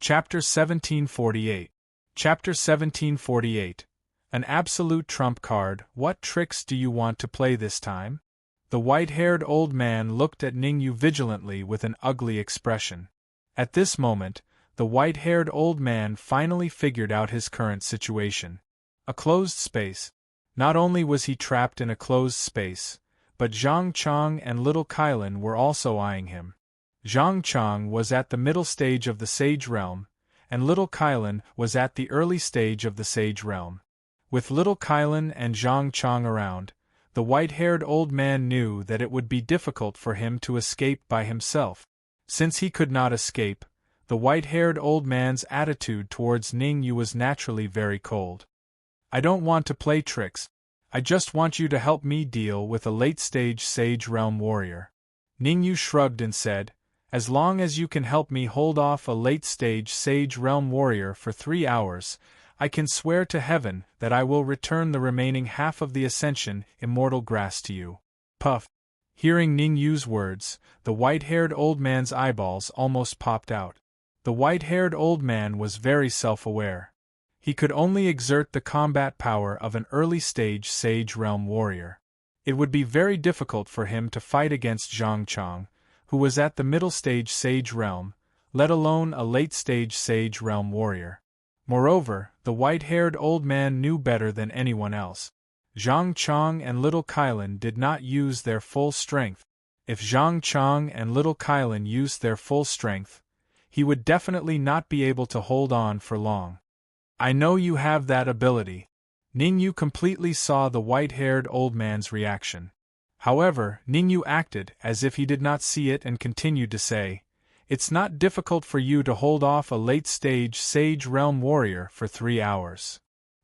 Chapter 1748. Chapter 1748. An absolute trump card. What tricks do you want to play this time? The white-haired old man looked at Ningyu vigilantly with an ugly expression. At this moment, the white-haired old man finally figured out his current situation. A closed space. Not only was he trapped in a closed space, but Zhang Chang and little Kylin were also eyeing him. Zhang Chang was at the middle stage of the Sage Realm, and little Kylin was at the early stage of the Sage Realm. With little Kylin and Zhang Chang around, the white-haired old man knew that it would be difficult for him to escape by himself. Since he could not escape, the white-haired old man's attitude towards Ningyu was naturally very cold. I don't want to play tricks. I just want you to help me deal with a late-stage Sage Realm warrior. Ningyu shrugged and said, as long as you can help me hold off a late-stage Sage Realm warrior for 3 hours, I can swear to heaven that I will return the remaining half of the Ascension Immortal Grass to you. Puff. Hearing Ningyu's words, the white-haired old man's eyeballs almost popped out. The white-haired old man was very self-aware. He could only exert the combat power of an early-stage Sage Realm warrior. It would be very difficult for him to fight against Zhang Chang, who was at the middle-stage Sage Realm, let alone a late-stage Sage Realm warrior. Moreover, the white-haired old man knew better than anyone else. Zhang Chang and little Kylin did not use their full strength. If Zhang Chang and little Kylin used their full strength, he would definitely not be able to hold on for long. I know you have that ability. Ningyu completely saw the white-haired old man's reaction. However, Ningyu acted as if he did not see it and continued to say, it's not difficult for you to hold off a late-stage Sage Realm warrior for 3 hours.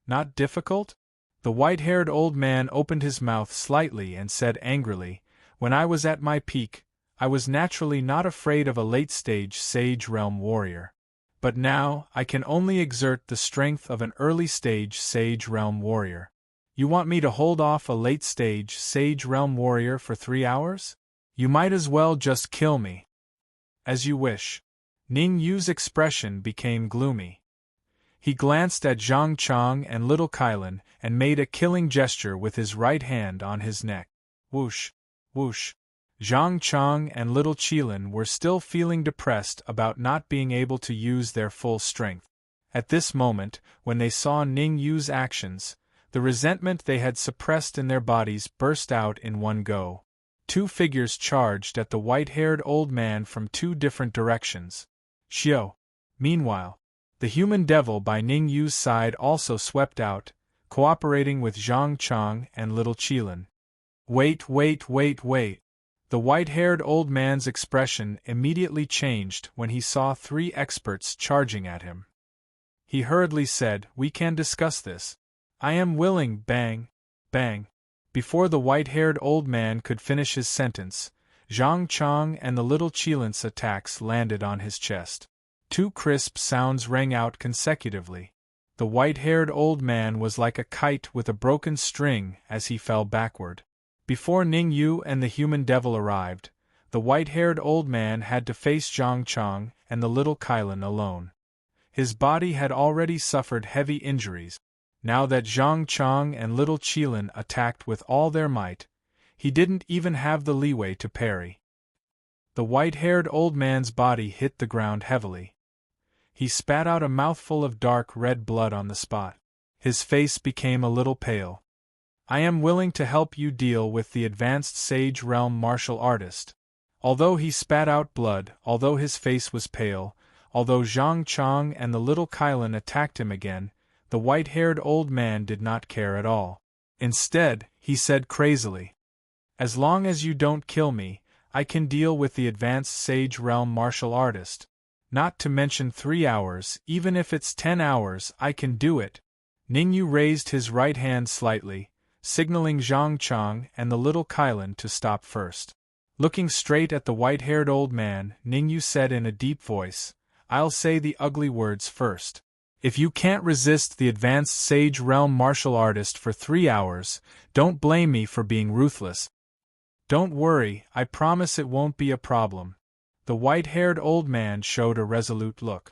Not difficult? The white-haired old man opened his mouth slightly and said angrily, when I was at my peak, I was naturally not afraid of a late-stage Sage Realm warrior. But now, I can only exert the strength of an early-stage Sage Realm warrior. You want me to hold off a late-stage Sage Realm warrior for 3 hours? You might as well just kill me. As you wish. Ningyu's expression became gloomy. He glanced at Zhang Chang and little Kylin and made a killing gesture with his right hand on his neck. Whoosh, whoosh. Zhang Chang and little Qilin were still feeling depressed about not being able to use their full strength. At this moment, when they saw Ningyu's actions, the resentment they had suppressed in their bodies burst out in one go. 2 figures charged at the white-haired old man from 2 different directions. Xiao. Meanwhile, the human devil by Ningyu's side also swept out, cooperating with Zhang Chang and little Qilin. Wait. The white-haired old man's expression immediately changed when he saw 3 experts charging at him. He hurriedly said, we can discuss this. I am willing. Bang, bang. Before the white-haired old man could finish his sentence, Zhang Chang and the little Qilin's attacks landed on his chest. 2 crisp sounds rang out consecutively. The white-haired old man was like a kite with a broken string as he fell backward. Before Ningyu and the human devil arrived, the white-haired old man had to face Zhang Chang and the little Kylin alone. His body had already suffered heavy injuries. Now that Zhang Chang and little Qilin attacked with all their might, he didn't even have the leeway to parry. The white-haired old man's body hit the ground heavily. He spat out a mouthful of dark red blood on the spot. His face became a little pale. I am willing to help you deal with the advanced Sage Realm martial artist. Although he spat out blood, although his face was pale, although Zhang Chang and the little Kylin attacked him again, the white-haired old man did not care at all. Instead, he said crazily, as long as you don't kill me, I can deal with the advanced Sage Realm martial artist. Not to mention 3 hours, even if it's 10 hours, I can do it. Ningyu raised his right hand slightly, signaling Zhang Chang and the little Kylin to stop first. Looking straight at the white-haired old man, Ningyu said in a deep voice, I'll say the ugly words first. If you can't resist the advanced Sage Realm martial artist for 3 hours, don't blame me for being ruthless. Don't worry, I promise it won't be a problem. The white-haired old man showed a resolute look.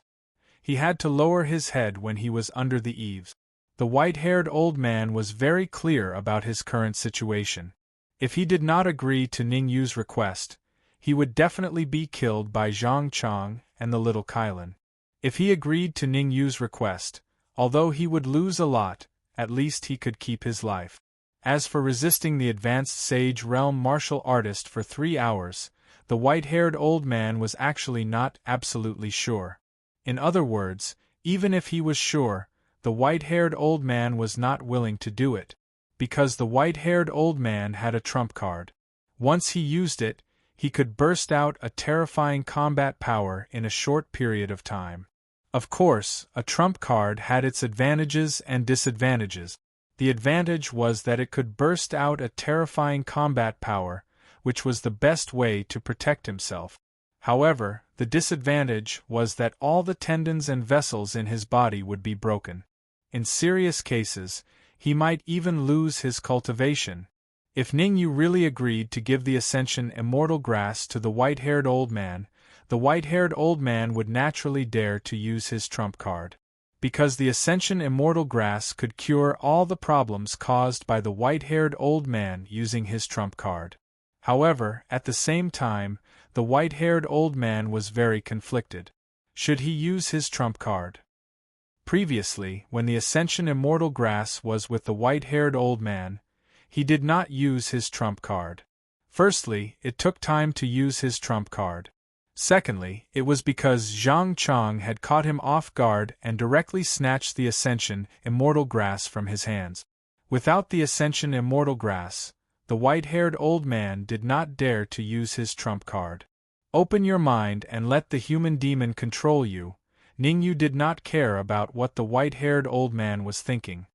He had to lower his head when he was under the eaves. The white-haired old man was very clear about his current situation. If he did not agree to Ning Yu's request, he would definitely be killed by Zhang Chang and the little Kailan. If he agreed to Ning Yu's request, although he would lose a lot, at least he could keep his life. As for resisting the advanced sage realm martial artist for 3 hours, the white-haired old man was actually not absolutely sure. In other words, even if he was sure, the white-haired old man was not willing to do it, because the white-haired old man had a trump card. Once he used it, he could burst out a terrifying combat power in a short period of time. Of course, a trump card had its advantages and disadvantages. The advantage was that it could burst out a terrifying combat power, which was the best way to protect himself. However, the disadvantage was that all the tendons and vessels in his body would be broken. In serious cases, he might even lose his cultivation. If Ning Yu really agreed to give the Ascension Immortal Grass to the white-haired old man, the white-haired old man would naturally dare to use his trump card. Because the Ascension Immortal Grass could cure all the problems caused by the white-haired old man using his trump card. However, at the same time, the white-haired old man was very conflicted. Should he use his trump card? Previously, when the Ascension Immortal Grass was with the white-haired old man, he did not use his trump card. Firstly, it took time to use his trump card. Secondly, it was because Zhang Chang had caught him off guard and directly snatched the Ascension Immortal Grass from his hands. Without the Ascension Immortal Grass, the white-haired old man did not dare to use his trump card. Open your mind and let the human demon control you. Ning Yu did not care about what the white-haired old man was thinking.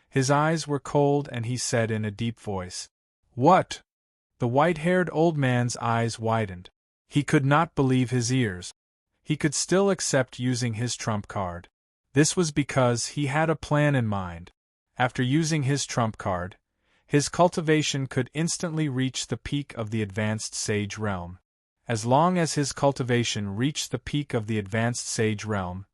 His eyes were cold and he said in a deep voice, "What?" The white-haired old man's eyes widened. He could not believe his ears. He could still accept using his trump card. This was because he had a plan in mind. After using his trump card, his cultivation could instantly reach the peak of the advanced sage realm. As long as his cultivation reached the peak of the advanced sage realm,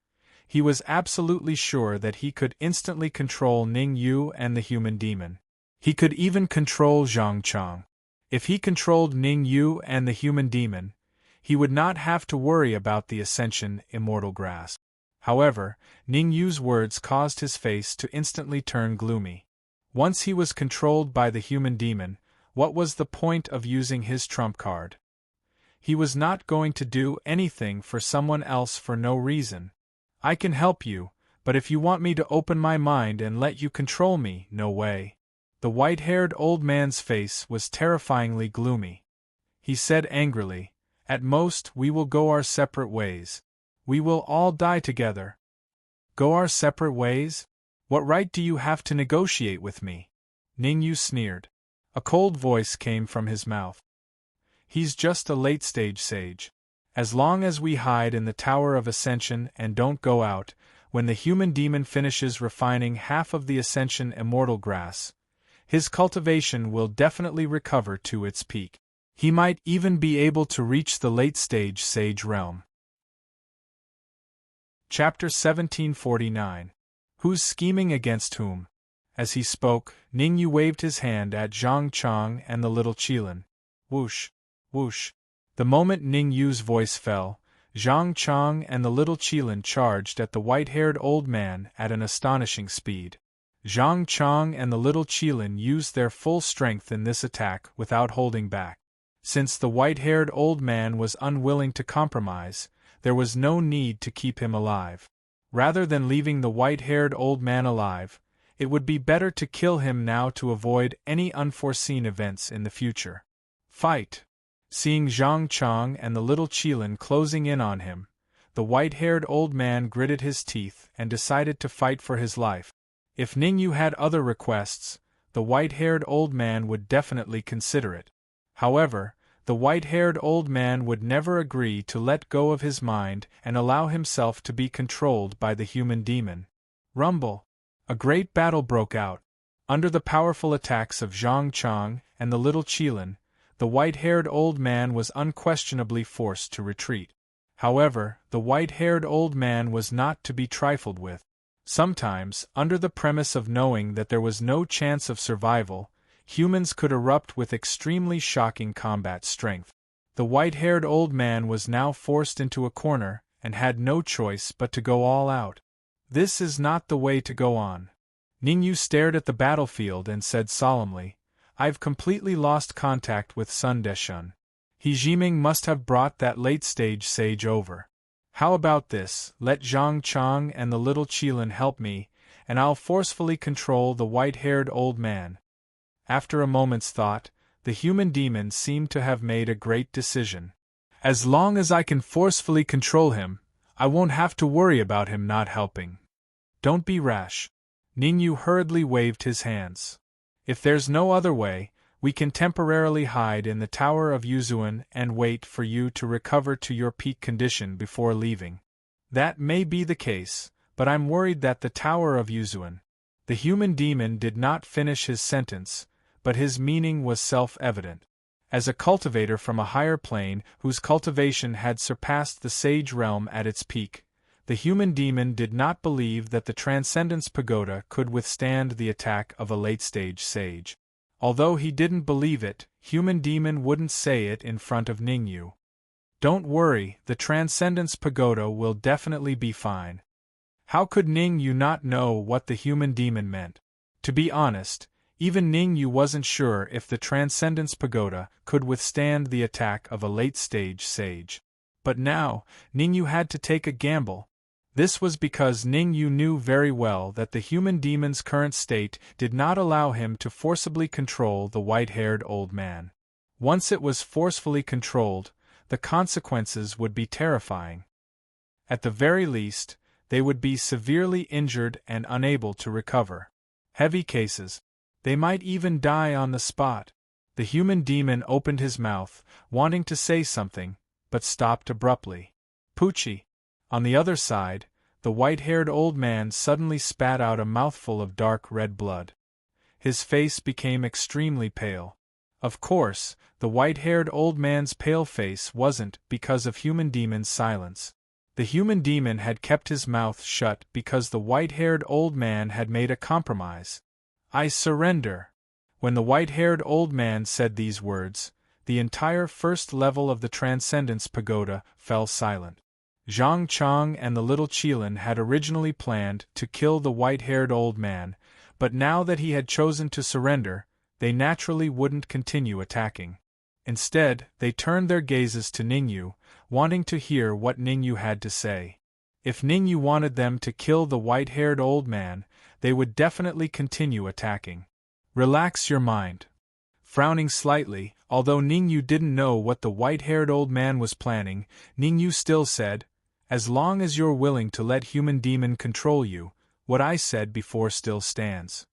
he was absolutely sure that he could instantly control Ning Yu and the human demon. He could even control Zhang Chang. If he controlled Ning Yu and the human demon, he would not have to worry about the Ascension Immortal Grass. However, Ning Yu's words caused his face to instantly turn gloomy. Once he was controlled by the human demon, what was the point of using his trump card? He was not going to do anything for someone else for no reason. I can help you, but if you want me to open my mind and let you control me, no way. The white-haired old man's face was terrifyingly gloomy. He said angrily, "At most, we will go our separate ways. We will all die together." Go our separate ways? What right do you have to negotiate with me? Ning Yu sneered. A cold voice came from his mouth. He's just a late-stage sage. As long as we hide in the Tower of Ascension and don't go out, when the human demon finishes refining half of the Ascension Immortal Grass, his cultivation will definitely recover to its peak. He might even be able to reach the late-stage sage realm. Chapter 1749. Who's scheming against whom? As he spoke, Ning Yu waved his hand at Zhang Chang and the little Qilin. Whoosh, whoosh. The moment Ning Yu's voice fell, Zhang Chang and the little Qilin charged at the white-haired old man at an astonishing speed. Zhang Chang and the little Qilin used their full strength in this attack without holding back. Since the white-haired old man was unwilling to compromise, there was no need to keep him alive. Rather than leaving the white-haired old man alive, it would be better to kill him now to avoid any unforeseen events in the future. Fight! Seeing Zhang Chang and the little Qilin closing in on him, the white-haired old man gritted his teeth and decided to fight for his life. If Ning Yu had other requests, the white-haired old man would definitely consider it. However, the white-haired old man would never agree to let go of his mind and allow himself to be controlled by the human demon. Rumble! A great battle broke out. Under the powerful attacks of Zhang Chang and the little Qilin, the white-haired old man was unquestionably forced to retreat. However, the white-haired old man was not to be trifled with. Sometimes, under the premise of knowing that there was no chance of survival, humans could erupt with extremely shocking combat strength. The white-haired old man was now forced into a corner, and had no choice but to go all out. This is not the way to go on. Ningyu stared at the battlefield and said solemnly, I've completely lost contact with Sun Deshun. He Jiming must have brought that late-stage sage over. How about this, let Zhang Chang and the little Qilin help me, and I'll forcefully control the white-haired old man. After a moment's thought, the human demon seemed to have made a great decision. As long as I can forcefully control him, I won't have to worry about him not helping. Don't be rash. Ningyu hurriedly waved his hands. If there's no other way, we can temporarily hide in the Tower of Yuzuan and wait for you to recover to your peak condition before leaving. That may be the case, but I'm worried that the Tower of Yuzuan. The human demon did not finish his sentence, but his meaning was self-evident. As a cultivator from a higher plane whose cultivation had surpassed the sage realm at its peak, the human demon did not believe that the Transcendence Pagoda could withstand the attack of a late-stage sage. Although he didn't believe it, human demon wouldn't say it in front of Ningyu. Don't worry, the Transcendence Pagoda will definitely be fine. How could Ningyu not know what the human demon meant? To be honest, even Ningyu wasn't sure if the Transcendence Pagoda could withstand the attack of a late-stage sage. But now, Ningyu had to take a gamble. This was because Ningyu knew very well that the human demon's current state did not allow him to forcibly control the white-haired old man. Once it was forcefully controlled, the consequences would be terrifying. At the very least, they would be severely injured and unable to recover. Heavy cases. They might even die on the spot. The human demon opened his mouth, wanting to say something, but stopped abruptly. Poochie. On the other side, the white-haired old man suddenly spat out a mouthful of dark red blood. His face became extremely pale. Of course, the white-haired old man's pale face wasn't because of human demon's silence. The human demon had kept his mouth shut because the white-haired old man had made a compromise. I surrender. When the white-haired old man said these words, the entire first level of the Transcendence Pagoda fell silent. Zhang Chang and the little Qilin had originally planned to kill the white-haired old man, but now that he had chosen to surrender, they naturally wouldn't continue attacking. Instead, they turned their gazes to Ningyu, wanting to hear what Ningyu had to say. If Ningyu wanted them to kill the white-haired old man, they would definitely continue attacking. Relax your mind. Frowning slightly, although Ningyu didn't know what the white-haired old man was planning, Ningyu still said, as long as you're willing to let human demon control you, what I said before still stands.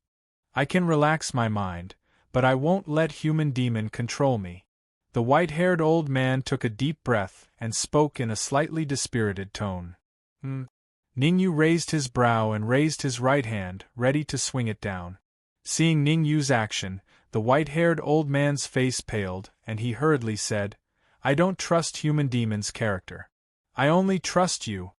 I can relax my mind, but I won't let human demon control me. The white-haired old man took a deep breath and spoke in a slightly dispirited tone. Ningyu raised his brow and raised his right hand, ready to swing it down. Seeing Ningyu's action, the white-haired old man's face paled, and he hurriedly said, I don't trust human demon's character. I only trust you.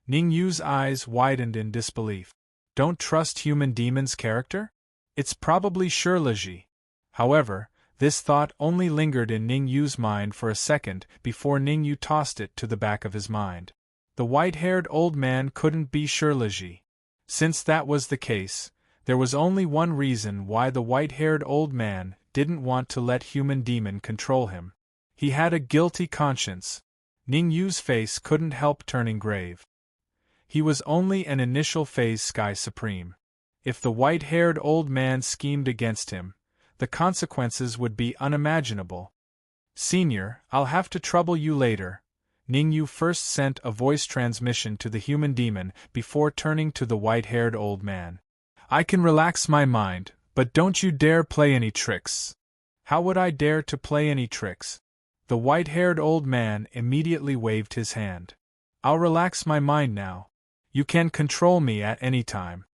Ningyu's eyes widened in disbelief. Don't trust human demon's character? It's probably Shirlaji. However, this thought only lingered in Ningyu's mind for a second before Ningyu tossed it to the back of his mind. The white-haired old man couldn't be Shirlaji. Since that was the case, there was only one reason why the white-haired old man didn't want to let human demon control him. He had a guilty conscience. Ningyu's face couldn't help turning grave. He was only an initial phase Sky Supreme. If the white-haired old man schemed against him, the consequences would be unimaginable. Senior, I'll have to trouble you later. Ningyu first sent a voice transmission to the human demon before turning to the white-haired old man. I can relax my mind, but don't you dare play any tricks. How would I dare to play any tricks? The white-haired old man immediately waved his hand. I'll relax my mind now. You can control me at any time.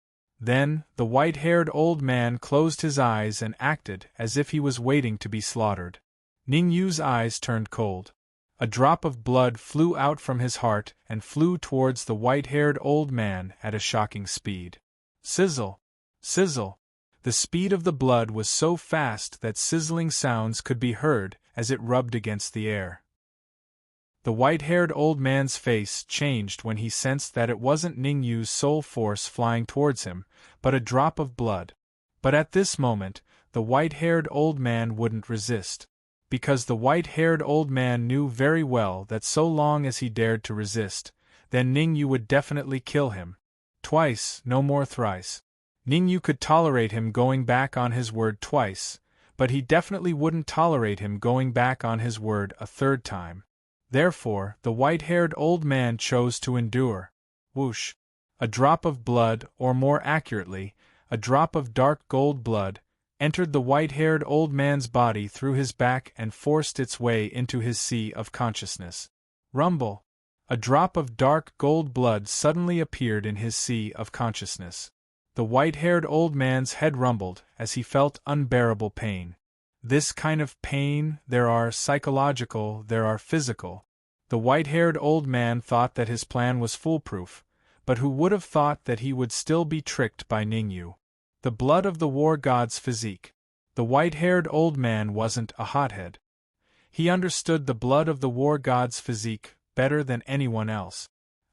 Then, the white-haired old man closed his eyes and acted as if he was waiting to be slaughtered. Ningyu's eyes turned cold. A drop of blood flew out from his heart and flew towards the white-haired old man at a shocking speed. Sizzle! Sizzle! The speed of the blood was so fast that sizzling sounds could be heard as it rubbed against the air. The white-haired old man's face changed when he sensed that it wasn't Ning Yu's soul force flying towards him, but a drop of blood. But at this moment, the white-haired old man wouldn't resist. Because the white-haired old man knew very well that so long as he dared to resist, then Ning Yu would definitely kill him. Twice, no more thrice. Ning Yu could tolerate him going back on his word twice, but he definitely wouldn't tolerate him going back on his word a third time. Therefore, the white-haired old man chose to endure. Whoosh! A drop of blood, or more accurately, a drop of dark gold blood, entered the white-haired old man's body through his back and forced its way into his sea of consciousness. Rumble! A drop of dark gold blood suddenly appeared in his sea of consciousness. The white-haired old man's head rumbled as he felt unbearable pain. This kind of pain, there are psychological, there are physical. The white-haired old man thought that his plan was foolproof, but who would have thought that he would still be tricked by Ning Yu? The blood of the war god's physique. The white-haired old man wasn't a hothead. He understood the blood of the war god's physique better than anyone else.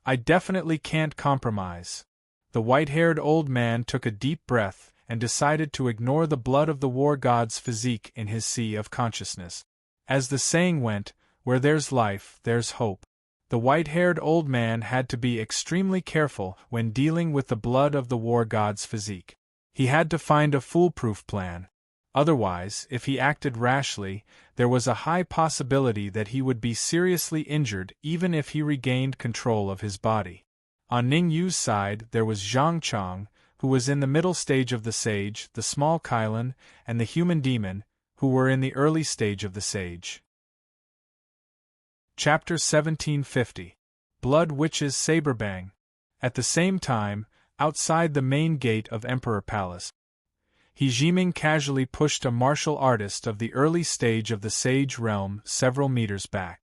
I definitely can't compromise. The white-haired old man took a deep breath and decided to ignore the blood of the war god's physique in his sea of consciousness. As the saying went, where there's life, there's hope. The white-haired old man had to be extremely careful when dealing with the blood of the war god's physique. He had to find a foolproof plan. Otherwise, if he acted rashly, there was a high possibility that he would be seriously injured even if he regained control of his body. On Ning Yu's side there was Zhang Chong, who was in the middle stage of the sage, the small Kylan, and the human demon, who were in the early stage of the sage. Chapter 1750. Blood Witch's Saberbang. At the same time, outside the main gate of Emperor Palace, He Jiming casually pushed a martial artist of the early stage of the sage realm several meters back.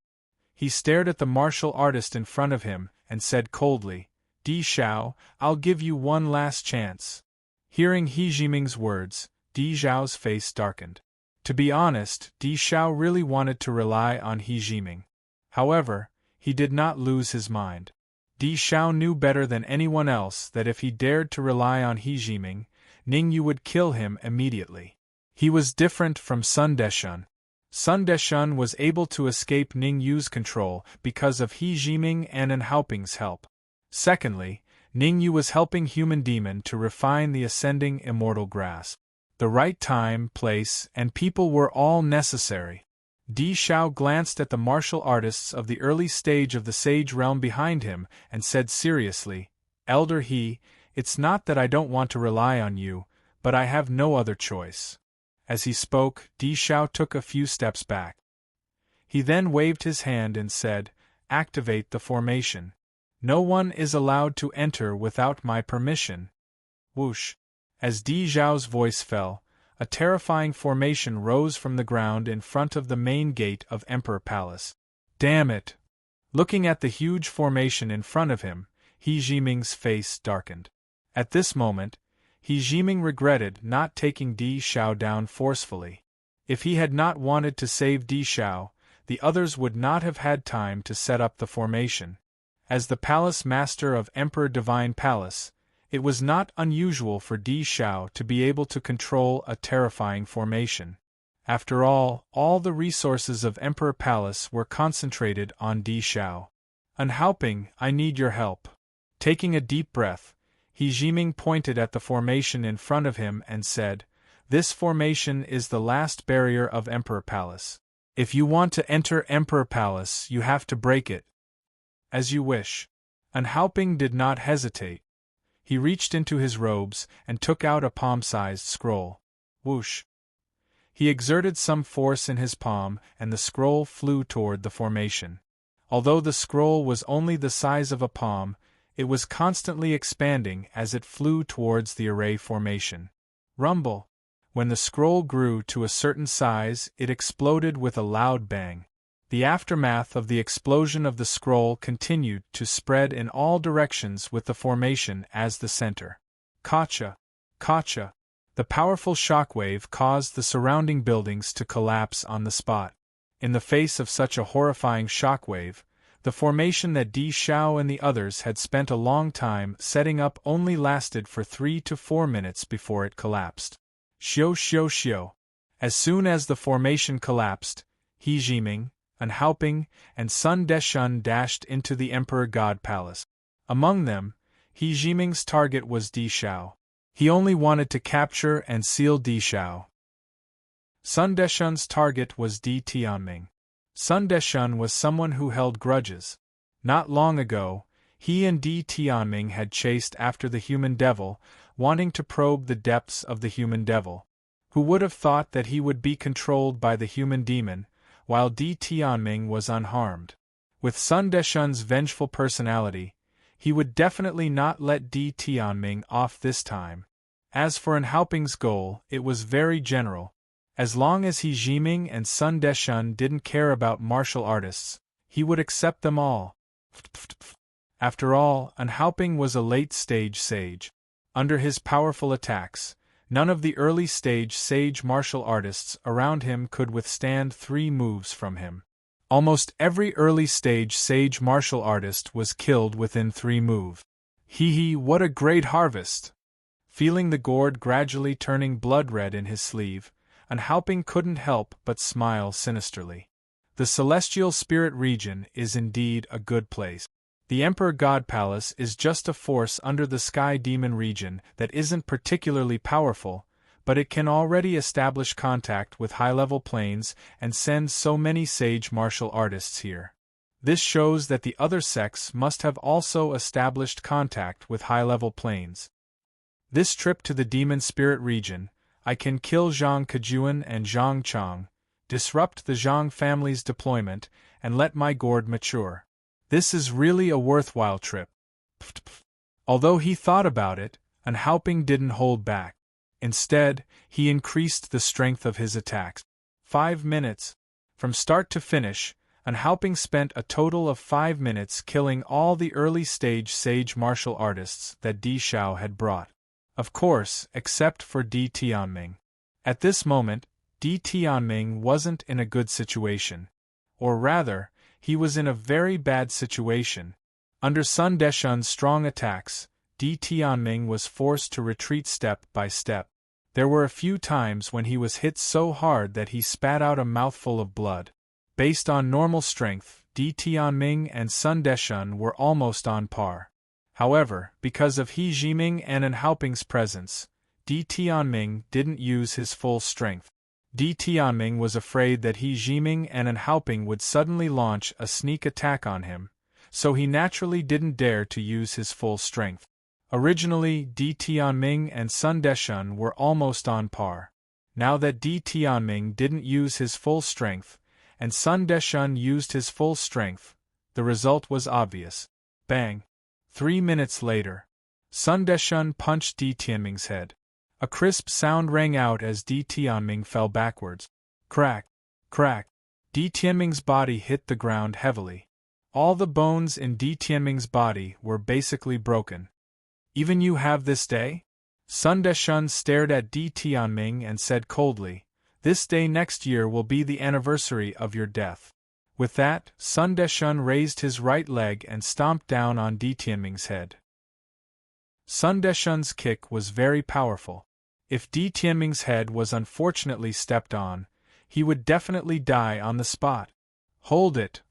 He stared at the martial artist in front of him and said coldly, "Di Xiao, I'll give you one last chance." Hearing He Jiming's words, Di Xiao's face darkened. To be honest, Di Xiao really wanted to rely on He Jiming. However, he did not lose his mind. Di Xiao knew better than anyone else that if he dared to rely on He Jiming, Ning Yu would kill him immediately. He was different from Sun Deshun. Sun Deshun was able to escape Ning Yu's control because of He Jiming and An Haoping's help. Secondly, Ning Yu was helping Human Demon to refine the ascending immortal grasp. The right time, place, and people were all necessary. Di Xiao glanced at the martial artists of the early stage of the sage realm behind him and said seriously, "Elder He, it's not that I don't want to rely on you, but I have no other choice." As he spoke, Di Xiao took a few steps back. He then waved his hand and said, "Activate the formation. No one is allowed to enter without my permission." Whoosh! As Di Xiao's voice fell, a terrifying formation rose from the ground in front of the main gate of Emperor Palace. Damn it! Looking at the huge formation in front of him, He Jiming's face darkened. At this moment, He Jiming regretted not taking Di Xiao down forcefully. If he had not wanted to save Di Xiao, the others would not have had time to set up the formation. As the palace master of Emperor Divine Palace, it was not unusual for Di Xiao to be able to control a terrifying formation. After all the resources of Emperor Palace were concentrated on Di Xiao. An Haoping, I need your help. Taking a deep breath, He Jiming pointed at the formation in front of him and said, "This formation is the last barrier of Emperor Palace. If you want to enter Emperor Palace, you have to break it." "As you wish." An Haoping did not hesitate. He reached into his robes and took out a palm-sized scroll. Whoosh! He exerted some force in his palm and the scroll flew toward the formation. Although the scroll was only the size of a palm, it was constantly expanding as it flew towards the array formation. Rumble! When the scroll grew to a certain size, it exploded with a loud bang. The aftermath of the explosion of the scroll continued to spread in all directions with the formation as the center. Kacha! Kacha! The powerful shockwave caused the surrounding buildings to collapse on the spot. In the face of such a horrifying shockwave, the formation that Di Xiao and the others had spent a long time setting up only lasted for 3 to 4 minutes before it collapsed. Xiu xiu xiu. As soon as the formation collapsed, He Jiming, Anhaoping, and Sun Deshun dashed into the Emperor God Palace. Among them, He Jiming's target was Di Xiao. He only wanted to capture and seal Di Xiao. Sun Deshun's target was Di Tianming. Sun Deshun was someone who held grudges. Not long ago, he and Di Tianming had chased after the human devil, wanting to probe the depths of the human devil. Who would have thought that he would be controlled by the human demon, while Di Tianming was unharmed? With Sun Deshun's vengeful personality, he would definitely not let Di Tianming off this time. As for Anhaoping's goal, it was very general. As long as He Jiming and Sun Deshun didn't care about martial artists, he would accept them all. After all, Anhaoping was a late-stage sage. Under his powerful attacks, none of the early-stage sage martial artists around him could withstand 3 moves from him. Almost every early-stage sage martial artist was killed within 3 moves. Hee, what a great harvest! Feeling the gourd gradually turning blood-red in his sleeve, Anhaoping couldn't help but smile sinisterly. The celestial spirit region is indeed a good place. The Emperor God Palace is just a force under the sky demon region that isn't particularly powerful, but it can already establish contact with high-level planes and send so many sage martial artists here. This shows that the other sects must have also established contact with high-level planes. This trip to the demon spirit region, I can kill Zhang Kejuan and Zhang Chang, disrupt the Zhang family's deployment, and let my gourd mature. This is really a worthwhile trip. Although he thought about it, Anhaoping didn't hold back. Instead, he increased the strength of his attacks. 5 minutes. From start to finish, Anhaoping spent a total of 5 minutes killing all the early-stage sage martial artists that Di Xiao had brought. Of course, except for Di Tianming. At this moment, Di Tianming wasn't in a good situation. Or rather, he was in a very bad situation. Under Sun Deshun's strong attacks, Di Tianming was forced to retreat step by step. There were a few times when he was hit so hard that he spat out a mouthful of blood. Based on normal strength, Di Tianming and Sun Deshun were almost on par. However, because of He Jiming and Anhaoping's presence, Di Tianming didn't use his full strength. Di Tianming was afraid that He Jiming and Anhaoping would suddenly launch a sneak attack on him, so he naturally didn't dare to use his full strength. Originally, Di Tianming and Sun Deshun were almost on par. Now that Di Tianming didn't use his full strength, and Sun Deshun used his full strength, the result was obvious. Bang! 3 minutes later, Sun Deshun punched Di Tianming's head. A crisp sound rang out as Di Tianming fell backwards. Crack! Crack! Di Tianming's body hit the ground heavily. All the bones in Di Tianming's body were basically broken. Even you have this day? Sun Deshun stared at Di Tianming and said coldly, "This day next year will be the anniversary of your death." With that, Sun Deshun raised his right leg and stomped down on Di Tianming's head. Sun Deshun's kick was very powerful. If Di Tianming's head was unfortunately stepped on, he would definitely die on the spot. Hold it!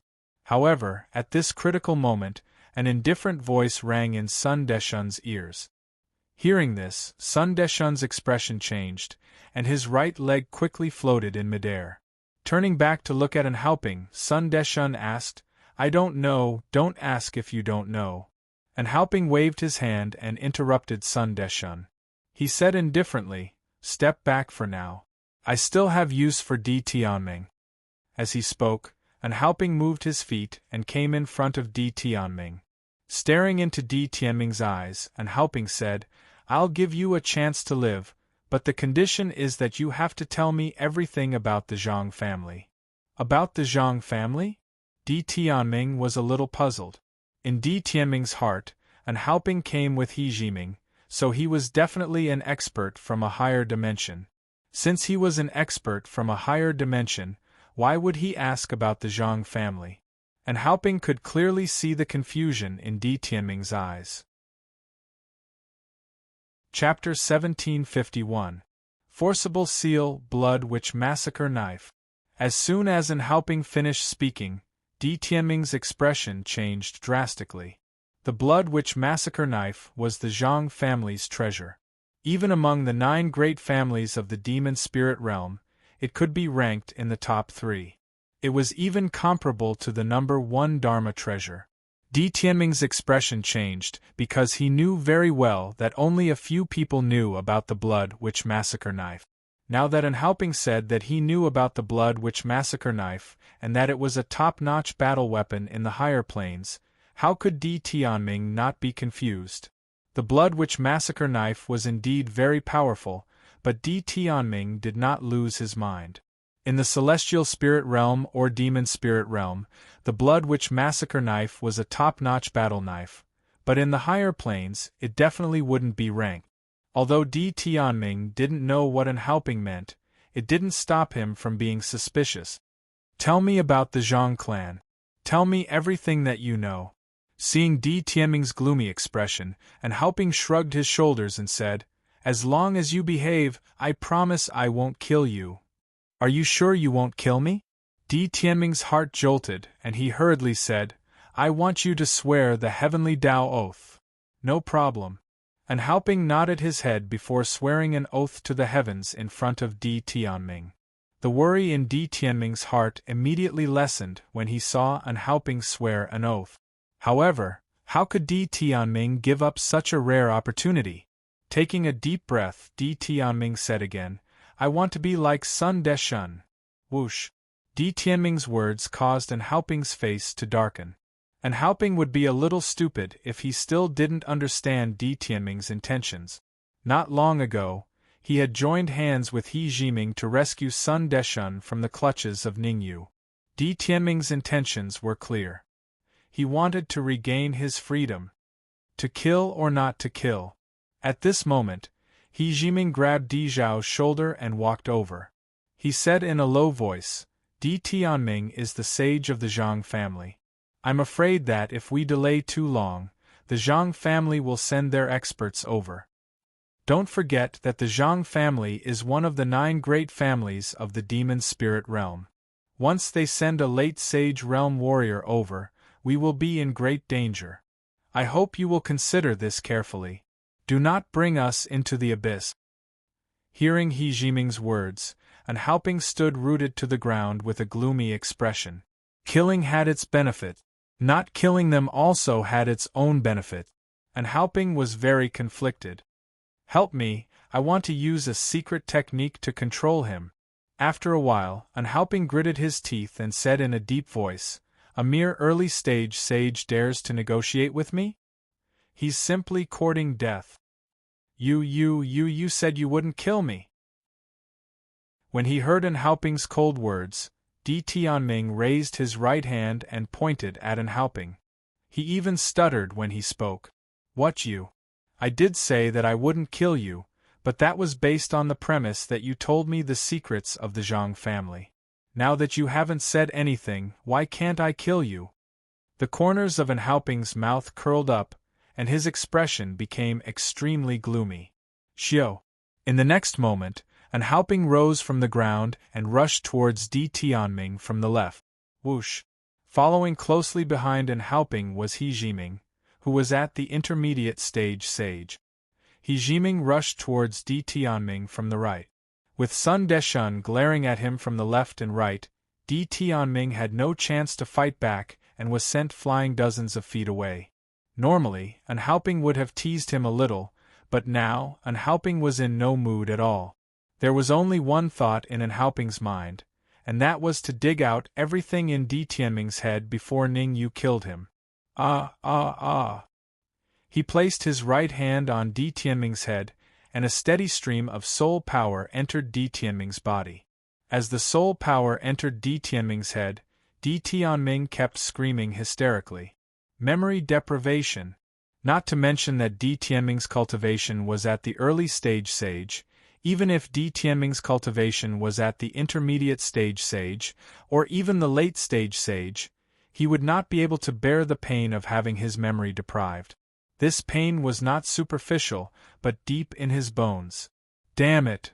However, at this critical moment, an indifferent voice rang in Sun Deshun's ears. Hearing this, Sun Deshun's expression changed, and his right leg quickly floated in midair. Turning back to look at Anhaoping, Sun Deshun asked, "I don't know, don't ask if you don't know." Anhaoping waved his hand and interrupted Sun Deshun. He said indifferently, "Step back for now. I still have use for Di Tianming." As he spoke, Anhaoping moved his feet and came in front of Di Tianming. Staring into Di Tianming's eyes, Anhaoping said, "I'll give you a chance to live, but the condition is that you have to tell me everything about the Zhang family." About the Zhang family? Di Tianming was a little puzzled. In Di Tianming's heart, an Haoping came with He Jiming, so he was definitely an expert from a higher dimension. Since he was an expert from a higher dimension, why would he ask about the Zhang family? And Haoping could clearly see the confusion in Di Tianming's eyes. Chapter 1751. Forcible Seal, Blood Witch Massacre Knife. As soon as an Haoping finished speaking, Di Tianming's expression changed drastically. The Blood Witch Massacre Knife was the Zhang family's treasure. Even among the 9 great families of the demon spirit realm, it could be ranked in the top 3. It was even comparable to the number 1 Dharma treasure. Di Tianming's expression changed because he knew very well that only a few people knew about the Blood Witch Massacre Knife. Now that an Haoping said that he knew about the Blood Witch Massacre Knife and that it was a top-notch battle weapon in the higher planes, how could Di Tianming not be confused? The Blood Witch Massacre Knife was indeed very powerful, but Di Tianming did not lose his mind. In the celestial spirit realm or demon spirit realm, the Blood Witch Massacre Knife was a top-notch battle knife, but in the higher planes, it definitely wouldn't be ranked. Although Di Tianming didn't know what an Haoping meant, it didn't stop him from being suspicious. Tell me about the Zhang clan. Tell me everything that you know. Seeing Di Tianming's gloomy expression, an Haoping shrugged his shoulders and said, "As long as you behave, I promise I won't kill you." "Are you sure you won't kill me?" Di Tianming's heart jolted, and he hurriedly said, "I want you to swear the heavenly Tao oath." "No problem." An Haoping nodded his head before swearing an oath to the heavens in front of Di Tianming. The worry in Di Tianming's heart immediately lessened when he saw an Haoping swear an oath. However, how could Di Tianming give up such a rare opportunity? Taking a deep breath, Di Tianming said again, "I want to be like Sun Deshun." Whoosh! Di Tianming's words caused an Haoping's face to darken. An Haoping would be a little stupid if he still didn't understand Di Tianming's intentions. Not long ago, he had joined hands with He Jiming to rescue Sun Deshun from the clutches of Ningyu. Di Tianming's intentions were clear. He wanted to regain his freedom. To kill or not to kill. At this moment, He Jiming grabbed Di Zhao's shoulder and walked over. He said in a low voice, "Di Tianming is the sage of the Zhang family. I'm afraid that if we delay too long, the Zhang family will send their experts over. Don't forget that the Zhang family is one of the 9 great families of the demon spirit realm. Once they send a late sage realm warrior over, we will be in great danger. I hope you will consider this carefully. Do not bring us into the abyss." Hearing He Jiming's words, an Haoping stood rooted to the ground with a gloomy expression. Killing had its benefit. Not killing them also had its own benefit. An Haoping was very conflicted. "Help me, I want to use a secret technique to control him." After a while, an Haoping gritted his teeth and said in a deep voice, "A mere early-stage sage dares to negotiate with me? He's simply courting death. You said you wouldn't kill me." When he heard an Haoping's cold words, Di Tianming raised his right hand and pointed at an Haoping. He even stuttered when he spoke. "What you? I did say that I wouldn't kill you, but that was based on the premise that you told me the secrets of the Zhang family. Now that you haven't said anything, why can't I kill you?" The corners of an Haoping's mouth curled up, and his expression became extremely gloomy. "Xiao!" In the next moment, an Haoping rose from the ground and rushed towards Di Tianming from the left. Whoosh! Following closely behind an Haoping was He Jiming, who was at the intermediate stage sage. He Jiming rushed towards Di Tianming from the right. With Sun Deshun glaring at him from the left and right, Di Tianming had no chance to fight back and was sent flying dozens of feet away. Normally, an Haoping would have teased him a little, but now, an Haoping was in no mood at all. There was only one thought in an Haoping's mind, and that was to dig out everything in Di Tianming's head before Ningyu killed him. He placed his right hand on Di Tianming's head, and a steady stream of soul power entered Di Tianming's body. As the soul power entered Di Tianming's head, Di Tianming kept screaming hysterically. Memory deprivation. Not to mention that Di Tianming's cultivation was at the early stage sage, even if Di Tianming's cultivation was at the intermediate stage sage, or even the late stage sage, he would not be able to bear the pain of having his memory deprived. This pain was not superficial, but deep in his bones. Damn it!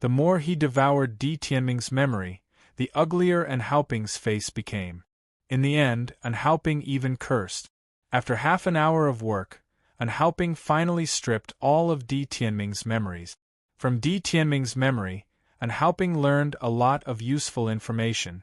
The more he devoured Di Tianming's memory, the uglier Anhaoping's face became. In the end, Anhaoping even cursed. After half an hour of work, Anhaoping finally stripped all of Di Tianming's memories. From Di Tianming's memory, Anhaoping learned a lot of useful information,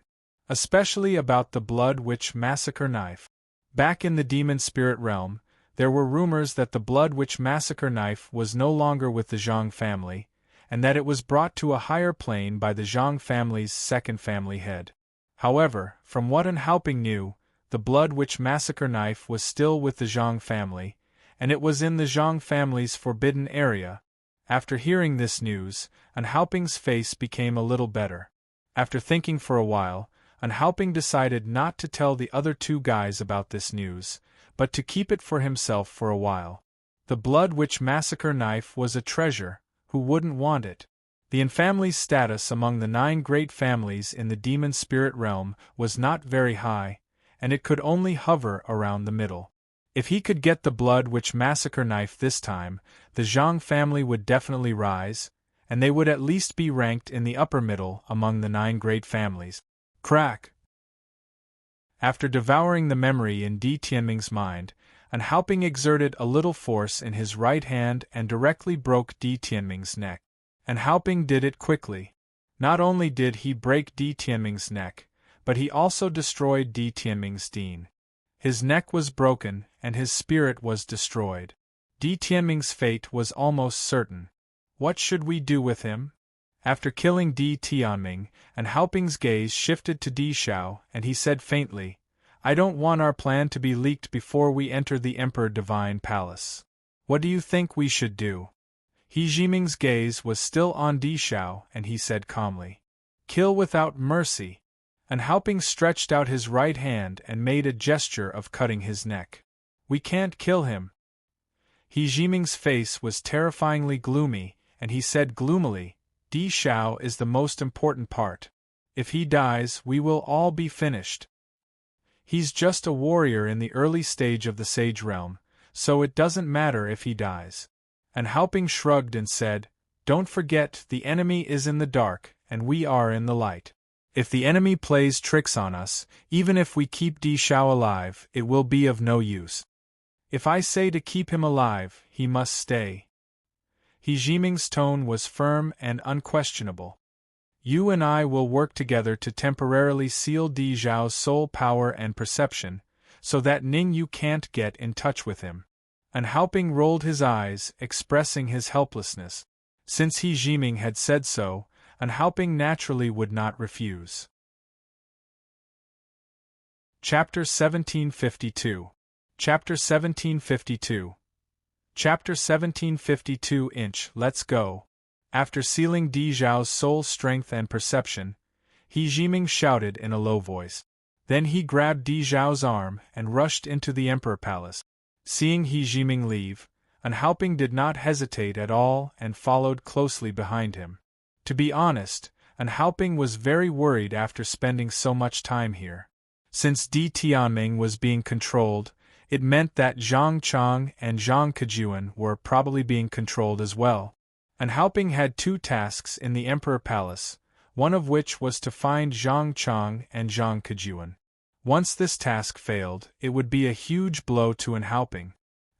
especially about the Blood Witch Massacre knife. Back in the demon spirit realm, there were rumors that the Blood Witch Massacre knife was no longer with the Zhang family, and that it was brought to a higher plane by the Zhang family's second family head. However, from what Anhaoping knew, the Blood Witch Massacre knife was still with the Zhang family, and it was in the Zhang family's forbidden area. After hearing this news, Anhaoping's face became a little better. After thinking for a while, Anhaoping decided not to tell the other two guys about this news, but to keep it for himself for a while. The Blood Witch Massacre knife was a treasure. Who wouldn't want it? The family's status among the 9 great families in the demon spirit realm was not very high, and it could only hover around the middle. If he could get the Blood Witch Massacre knife this time, the Zhang family would definitely rise, and they would at least be ranked in the upper middle among the 9 great families. Crack! After devouring the memory in Di Tianming's mind, Anhaoping exerted a little force in his right hand and directly broke Di Tianming's neck. Anhaoping did it quickly. Not only did he break Di Tianming's neck, but he also destroyed Di Tianming's Deen. His neck was broken, and his spirit was destroyed. Di Tianming's fate was almost certain. What should we do with him? After killing Di Tianming, Anhaoping's gaze shifted to Di Xiao, and he said faintly, "I don't want our plan to be leaked before we enter the Emperor Divine Palace. What do you think we should do?" He Jiming's gaze was still on Di Xiao, and he said calmly, "Kill without mercy." Anhaoping stretched out his right hand and made a gesture of cutting his neck. "We can't kill him." He Jiming's face was terrifyingly gloomy, and he said gloomily, "Di Xiao is the most important part. If he dies, we will all be finished. He's just a warrior in the early stage of the Sage Realm, so it doesn't matter if he dies." Anhaoping shrugged and said, "Don't forget, the enemy is in the dark, and we are in the light. If the enemy plays tricks on us, even if we keep Di Xiao alive, it will be of no use. If I say to keep him alive, he must stay." He Jiming's tone was firm and unquestionable. "You and I will work together to temporarily seal Di Xiao's soul power and perception, so that Ning Yu can't get in touch with him." Anhaoping rolled his eyes, expressing his helplessness. Since He Jiming had said so, Anhaoping naturally would not refuse. Chapter 1752. Chapter 1752. Chapter 1752 Let's go. After sealing Di Xiao's soul strength and perception, He Jiming shouted in a low voice. Then he grabbed Di Xiao's arm and rushed into the Emperor Palace. Seeing He Jiming leave, Anhaoping did not hesitate at all and followed closely behind him. To be honest, Anhaoping was very worried after spending so much time here. Since Di Tianming was being controlled, it meant that Zhang Chang and Zhang Kejuan were probably being controlled as well. Anhaoping had 2 tasks in the Emperor Palace, one of which was to find Zhang Chang and Zhang Kejuan. Once this task failed, it would be a huge blow to Anhaoping.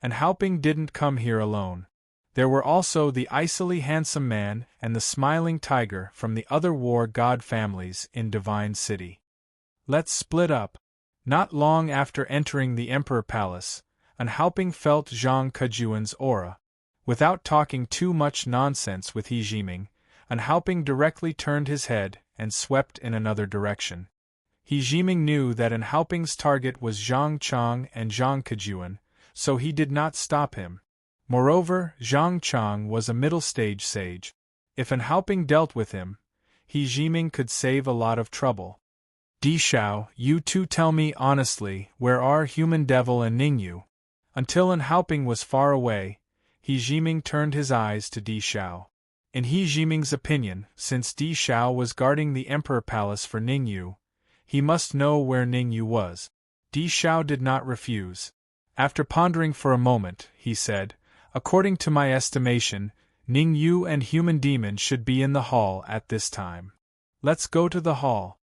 Anhaoping didn't come here alone. There were also the icily handsome man and the smiling tiger from the other war god families in Divine City. Let's split up. Not long after entering the Emperor Palace, Anhaoping felt Zhang Kejuan's aura. Without talking too much nonsense with He Jiming, Anhaoping directly turned his head and swept in another direction. He Jiming knew that Anhaoping's target was Zhang Chang and Zhang Kejuan, so he did not stop him. Moreover, Zhang Chang was a middle-stage sage. If Anhaoping dealt with him, He Jiming could save a lot of trouble. Di Xiao, you two tell me honestly, where are Human Devil and Ningyu? Until An Haoping was far away, He Jiming turned his eyes to Di Xiao. In He Jiming's opinion, since Di Xiao was guarding the Emperor Palace for Ningyu, he must know where Ningyu was. Di Xiao did not refuse. After pondering for a moment, he said, according to my estimation, Ningyu and Human Demon should be in the hall at this time. Let's go to the hall.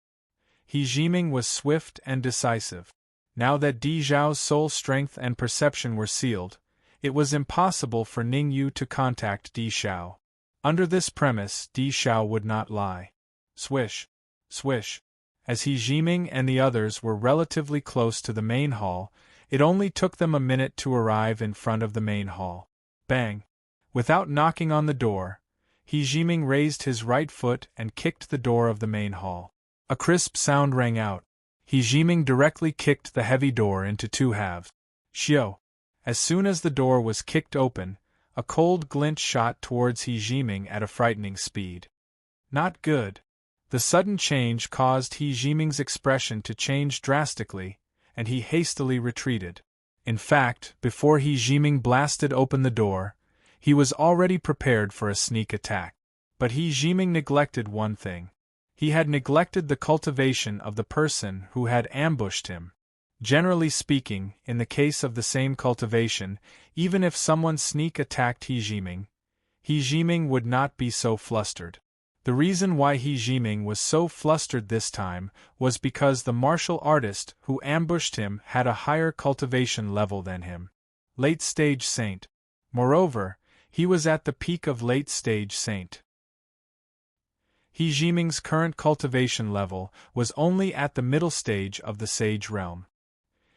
He Jiming was swift and decisive. Now that Di Xiao's soul strength and perception were sealed, it was impossible for Ningyu to contact Di Xiao. Under this premise, Di Xiao would not lie. Swish, swish. As He Jiming and the others were relatively close to the main hall, it only took them a minute to arrive in front of the main hall. Bang! Without knocking on the door, He Jiming raised his right foot and kicked the door of the main hall. A crisp sound rang out. He Jiming directly kicked the heavy door into two halves. Xiao! As soon as the door was kicked open, a cold glint shot towards He Jiming at a frightening speed. Not good. The sudden change caused He Jiming's expression to change drastically, and he hastily retreated. In fact, before He Jiming blasted open the door, he was already prepared for a sneak attack. But He Jiming neglected one thing. He had neglected the cultivation of the person who had ambushed him. Generally speaking, in the case of the same cultivation, even if someone sneak attacked He Jiming would not be so flustered. The reason why He Jiming was so flustered this time was because the martial artist who ambushed him had a higher cultivation level than him. Late-stage saint. Moreover, he was at the peak of late-stage saint. He Jiming's current cultivation level was only at the middle stage of the sage realm.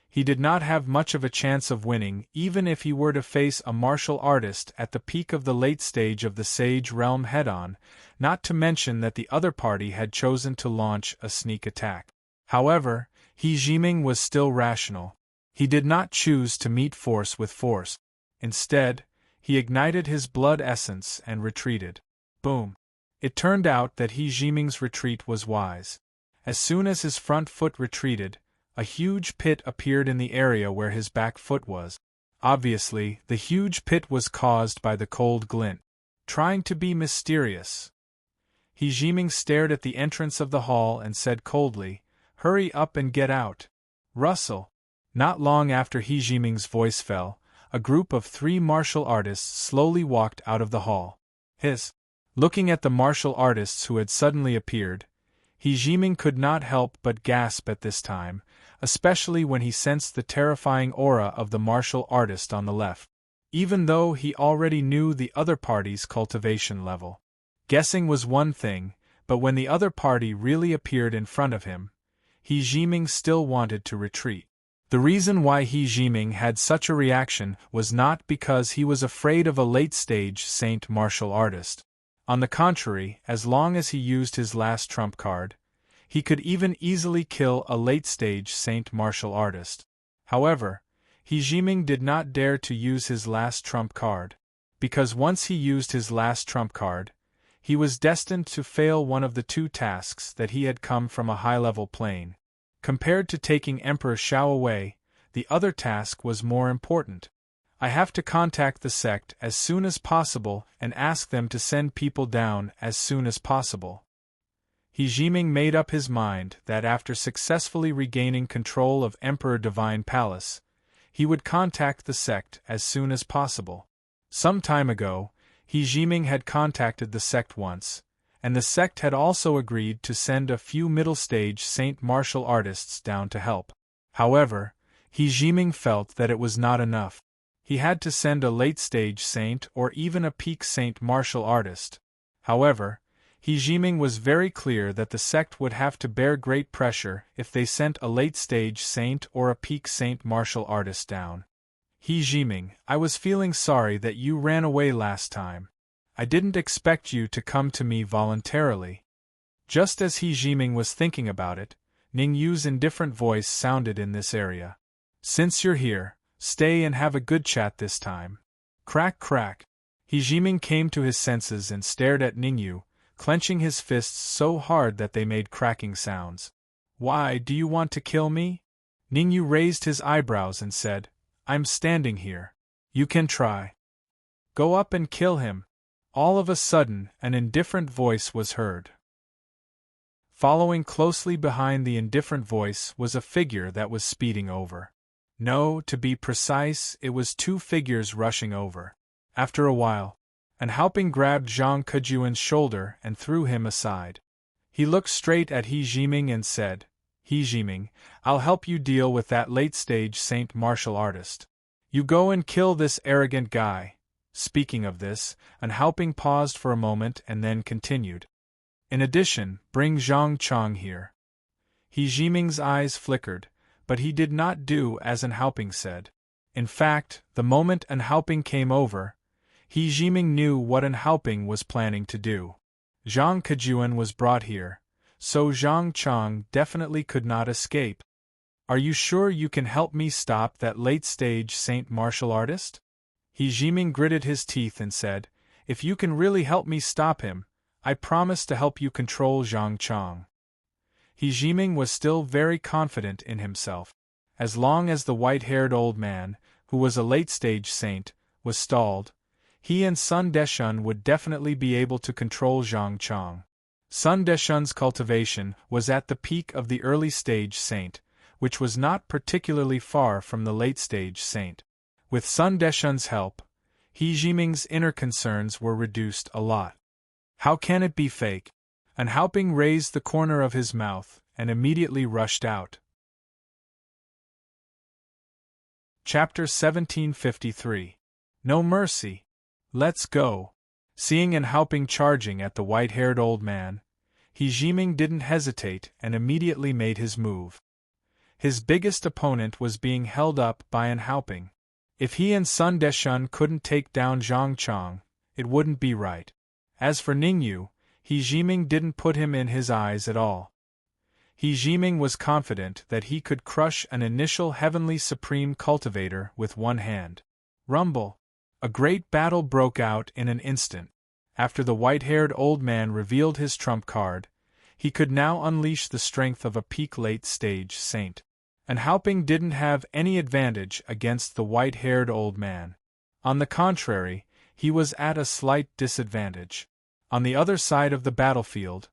He did not have much of a chance of winning even if he were to face a martial artist at the peak of the late stage of the sage realm head-on, not to mention that the other party had chosen to launch a sneak attack. However, He Jiming was still rational. He did not choose to meet force with force. Instead, he ignited his blood essence and retreated. Boom! It turned out that He Jiming's retreat was wise. As soon as his front foot retreated, a huge pit appeared in the area where his back foot was. Obviously, the huge pit was caused by the cold glint. Trying to be mysterious, He Jiming stared at the entrance of the hall and said coldly, "Hurry up and get out." Rustle. Not long after He Jiming's voice fell, a group of 3 martial artists slowly walked out of the hall. Looking at the martial artists who had suddenly appeared, He Jiming could not help but gasp at this time, especially when he sensed the terrifying aura of the martial artist on the left. Even though he already knew the other party's cultivation level. Guessing was one thing, but when the other party really appeared in front of him, He Jiming still wanted to retreat. The reason why He Jiming had such a reaction was not because he was afraid of a late-stage saint martial artist. On the contrary, as long as he used his last trump card, he could even easily kill a late-stage saint martial artist. However, He Jiming did not dare to use his last trump card, because once he used his last trump card, he was destined to fail one of the 2 tasks that he had come from a high-level plane. Compared to taking Emperor Xiao away, the other task was more important. I have to contact the sect as soon as possible and ask them to send people down as soon as possible. He Jiming made up his mind that after successfully regaining control of Emperor Divine Palace, he would contact the sect as soon as possible. Some time ago, He Jiming had contacted the sect once, and the sect had also agreed to send a few middle-stage saint martial artists down to help. However, He Jiming felt that it was not enough. He had to send a late-stage saint or even a peak saint martial artist. However, He Jiming was very clear that the sect would have to bear great pressure if they sent a late-stage saint or a peak saint martial artist down. He Jiming, I was feeling sorry that you ran away last time. I didn't expect you to come to me voluntarily. Just as He Jiming was thinking about it, Ningyu's indifferent voice sounded in this area. Since you're here, stay and have a good chat this time. Crack crack. He Jiming came to his senses and stared at Ningyu, clenching his fists so hard that they made cracking sounds. "Why, do you want to kill me?" Ningyu raised his eyebrows and said, "I'm standing here. You can try. Go up and kill him." All of a sudden, an indifferent voice was heard. Following closely behind the indifferent voice was a figure that was speeding over. No, to be precise, it was two figures rushing over. After a while, unhelping grabbed Zhang Kejuan's shoulder and threw him aside. He looked straight at He Jiming and said, "He Jiming, I'll help you deal with that late-stage saint martial artist. You go and kill this arrogant guy." Speaking of this, unhelping paused for a moment and then continued. "In addition, bring Zhang Chang here." He Jiming's eyes flickered, but he did not do as unhelping said. In fact, the moment unhelping came over, He Jiming knew what unhelping was planning to do. Zhang Kejuan was brought here, so Zhang Chang definitely could not escape. "Are you sure you can help me stop that late-stage saint martial artist?" He Jiming gritted his teeth and said, "If you can really help me stop him, I promise to help you control Zhang Chang." He Jiming was still very confident in himself. As long as the white-haired old man, who was a late-stage saint, was stalled, he and Sun Deshun would definitely be able to control Zhang Chang. Sun Deshun's cultivation was at the peak of the early-stage saint, which was not particularly far from the late-stage saint. With Sun Deshun's help, He Jiming's inner concerns were reduced a lot. "How can it be fake?" Unhelping raised the corner of his mouth and immediately rushed out. Chapter 1753. No Mercy. Let's go. Seeing Unhelping charging at the white-haired old man, He Jiming didn't hesitate and immediately made his move. His biggest opponent was being held up by Unhelping. If he and Sun Deshun couldn't take down Zhang Chang, it wouldn't be right. As for Ningyu, He Jiming didn't put him in his eyes at all. He Jiming was confident that he could crush an initial heavenly supreme cultivator with one hand. Rumble! A great battle broke out in an instant. After the white-haired old man revealed his trump card, he could now unleash the strength of a peak late-stage saint. Unhelping didn't have any advantage against the white-haired old man. On the contrary, he was at a slight disadvantage. On the other side of the battlefield,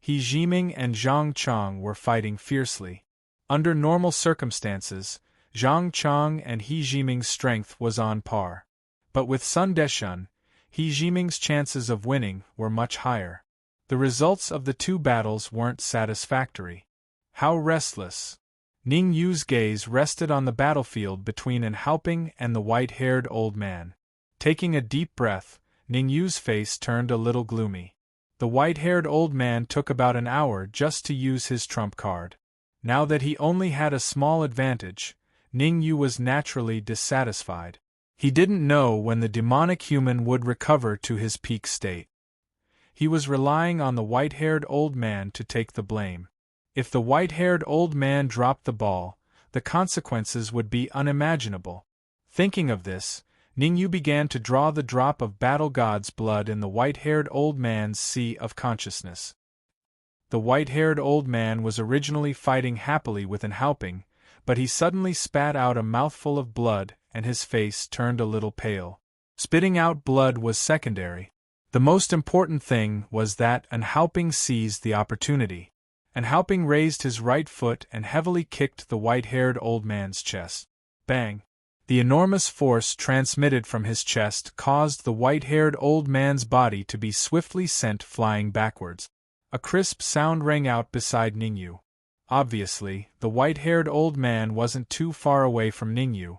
He Jiming and Zhang Chang were fighting fiercely. Under normal circumstances, Zhang Chang and He Jiming's strength was on par. But with Sun Deshun, He Jiming's chances of winning were much higher. The results of the two battles weren't satisfactory. How restless! Ning Yu's gaze rested on the battlefield between Unhelping and the white-haired old man. Taking a deep breath, Ning Yu's face turned a little gloomy. The white-haired old man took about an hour just to use his trump card. Now that he only had a small advantage, Ning Yu was naturally dissatisfied. He didn't know when the demonic human would recover to his peak state. He was relying on the white-haired old man to take the blame. If the white-haired old man dropped the ball, the consequences would be unimaginable. Thinking of this, Ningyu began to draw the drop of battle god's blood in the white-haired old man's sea of consciousness. The white-haired old man was originally fighting happily with Unhelping, but he suddenly spat out a mouthful of blood and his face turned a little pale. Spitting out blood was secondary. The most important thing was that Unhelping seized the opportunity. Unhelping raised his right foot and heavily kicked the white-haired old man's chest. Bang! The enormous force transmitted from his chest caused the white-haired old man's body to be swiftly sent flying backwards. A crisp sound rang out beside Ningyu. Obviously, the white-haired old man wasn't too far away from Ningyu.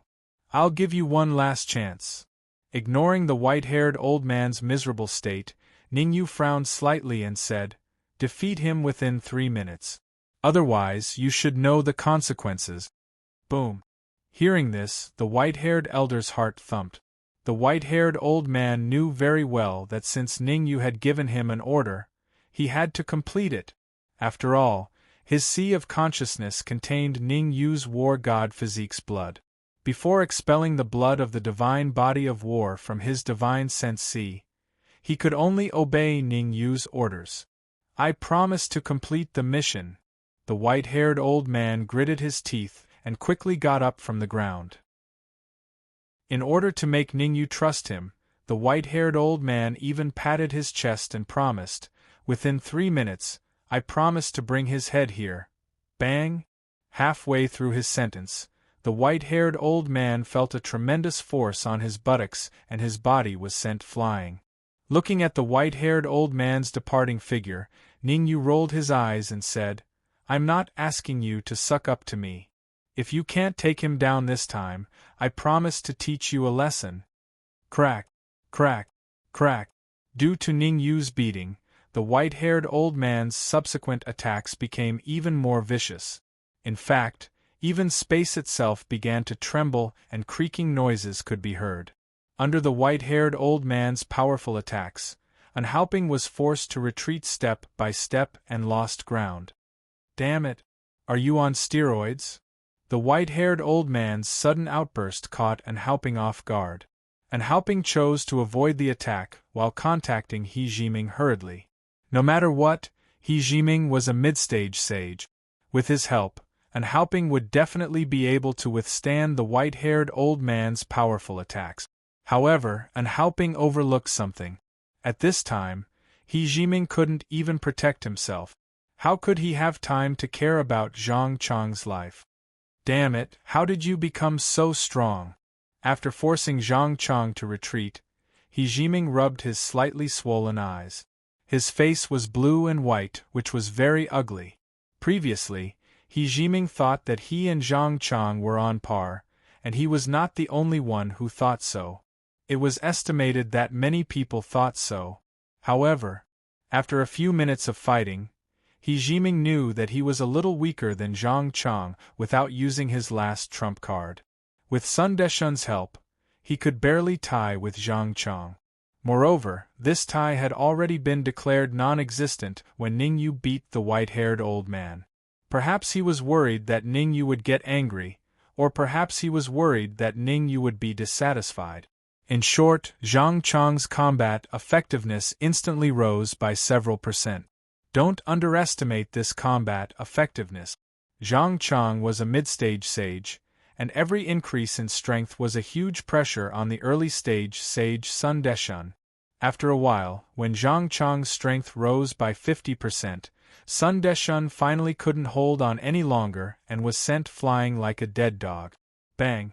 "I'll give you one last chance." Ignoring the white-haired old man's miserable state, Ningyu frowned slightly and said, "Defeat him within 3 minutes. Otherwise, you should know the consequences." Boom! Hearing this, the white-haired elder's heart thumped. The white-haired old man knew very well that since Ningyu had given him an order, he had to complete it. After all, his sea of consciousness contained Ningyu's war god physique's blood. Before expelling the blood of the divine body of war from his divine sense sea, He could only obey Ning Yu's orders. "I promise to complete the mission." The white-haired old man gritted his teeth and quickly got up from the ground. In order to make Ning Yu trust him, the white-haired old man even patted his chest and promised, "Within 3 minutes, I promise to bring his head here." Bang! Halfway through his sentence, the white-haired old man felt a tremendous force on his buttocks and his body was sent flying. Looking at the white-haired old man's departing figure, Ning Yu rolled his eyes and said, "I'm not asking you to suck up to me. If you can't take him down this time, I promise to teach you a lesson." Crack, crack, crack. Due to Ning Yu's beating, the white-haired old man's subsequent attacks became even more vicious. In fact, even space itself began to tremble and creaking noises could be heard. Under the white-haired old man's powerful attacks, Unhelping was forced to retreat step by step and lost ground. "Damn it! Are you on steroids?" The white-haired old man's sudden outburst caught Unhelping off guard. Unhelping chose to avoid the attack while contacting He Jiming hurriedly. No matter what, He Jiming was a mid-stage sage. With his help, Unhelping would definitely be able to withstand the white-haired old man's powerful attacks. However, Unhelping overlooked something. At this time, He Jiming couldn't even protect himself. How could he have time to care about Zhang Chang's life? "Damn it, how did you become so strong?" After forcing Zhang Chang to retreat, He Jiming rubbed his slightly swollen eyes. His face was blue and white, which was very ugly. Previously, He Jiming thought that he and Zhang Chang were on par, and he was not the only one who thought so. It was estimated that many people thought so. However, after a few minutes of fighting, He Jiming knew that he was a little weaker than Zhang Chang without using his last trump card. With Sun Deshun's help, he could barely tie with Zhang Chang. Moreover, this tie had already been declared non-existent when Ning Yu beat the white-haired old man. Perhaps he was worried that Ning Yu would get angry, or perhaps he was worried that Ning Yu would be dissatisfied. In short, Zhang Chang's combat effectiveness instantly rose by several %. Don't underestimate this combat effectiveness. Zhang Chang was a mid-stage sage, and every increase in strength was a huge pressure on the early-stage sage Sun Deshun. After a while, when Zhang Chang's strength rose by 50%, Sun Deshun finally couldn't hold on any longer and was sent flying like a dead dog. Bang!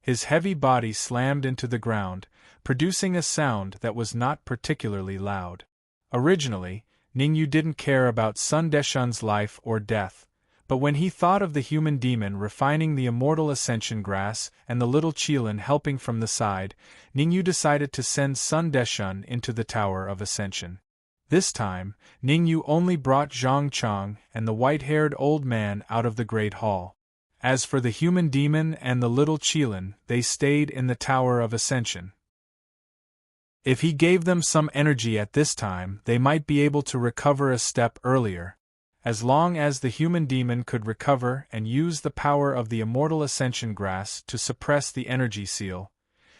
His heavy body slammed into the ground, producing a sound that was not particularly loud. Originally, Ning Yu didn't care about Sun Deshun's life or death, but when he thought of the human demon refining the immortal ascension grass and the little Qilin helping from the side, Ning Yu decided to send Sun Deshun into the Tower of Ascension. This time, Ning Yu only brought Zhang Chang and the white-haired old man out of the Great Hall. As for the human demon and the little Qilin, they stayed in the Tower of Ascension. If he gave them some energy at this time, they might be able to recover a step earlier. As long as the human demon could recover and use the power of the immortal ascension grass to suppress the energy seal,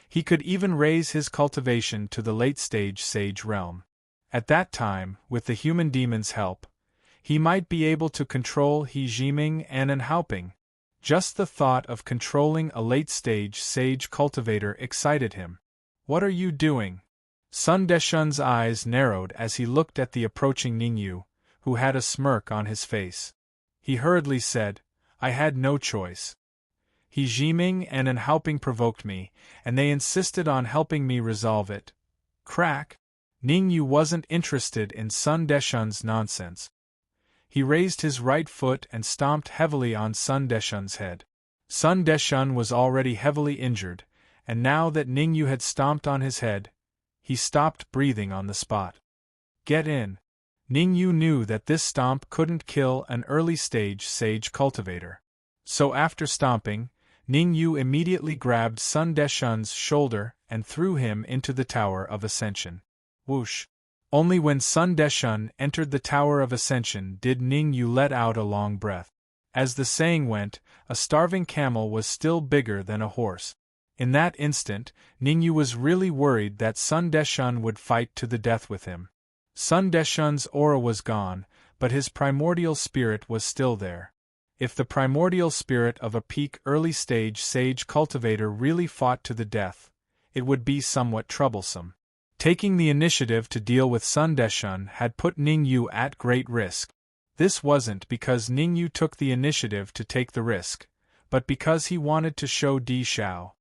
he could even raise his cultivation to the late-stage sage realm. At that time, with the human demon's help, he might be able to control He Jiming and Unhelping. Just the thought of controlling a late-stage sage cultivator excited him. "What are you doing?" Sun Deshun's eyes narrowed as he looked at the approaching Ning Yu, who had a smirk on his face. He hurriedly said, "I had no choice. He Jiming and Unhelping provoked me, and they insisted on helping me resolve it." Crack! Ning Yu wasn't interested in Sun Deshun's nonsense. He raised his right foot and stomped heavily on Sun Deshun's head. Sun Deshun was already heavily injured, and now that Ning Yu had stomped on his head, he stopped breathing on the spot. "Get in." Ning Yu knew that this stomp couldn't kill an early-stage sage cultivator. So after stomping, Ning Yu immediately grabbed Sun Deshun's shoulder and threw him into the Tower of Ascension. Whoosh! Only when Sun Deshun entered the Tower of Ascension did Ning Yu let out a long breath. As the saying went, a starving camel was still bigger than a horse. In that instant, Ningyu was really worried that Sun Deshun would fight to the death with him. Sun Deshun's aura was gone, but his primordial spirit was still there. If the primordial spirit of a peak early-stage sage cultivator really fought to the death, it would be somewhat troublesome. Taking the initiative to deal with Sun Deshun had put Ningyu at great risk. This wasn't because Ningyu took the initiative to take the risk, but because he wanted to show Di Xiao.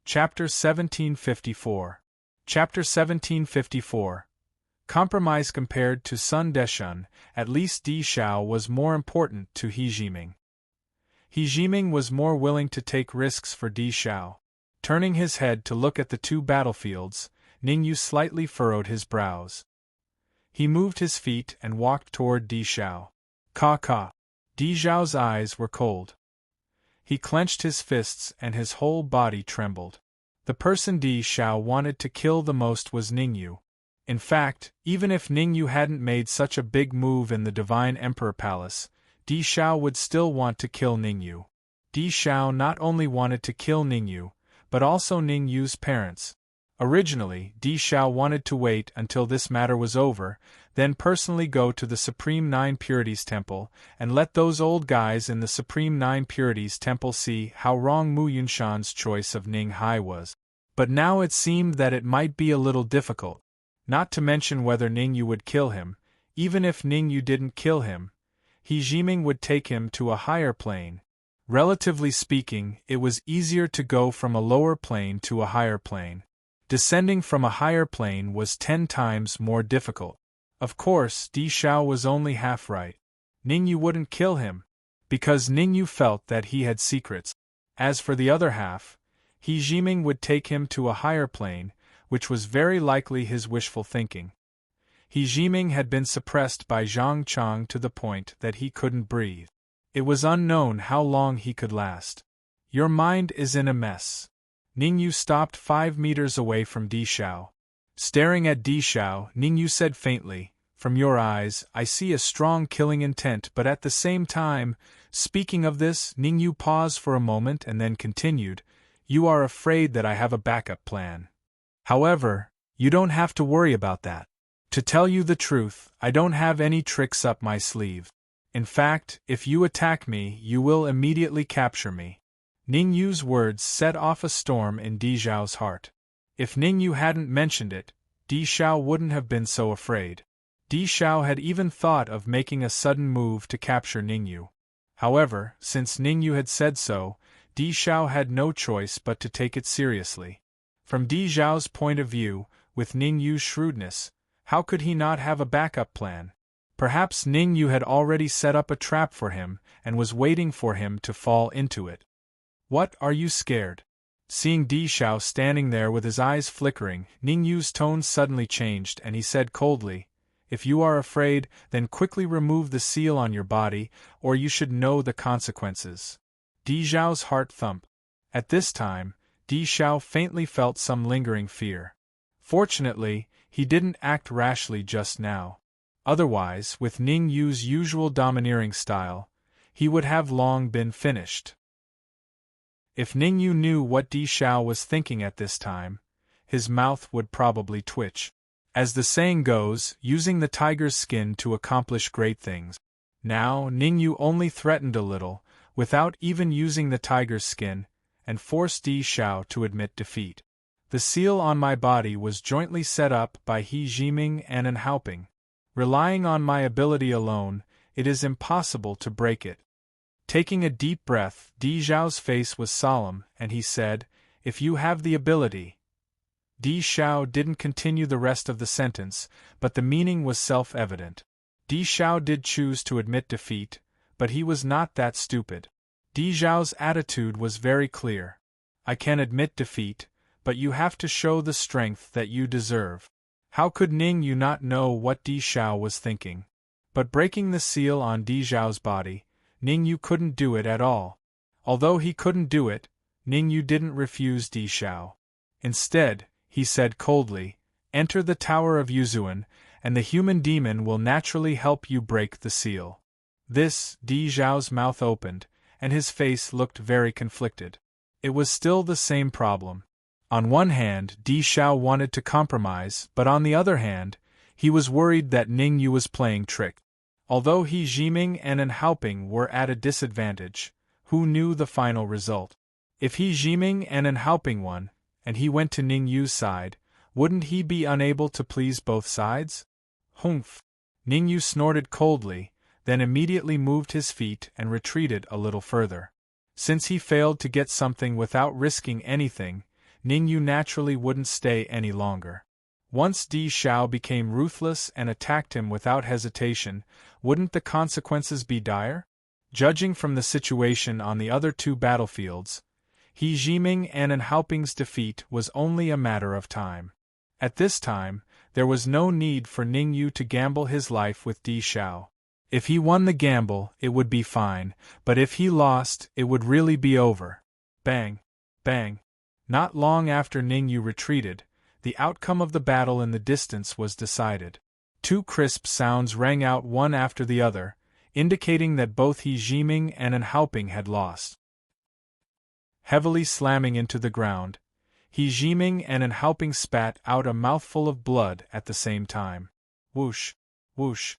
Chapter 1754. Chapter 1754. Compromise. Compared to Sun Deshun, at least Di Xiao was more important to He Jiming. He Jiming was more willing to take risks for Di Xiao. Turning his head to look at the two battlefields, Ningyu slightly furrowed his brows. He moved his feet and walked toward Di Xiao. Ka. Di Xiao's eyes were cold. He clenched his fists and his whole body trembled. The person Di Xiao wanted to kill the most was Ningyu. In fact, even if Ningyu hadn't made such a big move in the Divine Emperor Palace, Di Xiao would still want to kill Ningyu. Di Xiao not only wanted to kill Ningyu, but also Ningyu's parents. Originally, Di Xiao wanted to wait until this matter was over, then personally go to the Supreme Nine Purities Temple, and let those old guys in the Supreme Nine Purities Temple see how wrong Mu Yunshan's choice of Ning Hai was. But now it seemed that it might be a little difficult. Not to mention whether Ningyu would kill him. Even if Ningyu didn't kill him, He Jiming would take him to a higher plane. Relatively speaking, it was easier to go from a lower plane to a higher plane. Descending from a higher plane was 10 times more difficult. Of course, Di Xiao was only half right. Ningyu wouldn't kill him, because Ningyu felt that he had secrets. As for the other half, He Jiming would take him to a higher plane, which was very likely his wishful thinking. He Jiming had been suppressed by Zhang Chang to the point that he couldn't breathe. It was unknown how long he could last. Your mind is in a mess. Ningyu stopped 5 meters away from Di Xiao. Staring at Di Xiao, Ningyu said faintly, "From your eyes, I see a strong killing intent, but at the same time," speaking of this, Ningyu paused for a moment and then continued, "You are afraid that I have a backup plan. However, you don't have to worry about that. To tell you the truth, I don't have any tricks up my sleeve. In fact, if you attack me, you will immediately capture me." Ningyu's words set off a storm in Di Xiao's heart. If Ningyu hadn't mentioned it, Di Xiao wouldn't have been so afraid. Di Xiao had even thought of making a sudden move to capture Ningyu. However, since Ningyu had said so, Di Xiao had no choice but to take it seriously. From Di Xiao's point of view, with Ningyu's shrewdness, how could he not have a backup plan? Perhaps Ningyu had already set up a trap for him and was waiting for him to fall into it. "What, are you scared?" Seeing Di Xiao standing there with his eyes flickering, Ningyu's tone suddenly changed and he said coldly, "If you are afraid, then quickly remove the seal on your body, or you should know the consequences." Di Xiao's heart thumped. At this time, Di Xiao faintly felt some lingering fear. Fortunately, he didn't act rashly just now. Otherwise, with Ningyu's usual domineering style, he would have long been finished. If Ningyu knew what Di Xiao was thinking at this time, his mouth would probably twitch. As the saying goes, using the tiger's skin to accomplish great things. Now, Ningyu only threatened a little, without even using the tiger's skin, and forced Di Xiao to admit defeat. "The seal on my body was jointly set up by He Jiming and An Haoping. Relying on my ability alone, it is impossible to break it." Taking a deep breath, Di Xiao's face was solemn, and he said, "If you have the ability." Di Xiao didn't continue the rest of the sentence, but the meaning was self-evident. Di Xiao did choose to admit defeat, but he was not that stupid. Di Xiao's attitude was very clear. "I can admit defeat, but you have to show the strength that you deserve." How could Ningyu not know what Di Xiao was thinking? But breaking the seal on Di Xiao's body, Ningyu couldn't do it at all. Although he couldn't do it, Ningyu didn't refuse Di Xiao. Instead, he said coldly, "Enter the Tower of Yuzuan, and the human demon will naturally help you break the seal." This, Di Xiao's mouth opened, and his face looked very conflicted. It was still the same problem. On one hand, Di Xiao wanted to compromise, but on the other hand, he was worried that Ning Yu was playing trick. Although He Jiming and An Haoping were at a disadvantage, who knew the final result? If He Jiming and An Haoping won, and he went to Ning Yu's side, wouldn't he be unable to please both sides? Humph! Ning Yu snorted coldly, then immediately moved his feet and retreated a little further. Since he failed to get something without risking anything, Ning Yu naturally wouldn't stay any longer. Once Di Xiao became ruthless and attacked him without hesitation, wouldn't the consequences be dire? Judging from the situation on the other two battlefields, He Jiming and An Haoping's defeat was only a matter of time. At this time, there was no need for Ning Yu to gamble his life with Di Xiao. If he won the gamble, it would be fine, but if he lost, it would really be over. Bang! Bang! Not long after Ning Yu retreated, the outcome of the battle in the distance was decided. Two crisp sounds rang out one after the other, indicating that both He Jiming and An Haoping had lost. Heavily slamming into the ground, He Jiming and An Haoping spat out a mouthful of blood at the same time. Whoosh! Whoosh!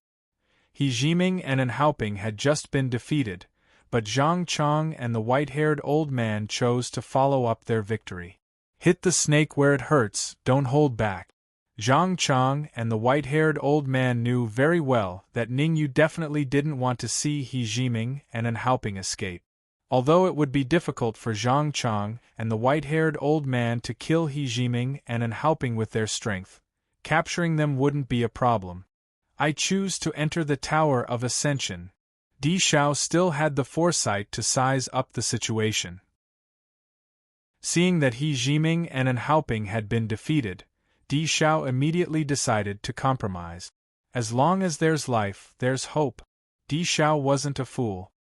He Jiming and An Haoping had just been defeated, but Zhang Chong and the white-haired old man chose to follow up their victory. Hit the snake where it hurts, don't hold back. Zhang Chong and the white-haired old man knew very well that Ning Yu definitely didn't want to see He Jiming and An Haoping escape. Although it would be difficult for Zhang Chong and the white-haired old man to kill He Jiming and An Haoping with their strength, capturing them wouldn't be a problem. I choose to enter the Tower of Ascension. Di Xiao still had the foresight to size up the situation. Seeing that He Jiming and An Haoping had been defeated, Di Xiao immediately decided to compromise. As long as there's life, there's hope. Di Xiao wasn't a fool.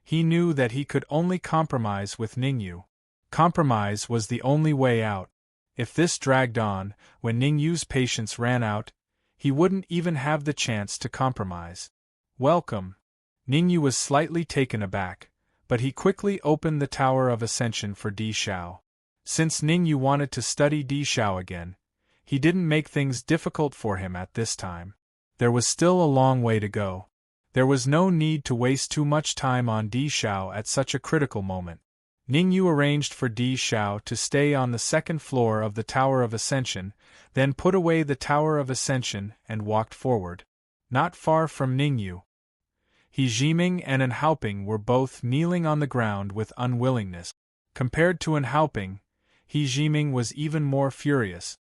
He knew that he could only compromise with Ning Yu. Compromise was the only way out. If this dragged on, when Ning Yu's patience ran out, he wouldn't even have the chance to compromise. Welcome. Ning Yu was slightly taken aback, but he quickly opened the Tower of Ascension for Di Xiao. Since Ning Yu wanted to study Di Xiao again, he didn't make things difficult for him at this time. There was still a long way to go. There was no need to waste too much time on Di Xiao at such a critical moment. Ning Yu arranged for Di Xiao to stay on the second floor of the Tower of Ascension, then put away the Tower of Ascension and walked forward. Not far from Ning Yu, He Jiming and An Haoping were both kneeling on the ground with unwillingness. Compared to An Haoping, He Jiming was even more furious.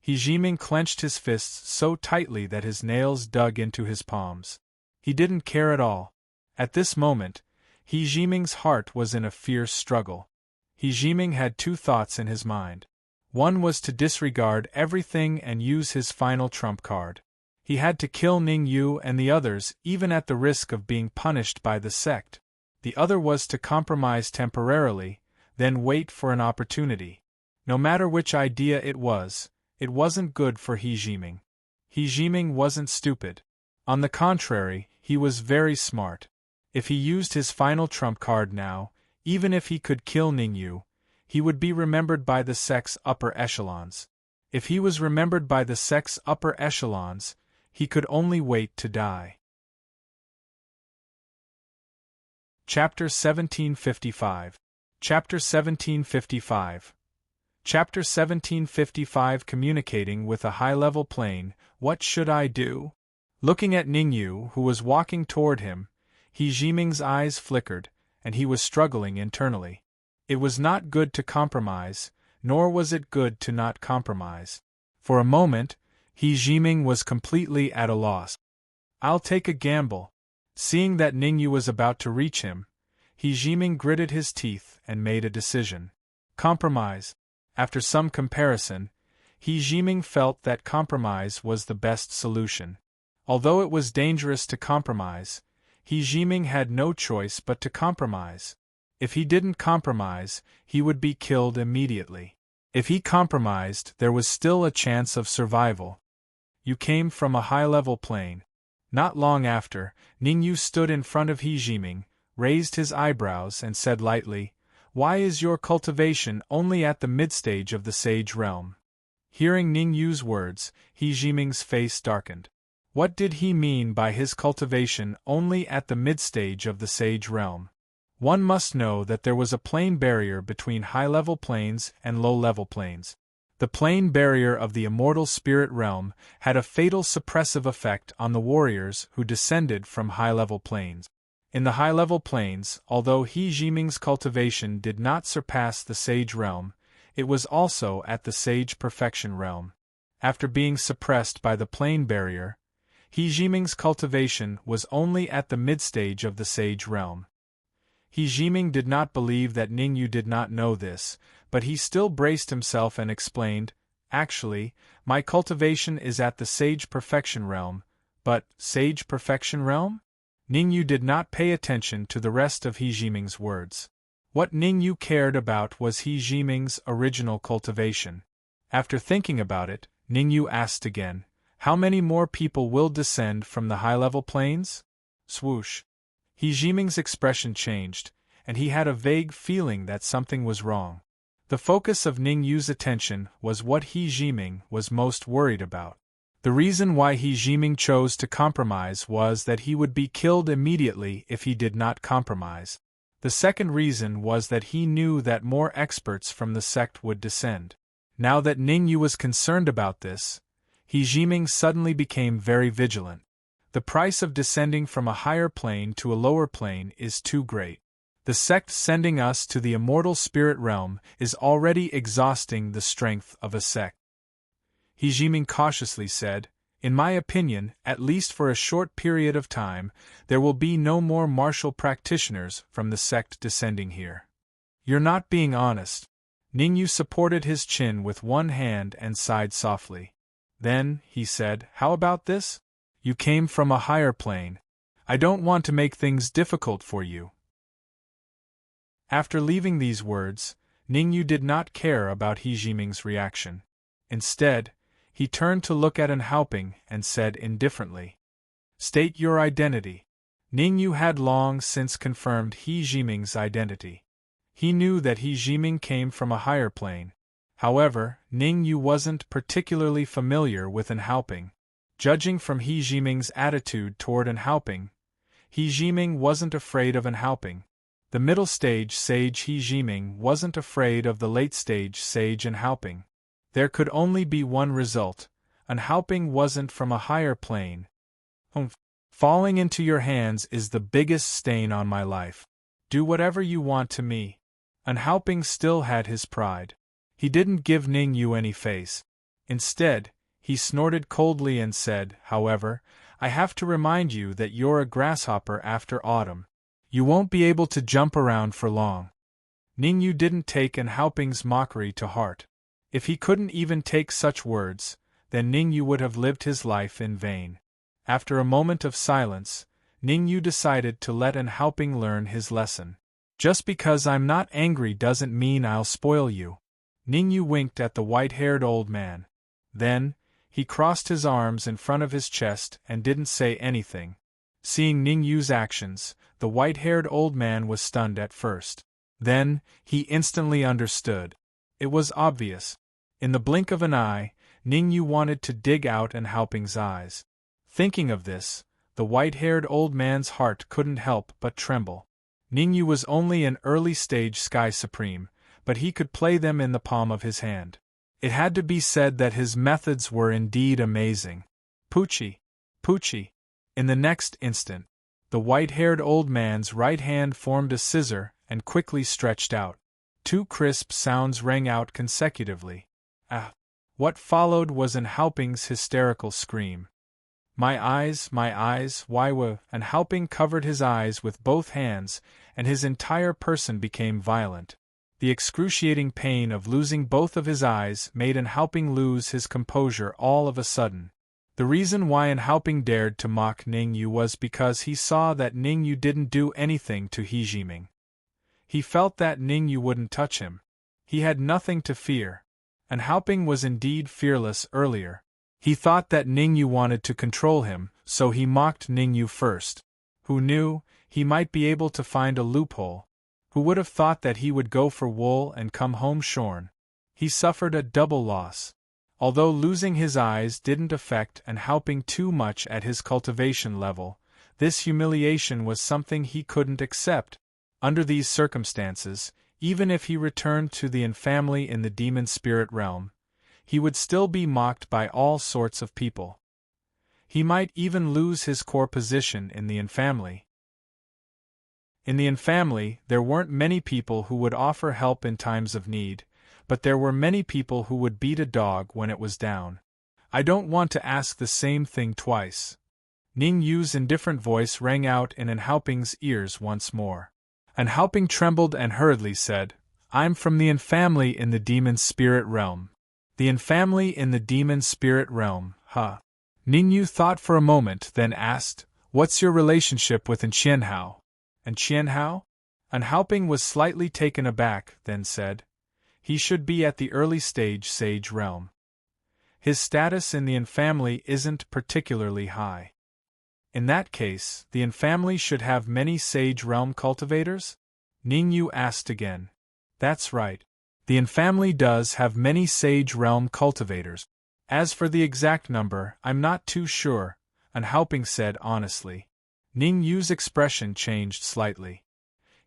He Jiming clenched his fists so tightly that his nails dug into his palms. He didn't care at all. At this moment, He Jiming's heart was in a fierce struggle. He Jiming had two thoughts in his mind. One was to disregard everything and use his final trump card. He had to kill Ning Yu and the others even at the risk of being punished by the sect. The other was to compromise temporarily, then wait for an opportunity. No matter which idea it wasn't good for He Jiming. He Jiming wasn't stupid. On the contrary, he was very smart. If he used his final trump card now, even if he could kill Ning Yu, he would be remembered by the sect's upper echelons. If he was remembered by the sect's upper echelons, he could only wait to die. Chapter 1755. Chapter 1755. Chapter 1755 Communicating with a high-level plane, what should I do? Looking at Ning Yu, who was walking toward him, He Jiming's eyes flickered, and he was struggling internally. It was not good to compromise, nor was it good to not compromise. For a moment, He Jiming was completely at a loss. I'll take a gamble. Seeing that Ning Yu was about to reach him, He Jiming gritted his teeth and made a decision. Compromise. After some comparison, He Jiming felt that compromise was the best solution. Although it was dangerous to compromise, He Jiming had no choice but to compromise. If he didn't compromise, he would be killed immediately. If he compromised, there was still a chance of survival. You came from a high-level plane. Not long after, Ning Yu stood in front of He Jiming, raised his eyebrows and said lightly, "Why is your cultivation only at the mid-stage of the sage realm?" Hearing Ning Yu's words, He Jiming's face darkened. What did he mean by his cultivation only at the mid-stage of the sage realm? One must know that there was a plane barrier between high-level planes and low-level planes. The plane barrier of the immortal spirit realm had a fatal suppressive effect on the warriors who descended from high-level planes. In the high-level planes, although He Jiming's cultivation did not surpass the sage realm, it was also at the sage perfection realm. After being suppressed by the plane barrier, He Jiming's cultivation was only at the mid-stage of the sage realm. He Jiming did not believe that Ning Yu did not know this, but he still braced himself and explained, "Actually, my cultivation is at the sage perfection realm, but sage perfection realm?" Ning Yu did not pay attention to the rest of He Jiming's words. What Ning Yu cared about was He Jiming's original cultivation. After thinking about it, Ning Yu asked again, "How many more people will descend from the high-level planes?" Swoosh. He Jiming's expression changed, and he had a vague feeling that something was wrong. The focus of Ning Yu's attention was what He Jiming was most worried about. The reason why He Jiming chose to compromise was that he would be killed immediately if he did not compromise. The second reason was that he knew that more experts from the sect would descend. Now that Ning Yu was concerned about this, He Jiming suddenly became very vigilant. The price of descending from a higher plane to a lower plane is too great. The sect sending us to the immortal spirit realm is already exhausting the strength of a sect. He Jiming cautiously said, "In my opinion, at least for a short period of time, there will be no more martial practitioners from the sect descending here." "You're not being honest." Ning Yu supported his chin with one hand and sighed softly. Then, he said, "How about this? You came from a higher plane. I don't want to make things difficult for you." After leaving these words, Ning Yu did not care about He Jiming's reaction. Instead, he turned to look at An Haoping and said indifferently, "State your identity." Ning Yu had long since confirmed He Jiming's identity. He knew that He Jiming came from a higher plane. However, Ning Yu wasn't particularly familiar with An Haoping. Judging from He Jiming's attitude toward An Haoping, He Jiming wasn't afraid of An Haoping. The middle stage sage He Jiming wasn't afraid of the late stage sage An Haoping. There could only be one result: An Haoping wasn't from a higher plane. Falling into your hands is the biggest stain on my life. Do whatever you want to me." An Haoping still had his pride. He didn't give Ning Yu any face. Instead, he snorted coldly and said, "However, I have to remind you that you're a grasshopper after autumn. You won't be able to jump around for long." Ning Yu didn't take An Haoping's mockery to heart. If he couldn't even take such words, then Ning Yu would have lived his life in vain. After a moment of silence, Ning Yu decided to let An Haoping learn his lesson. "Just because I'm not angry doesn't mean I'll spoil you." Ning Yu winked at the white-haired old man. Then, he crossed his arms in front of his chest and didn't say anything. Seeing Ning Yu's actions, the white-haired old man was stunned at first. Then, he instantly understood. It was obvious. In the blink of an eye, Ning Yu wanted to dig out An Haoping's eyes. Thinking of this, the white-haired old man's heart couldn't help but tremble. Ning Yu was only an early-stage Sky Supreme, but he could play them in the palm of his hand. It had to be said that his methods were indeed amazing. Poochie! Poochie! In the next instant, the white-haired old man's right hand formed a scissor and quickly stretched out. Two crisp sounds rang out consecutively. Ah! What followed was An Haoping's hysterical scream. My eyes, why were..." An Haoping covered his eyes with both hands, and his entire person became violent. The excruciating pain of losing both of his eyes made An Haoping lose his composure all of a sudden. The reason why An Haoping dared to mock Ning Yu was because he saw that Ning Yu didn't do anything to He Jiming. He felt that Ning Yu wouldn't touch him. He had nothing to fear. An Haoping was indeed fearless earlier. He thought that Ning Yu wanted to control him, so he mocked Ning Yu first. Who knew, he might be able to find a loophole. Who would have thought that he would go for wool and come home shorn? He suffered a double loss. Although losing his eyes didn't affect and helping too much at his cultivation level, this humiliation was something he couldn't accept. Under these circumstances, even if he returned to the infamily in the demon spirit realm, he would still be mocked by all sorts of people. He might even lose his core position in the infamily. In the infamily, there weren't many people who would offer help in times of need, but there were many people who would beat a dog when it was down. I don't want to ask the same thing twice. Ning Yu's indifferent voice rang out in Anhaoping's ears once more. Anhaoping trembled and hurriedly said, I'm from the infamily in the demon spirit realm. The infamily in the demon spirit realm, huh? Ning Yu thought for a moment, then asked, What's your relationship with Qianhao? And Qianhao? Anhaoping was slightly taken aback, then said, He should be at the early stage sage realm. His status in the infamily isn't particularly high. In that case, the infamily should have many sage realm cultivators? Ning Yu asked again. That's right. The infamily does have many sage realm cultivators. As for the exact number, I'm not too sure, Anhaoping said honestly. Ning Yu's expression changed slightly.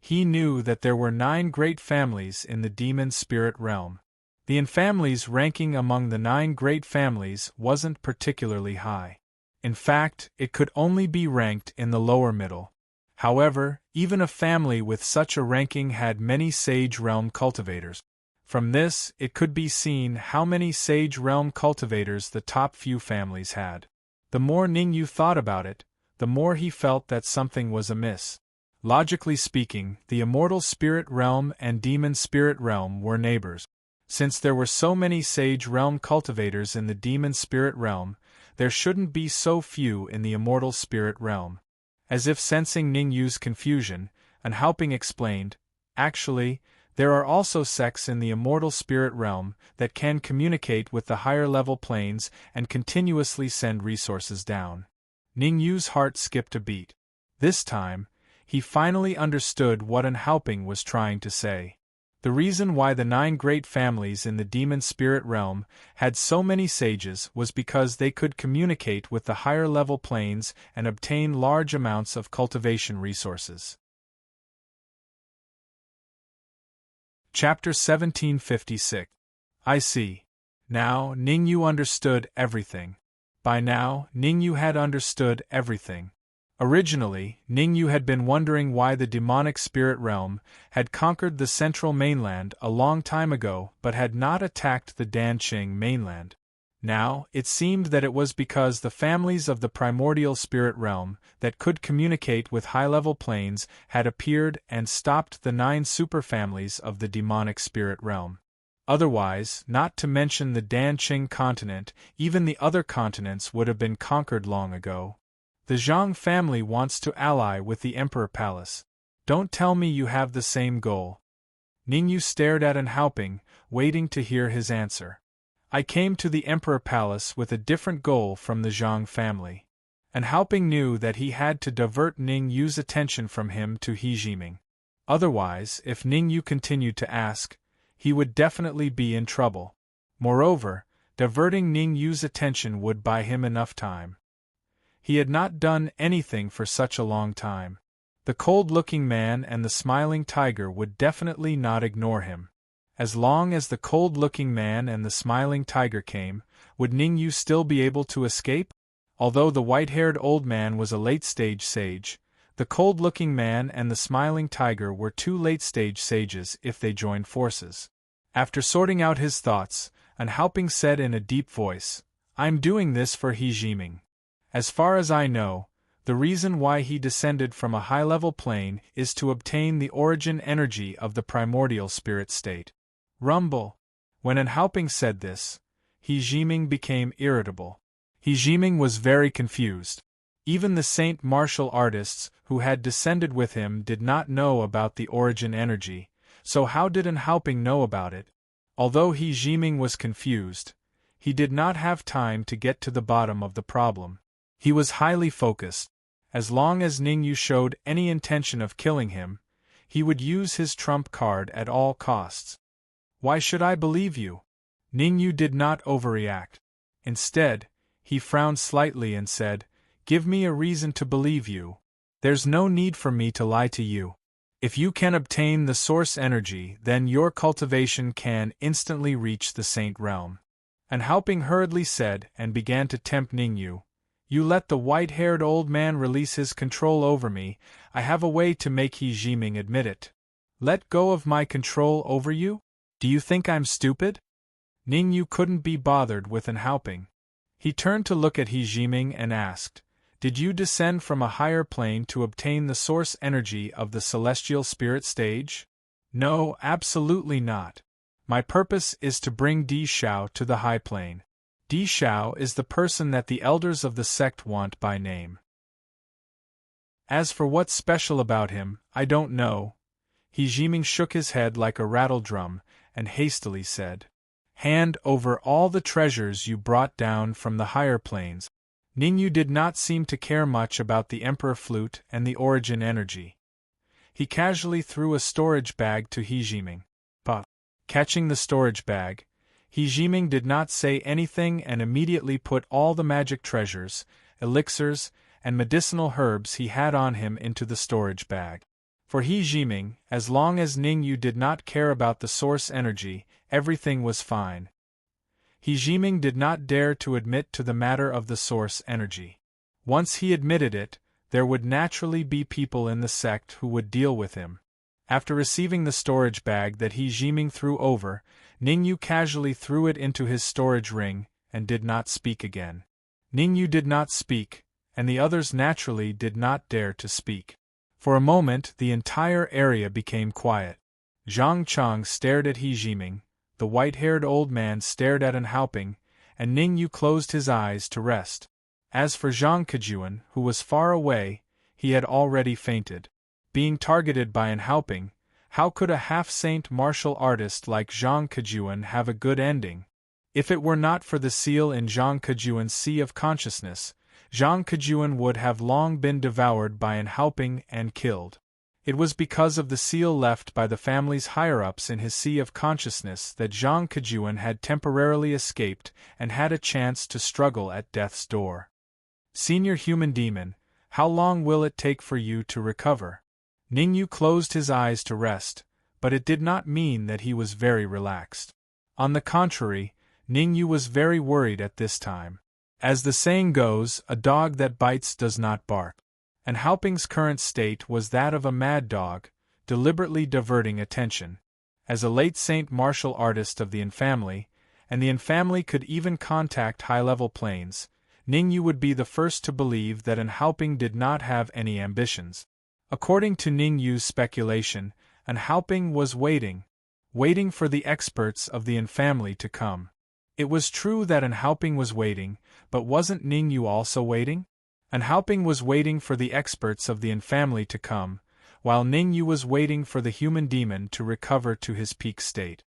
He knew that there were 9 great families in the demon spirit realm. The infamily's ranking among the 9 great families wasn't particularly high. In fact, it could only be ranked in the lower middle. However, even a family with such a ranking had many sage realm cultivators. From this, it could be seen how many sage realm cultivators the top few families had. The more Ning Yu thought about it, the more he felt that something was amiss. Logically speaking, the immortal spirit realm and demon spirit realm were neighbors. Since there were so many sage realm cultivators in the demon spirit realm, there shouldn't be so few in the immortal spirit realm. As if sensing Ning Yu's confusion, Anhaoping explained, Actually, there are also sects in the immortal spirit realm that can communicate with the higher level planes and continuously send resources down. Ning Yu's heart skipped a beat. This time, he finally understood what Anhaoping was trying to say. The reason why the 9 great families in the demon spirit realm had so many sages was because they could communicate with the higher level planes and obtain large amounts of cultivation resources. Chapter 1756. I see. Now, Ning Yu understood everything. By now, Ning Yu had understood everything. Originally, Ning Yu had been wondering why the demonic spirit realm had conquered the central mainland a long time ago but had not attacked the Danqing mainland. Now, it seemed that it was because the families of the primordial spirit realm that could communicate with high-level planes had appeared and stopped the 9 superfamilies of the demonic spirit realm. Otherwise, not to mention the Danqing continent, even the other continents would have been conquered long ago. The Zhang family wants to ally with the Emperor Palace. Don't tell me you have the same goal. Ning Yu stared at Anhaoping, waiting to hear his answer. I came to the Emperor Palace with a different goal from the Zhang family. Anhaoping knew that he had to divert Ning Yu's attention from him to He Jiming. Otherwise, if Ning Yu continued to ask, he would definitely be in trouble. Moreover, diverting Ning Yu's attention would buy him enough time. He had not done anything for such a long time. The cold-looking man and the smiling tiger would definitely not ignore him. As long as the cold-looking man and the smiling tiger came, would Ning Yu still be able to escape? Although the white-haired old man was a late-stage sage, the cold-looking man and the smiling tiger were 2 late-stage sages if they joined forces. After sorting out his thoughts, Anhaoping said in a deep voice, I'm doing this for He Jiming. As far as I know, the reason why he descended from a high-level plane is to obtain the origin energy of the primordial spirit state. Rumble. When Anhaoping said this, He Jiming became irritable. He Jiming was very confused. Even the saint martial artists who had descended with him did not know about the origin energy, so how did Anhaoping know about it? Although He Jiming was confused, he did not have time to get to the bottom of the problem. He was highly focused. As long as Ningyu showed any intention of killing him, he would use his trump card at all costs. Why should I believe you? Ningyu did not overreact. Instead, he frowned slightly and said, "Give me a reason to believe you. There's no need for me to lie to you. If you can obtain the source energy, then your cultivation can instantly reach the saint realm." And Haoping hurriedly said and began to tempt Ningyu. "You let the white-haired old man release his control over me. I have a way to make He Jiming admit it. Let go of my control over you? Do you think I'm stupid?" Ningyu couldn't be bothered with an Haoping. He turned to look at He Jiming and asked, "Did you descend from a higher plane to obtain the source energy of the celestial spirit stage?" "No, absolutely not. My purpose is to bring Di Shao to the high plane. Di Shao is the person that the elders of the sect want by name. As for what's special about him, I don't know." He Jiming shook his head like a rattle drum and hastily said, "Hand over all the treasures you brought down from the higher planes." Ningyu did not seem to care much about the Emperor Flute and the origin energy. He casually threw a storage bag to He Jiming. But, catching the storage bag, He Jiming did not say anything and immediately put all the magic treasures, elixirs, and medicinal herbs he had on him into the storage bag. For He Jiming, as long as Ningyu did not care about the source energy, everything was fine. He Jiming did not dare to admit to the matter of the source energy. Once he admitted it, there would naturally be people in the sect who would deal with him. After receiving the storage bag that He Jiming threw over, Ningyu casually threw it into his storage ring and did not speak again. Ningyu did not speak, and the others naturally did not dare to speak. For a moment the entire area became quiet. Zhang Chang stared at He Jiming, the white-haired old man stared at an Haoping, and Ningyu closed his eyes to rest. As for Zhang Kejuan, who was far away, he had already fainted. Being targeted by an Haoping, how could a half-saint martial artist like Zhang Kejuan have a good ending? If it were not for the seal in Zhang Kejuan's sea of consciousness, Zhang Kejuan would have long been devoured by an Haoping and killed. It was because of the seal left by the family's higher-ups in his sea of consciousness that Zhang Kejuan had temporarily escaped and had a chance to struggle at death's door. "Senior human demon, how long will it take for you to recover?" Ningyu closed his eyes to rest, but it did not mean that he was very relaxed. On the contrary, Ningyu was very worried at this time. As the saying goes, a dog that bites does not bark. And Haoping's current state was that of a mad dog, deliberately diverting attention. As a late saint martial artist of the infamily, and the infamily could even contact high-level planes, Ningyu would be the first to believe that an Haoping did not have any ambitions. According to Ningyu's speculation, an Haoping was waiting for the experts of the infamily to come. It was true that an Haoping was waiting, but wasn't Ningyu also waiting? An Haoping was waiting for the experts of the infamily to come, while Ningyu was waiting for the human demon to recover to his peak state.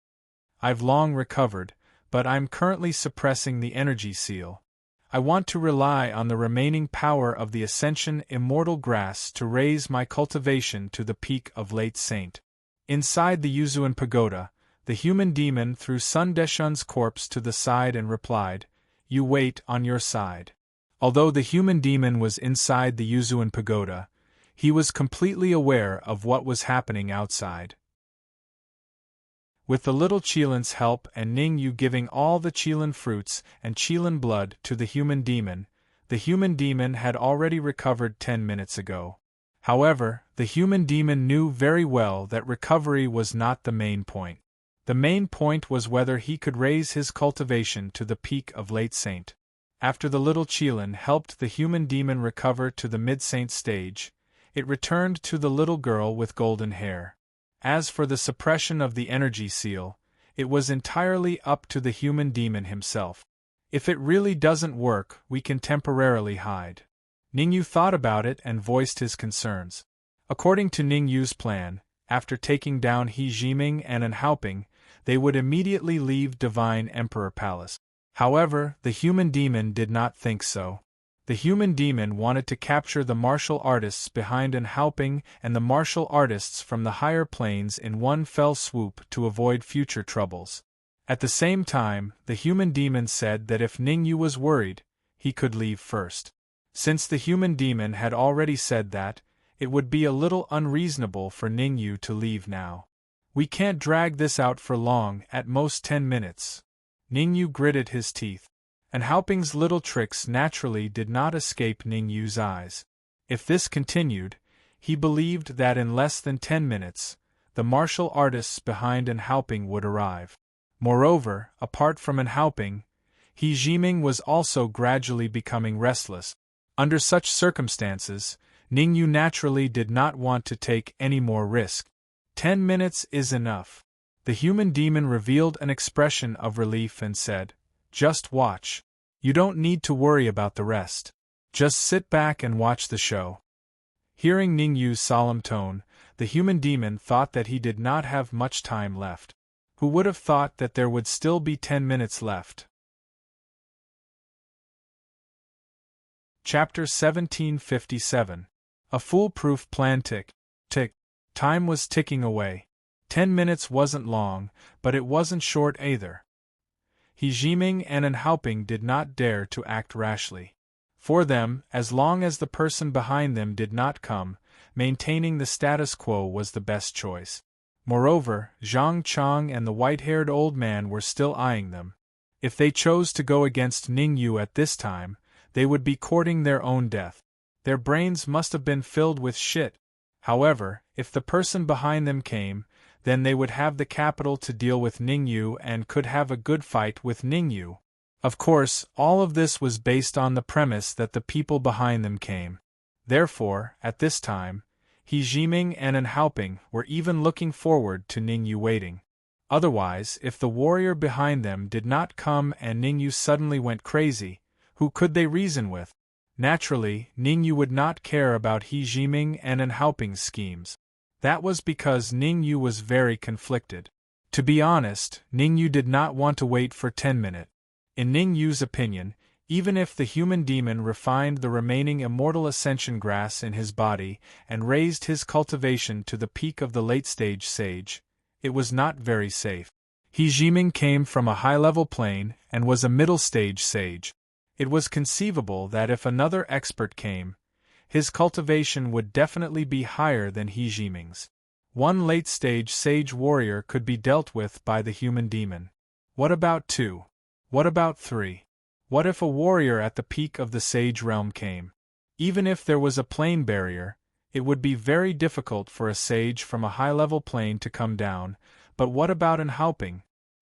"I've long recovered, but I'm currently suppressing the energy seal. I want to rely on the remaining power of the Ascension Immortal Grass to raise my cultivation to the peak of late saint." Inside the Yuzuan pagoda, the human demon threw Sun Deshun's corpse to the side and replied, "You wait on your side." Although the human demon was inside the Yuzuan pagoda, he was completely aware of what was happening outside. With the little Qilin's help and Ningyu giving all the Qilin fruits and Qilin blood to the human demon had already recovered 10 minutes ago. However, the human demon knew very well that recovery was not the main point. The main point was whether he could raise his cultivation to the peak of late saint. After the little Qilin helped the human demon recover to the mid-saint stage, it returned to the little girl with golden hair. As for the suppression of the energy seal, it was entirely up to the human demon himself. If it really doesn't work, we can temporarily hide. Ningyu thought about it and voiced his concerns. According to Ningyu's plan, after taking down He Jiming and an Haoping, they would immediately leave Divine Emperor Palace. However, the human demon did not think so. The human demon wanted to capture the martial artists behind unhelping and the martial artists from the higher planes in one fell swoop to avoid future troubles. At the same time, the human demon said that if Ningyu was worried, he could leave first. Since the human demon had already said that, it would be a little unreasonable for Ningyu to leave now. We can't drag this out for long, at most 10 minutes. Ningyu gritted his teeth. And Haoping's little tricks naturally did not escape Ningyu's eyes. If this continued, he believed that in less than 10 minutes, the martial artists behind Haoping would arrive. Moreover, apart from Haoping, He Jiming was also gradually becoming restless. Under such circumstances, Ningyu naturally did not want to take any more risk. 10 minutes is enough. The human demon revealed an expression of relief and said, "Just watch. You don't need to worry about the rest. Just sit back and watch the show." Hearing Ningyu's solemn tone, the human demon thought that he did not have much time left. Who would have thought that there would still be 10 minutes left? Chapter 1757. A Foolproof Plan. Tick, tick. Time was ticking away. 10 minutes wasn't long, but it wasn't short either. He Jiming and Haoping did not dare to act rashly. For them, as long as the person behind them did not come, maintaining the status quo was the best choice. Moreover, Zhang Chang and the white-haired old man were still eyeing them. If they chose to go against Ningyu at this time, they would be courting their own death. Their brains must have been filled with shit. However, if the person behind them came, then they would have the capital to deal with Ningyu and could have a good fight with Ningyu. Of course, all of this was based on the premise that the people behind them came. Therefore, at this time, He Jiming and Haoping were even looking forward to Ningyu waiting. Otherwise, if the warrior behind them did not come and Ningyu suddenly went crazy, who could they reason with? Naturally, Ningyu would not care about He Jiming and Haoping's schemes. That was because Ningyu was very conflicted. To be honest, Ningyu did not want to wait for 10 minutes. In Ningyu's opinion, even if the human demon refined the remaining immortal ascension grass in his body and raised his cultivation to the peak of the late-stage sage, it was not very safe. He Jiming came from a high-level plane and was a middle-stage sage. It was conceivable that if another expert came, his cultivation would definitely be higher than He Jiming's. One late-stage sage warrior could be dealt with by the human demon. What about 2? What about 3? What if a warrior at the peak of the sage realm came? Even if there was a plane barrier, it would be very difficult for a sage from a high-level plane to come down, but what about Haoping?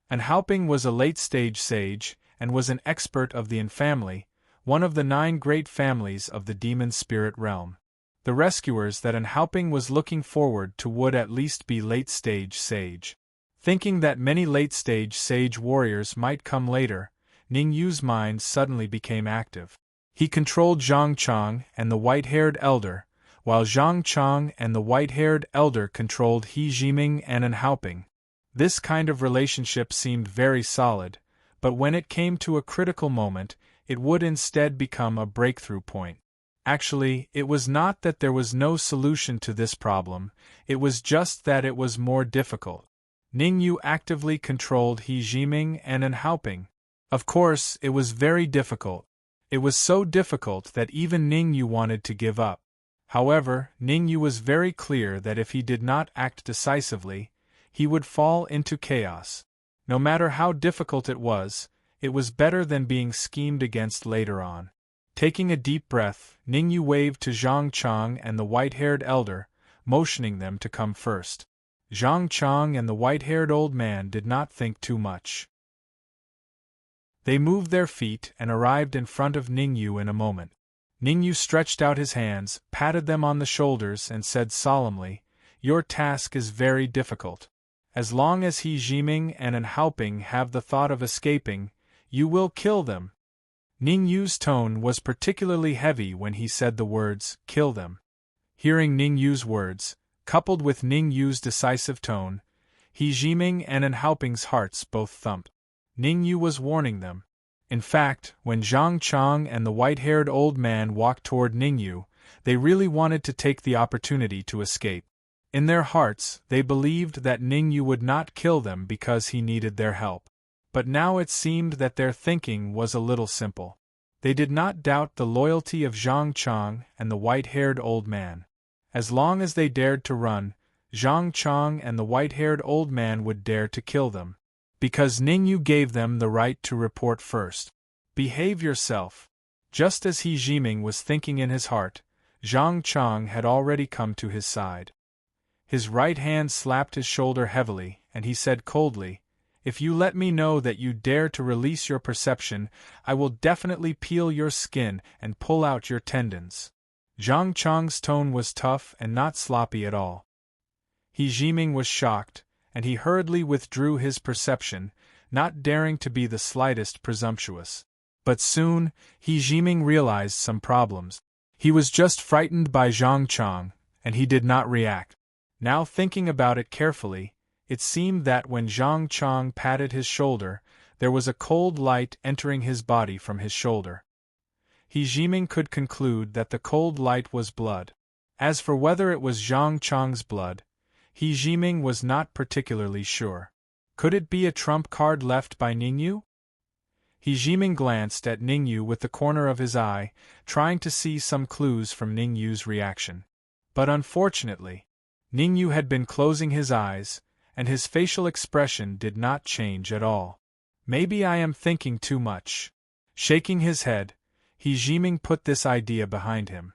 Haoping was a late-stage sage, and was an expert of the family, one of the 9 great families of the demon spirit realm. The rescuers that Haoping was looking forward to would at least be late-stage sage. Thinking that many late-stage sage warriors might come later, Ningyu's mind suddenly became active. He controlled Zhang Chang and the white-haired elder, while Zhang Chang and the white-haired elder controlled He Jiming and Haoping. This kind of relationship seemed very solid, but when it came to a critical moment, it would instead become a breakthrough point. Actually, it was not that there was no solution to this problem, it was just that it was more difficult. Ningyu actively controlled He Jiming and Haoping. Of course, it was very difficult. It was so difficult that even Ningyu wanted to give up. However, Ningyu was very clear that if he did not act decisively, he would fall into chaos. No matter how difficult it was better than being schemed against later on. Taking a deep breath, Ningyu waved to Zhang Chang and the white-haired elder, motioning them to come first. Zhang Chang and the white-haired old man did not think too much. They moved their feet and arrived in front of Ningyu in a moment. Ningyu stretched out his hands, patted them on the shoulders and said solemnly, "Your task is very difficult. As long as He Jiming and Haoping have the thought of escaping, you will kill them." Ningyu's tone was particularly heavy when he said the words, "kill them." Hearing Ningyu's words, coupled with Ningyu's decisive tone, He Jiming and Haoping's hearts both thumped. Ningyu was warning them. In fact, when Zhang Chang and the white-haired old man walked toward Ningyu, they really wanted to take the opportunity to escape. In their hearts, they believed that Ningyu would not kill them because he needed their help. But now it seemed that their thinking was a little simple. They did not doubt the loyalty of Zhang Chang and the white-haired old man. As long as they dared to run, Zhang Chang and the white-haired old man would dare to kill them. Because Ningyu gave them the right to report first. Behave yourself. Just as He Jiming was thinking in his heart, Zhang Chang had already come to his side. His right hand slapped his shoulder heavily, and he said coldly, "If you let me know that you dare to release your perception, I will definitely peel your skin and pull out your tendons." Zhang Chang's tone was tough and not sloppy at all. He Jiming was shocked, and he hurriedly withdrew his perception, not daring to be the slightest presumptuous. But soon, He Jiming realized some problems. He was just frightened by Zhang Chang, and he did not react. Now thinking about it carefully, it seemed that when Zhang Chang patted his shoulder, there was a cold light entering his body from his shoulder. He Jiming could conclude that the cold light was blood. As for whether it was Zhang Chang's blood, He Jiming was not particularly sure. Could it be a trump card left by Ningyu? He Jiming glanced at Ningyu with the corner of his eye, trying to see some clues from Ningyu's reaction. But unfortunately, Ningyu had been closing his eyes, and his facial expression did not change at all. Maybe I am thinking too much. Shaking his head, He Jiming put this idea behind him.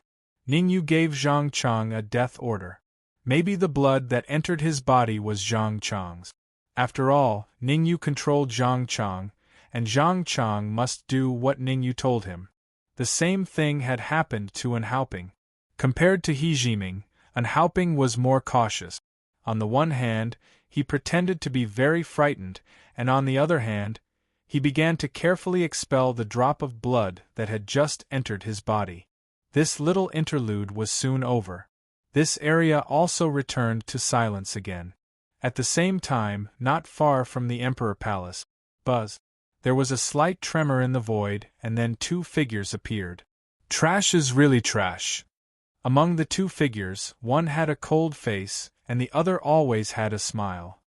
Ningyu gave Zhang Chang a death order. Maybe the blood that entered his body was Zhang Chang's. After all, Ningyu controlled Zhang Chang, and Zhang Chang must do what Ningyu told him. The same thing had happened to Unhaoping. Compared to He Jiming, Unhaoping was more cautious. On the one hand, he pretended to be very frightened, and on the other hand, he began to carefully expel the drop of blood that had just entered his body. This little interlude was soon over. This area also returned to silence again. At the same time, not far from the Emperor Palace, there was a slight tremor in the void, and then two figures appeared. Trash is really trash. Among the two figures, one had a cold face, and the other always had a smile.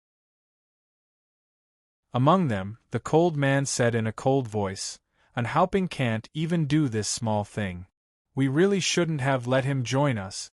Among them, the cold man said in a cold voice, "Unhaoping can't even do this small thing. We really shouldn't have let him join us."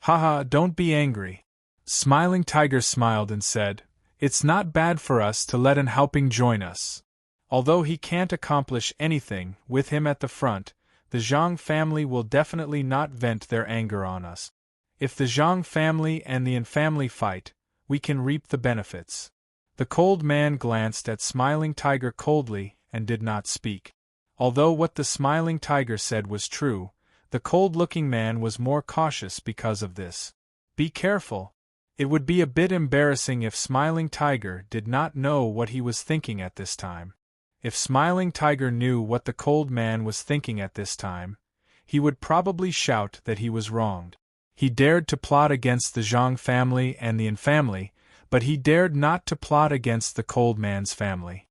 "Haha, don't be angry." Smiling Tiger smiled and said, "It's not bad for us to let Unhaoping join us. Although he can't accomplish anything, with him at the front, the Zhang family will definitely not vent their anger on us. If the Zhang family and the Yin family fight, we can reap the benefits." The cold man glanced at Smiling Tiger coldly and did not speak. Although what the Smiling Tiger said was true, the cold-looking man was more cautious because of this. Be careful. It would be a bit embarrassing if Smiling Tiger did not know what he was thinking at this time. If Smiling Tiger knew what the cold man was thinking at this time, he would probably shout that he was wronged. He dared to plot against the Zhang family and the Yin family, but he dared not to plot against the cold man's family.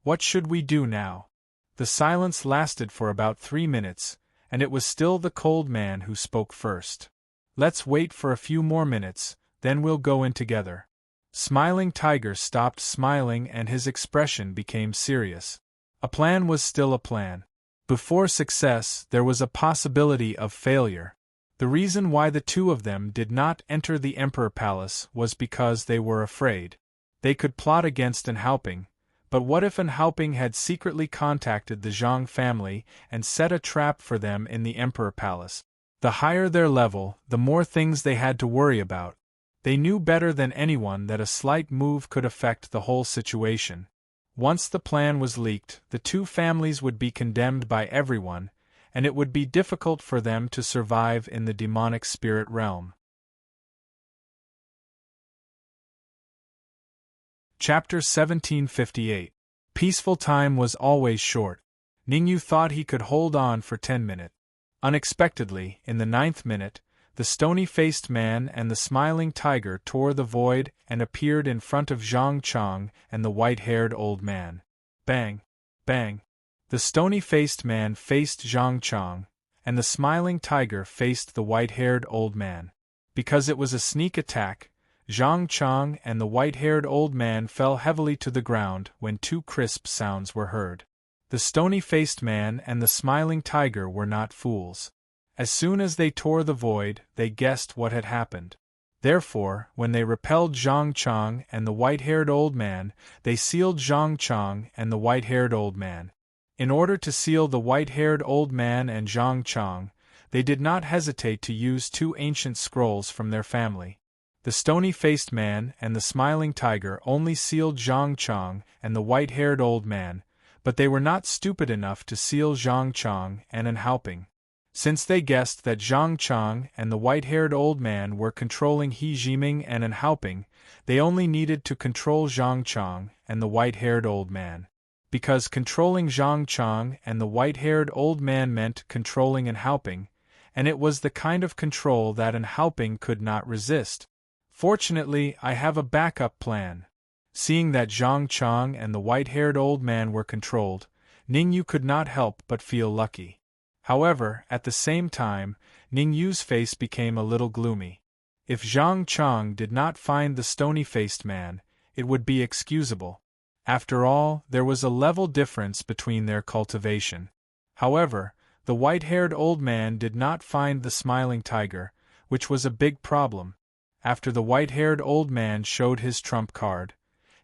What should we do now? The silence lasted for about 3 minutes, and it was still the cold man who spoke first. "Let's wait for a few more minutes, then we'll go in together." Smiling Tiger stopped smiling and his expression became serious. A plan was still a plan. Before success, there was a possibility of failure. The reason why the two of them did not enter the Emperor Palace was because they were afraid. They could plot against Unhaoping, but what if Unhaoping had secretly contacted the Zhang family and set a trap for them in the Emperor Palace? The higher their level, the more things they had to worry about. They knew better than anyone that a slight move could affect the whole situation. Once the plan was leaked, the two families would be condemned by everyone, and it would be difficult for them to survive in the demonic spirit realm. Chapter 1758. Peaceful time was always short. Ningyu thought he could hold on for 10 minutes. Unexpectedly, in the 9th minute, the stony-faced man and the Smiling Tiger tore the void and appeared in front of Zhang Chang and the white-haired old man. Bang! Bang! The stony-faced man faced Zhang Chang, and the smiling tiger faced the white-haired old man. Because it was a sneak attack, Zhang Chang and the white-haired old man fell heavily to the ground when two crisp sounds were heard. The stony-faced man and the smiling tiger were not fools. As soon as they tore the void, they guessed what had happened. Therefore, when they repelled Zhang Chang and the white-haired old man, they sealed Zhang Chang and the white-haired old man. In order to seal the white-haired old man and Zhang Chang, they did not hesitate to use two ancient scrolls from their family. The stony-faced man and the smiling tiger only sealed Zhang Chang and the white-haired old man, but they were not stupid enough to seal Zhang Chang and An Haoping. Since they guessed that Zhang Chang and the white-haired old man were controlling He Jiming and An Haoping, they only needed to control Zhang Chang and the white-haired old man. Because controlling Zhang Chang and the white-haired old man meant controlling An Haoping, and it was the kind of control that An Haoping could not resist. Fortunately, I have a backup plan. Seeing that Zhang Chang and the white-haired old man were controlled, Ningyu could not help but feel lucky. However, at the same time, Ningyu's face became a little gloomy. If Zhang Chang did not find the stony-faced man, it would be excusable. After all, there was a level difference between their cultivation. However, the white-haired old man did not find the smiling tiger, which was a big problem. After the white-haired old man showed his trump card,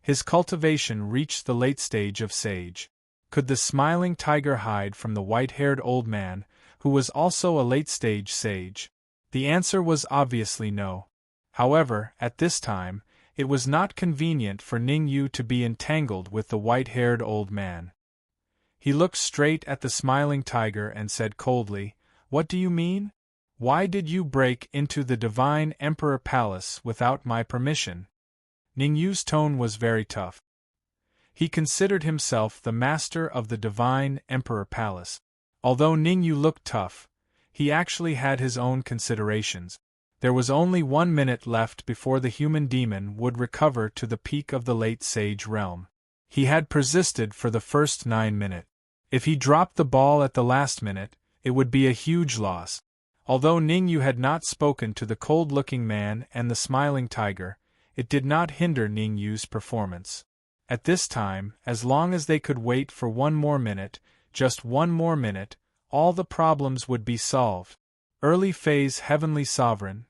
his cultivation reached the late stage of sage. Could the smiling tiger hide from the white-haired old man, who was also a late-stage sage? The answer was obviously no. However, at this time, it was not convenient for Ningyu to be entangled with the white-haired old man. He looked straight at the smiling tiger and said coldly, "What do you mean? Why did you break into the Divine Emperor Palace without my permission?" Ningyu's tone was very tough. He considered himself the master of the Divine Emperor Palace. Although Ningyu looked tough, he actually had his own considerations. There was only 1 minute left before the human demon would recover to the peak of the late sage realm. He had persisted for the first 9 minutes. If he dropped the ball at the last minute, it would be a huge loss. Although Ningyu had not spoken to the cold-looking man and the smiling tiger, it did not hinder Ningyu's performance. At this time, as long as they could wait for 1 more minute, just 1 more minute, all the problems would be solved. Early phase Heavenly Sovereign.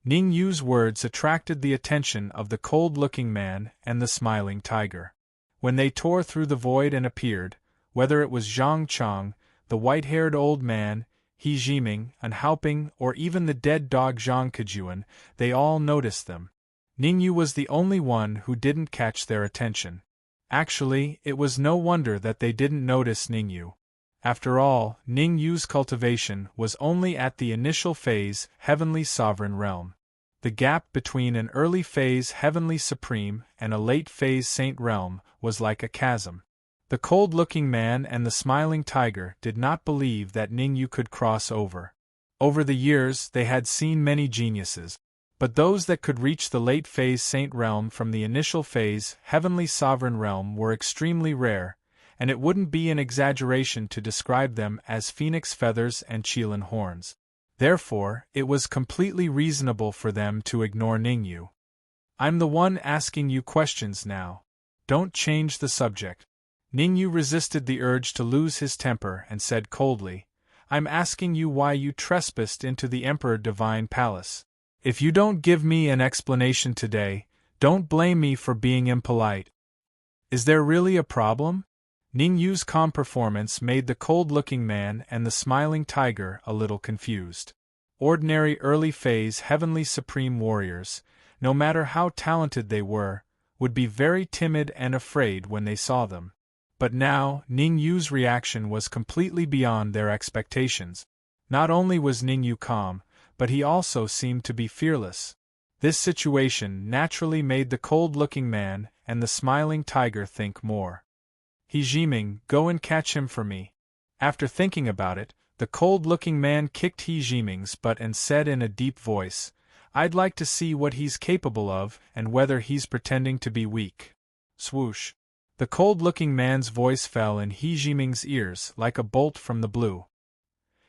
Ningyu's words attracted the attention of the cold-looking man and the smiling tiger. When they tore through the void and appeared, whether it was Zhang Chang, the white-haired old man, He Jiming, An Haoping, or even the dead dog Zhang Kejuan, they all noticed them. Ningyu was the only one who didn't catch their attention. Actually, it was no wonder that they didn't notice Ningyu. After all, Ningyu's cultivation was only at the initial phase Heavenly Sovereign Realm. The gap between an early phase Heavenly Supreme and a late phase Saint Realm was like a chasm. The cold-looking man and the smiling tiger did not believe that Ningyu could cross over. Over the years, they had seen many geniuses. But those that could reach the late phase Saint Realm from the initial phase Heavenly Sovereign Realm were extremely rare, and it wouldn't be an exaggeration to describe them as phoenix feathers and Qilin horns. Therefore, it was completely reasonable for them to ignore Ningyu. "I'm the one asking you questions now. Don't change the subject." Ningyu resisted the urge to lose his temper and said coldly, "I'm asking you why you trespassed into the Emperor Divine Palace. If you don't give me an explanation today, don't blame me for being impolite." Is there really a problem? Ningyu's calm performance made the cold-looking man and the smiling tiger a little confused. Ordinary early phase Heavenly Supreme warriors, no matter how talented they were, would be very timid and afraid when they saw them. But now, Ningyu's reaction was completely beyond their expectations. Not only was Ningyu calm, but he also seemed to be fearless. This situation naturally made the cold-looking man and the smiling tiger think more. "He Jiming, go and catch him for me." After thinking about it, the cold-looking man kicked He Jiming's butt and said in a deep voice, "I'd like to see what he's capable of and whether he's pretending to be weak." Swoosh. The cold-looking man's voice fell in He Jiming's ears like a bolt from the blue.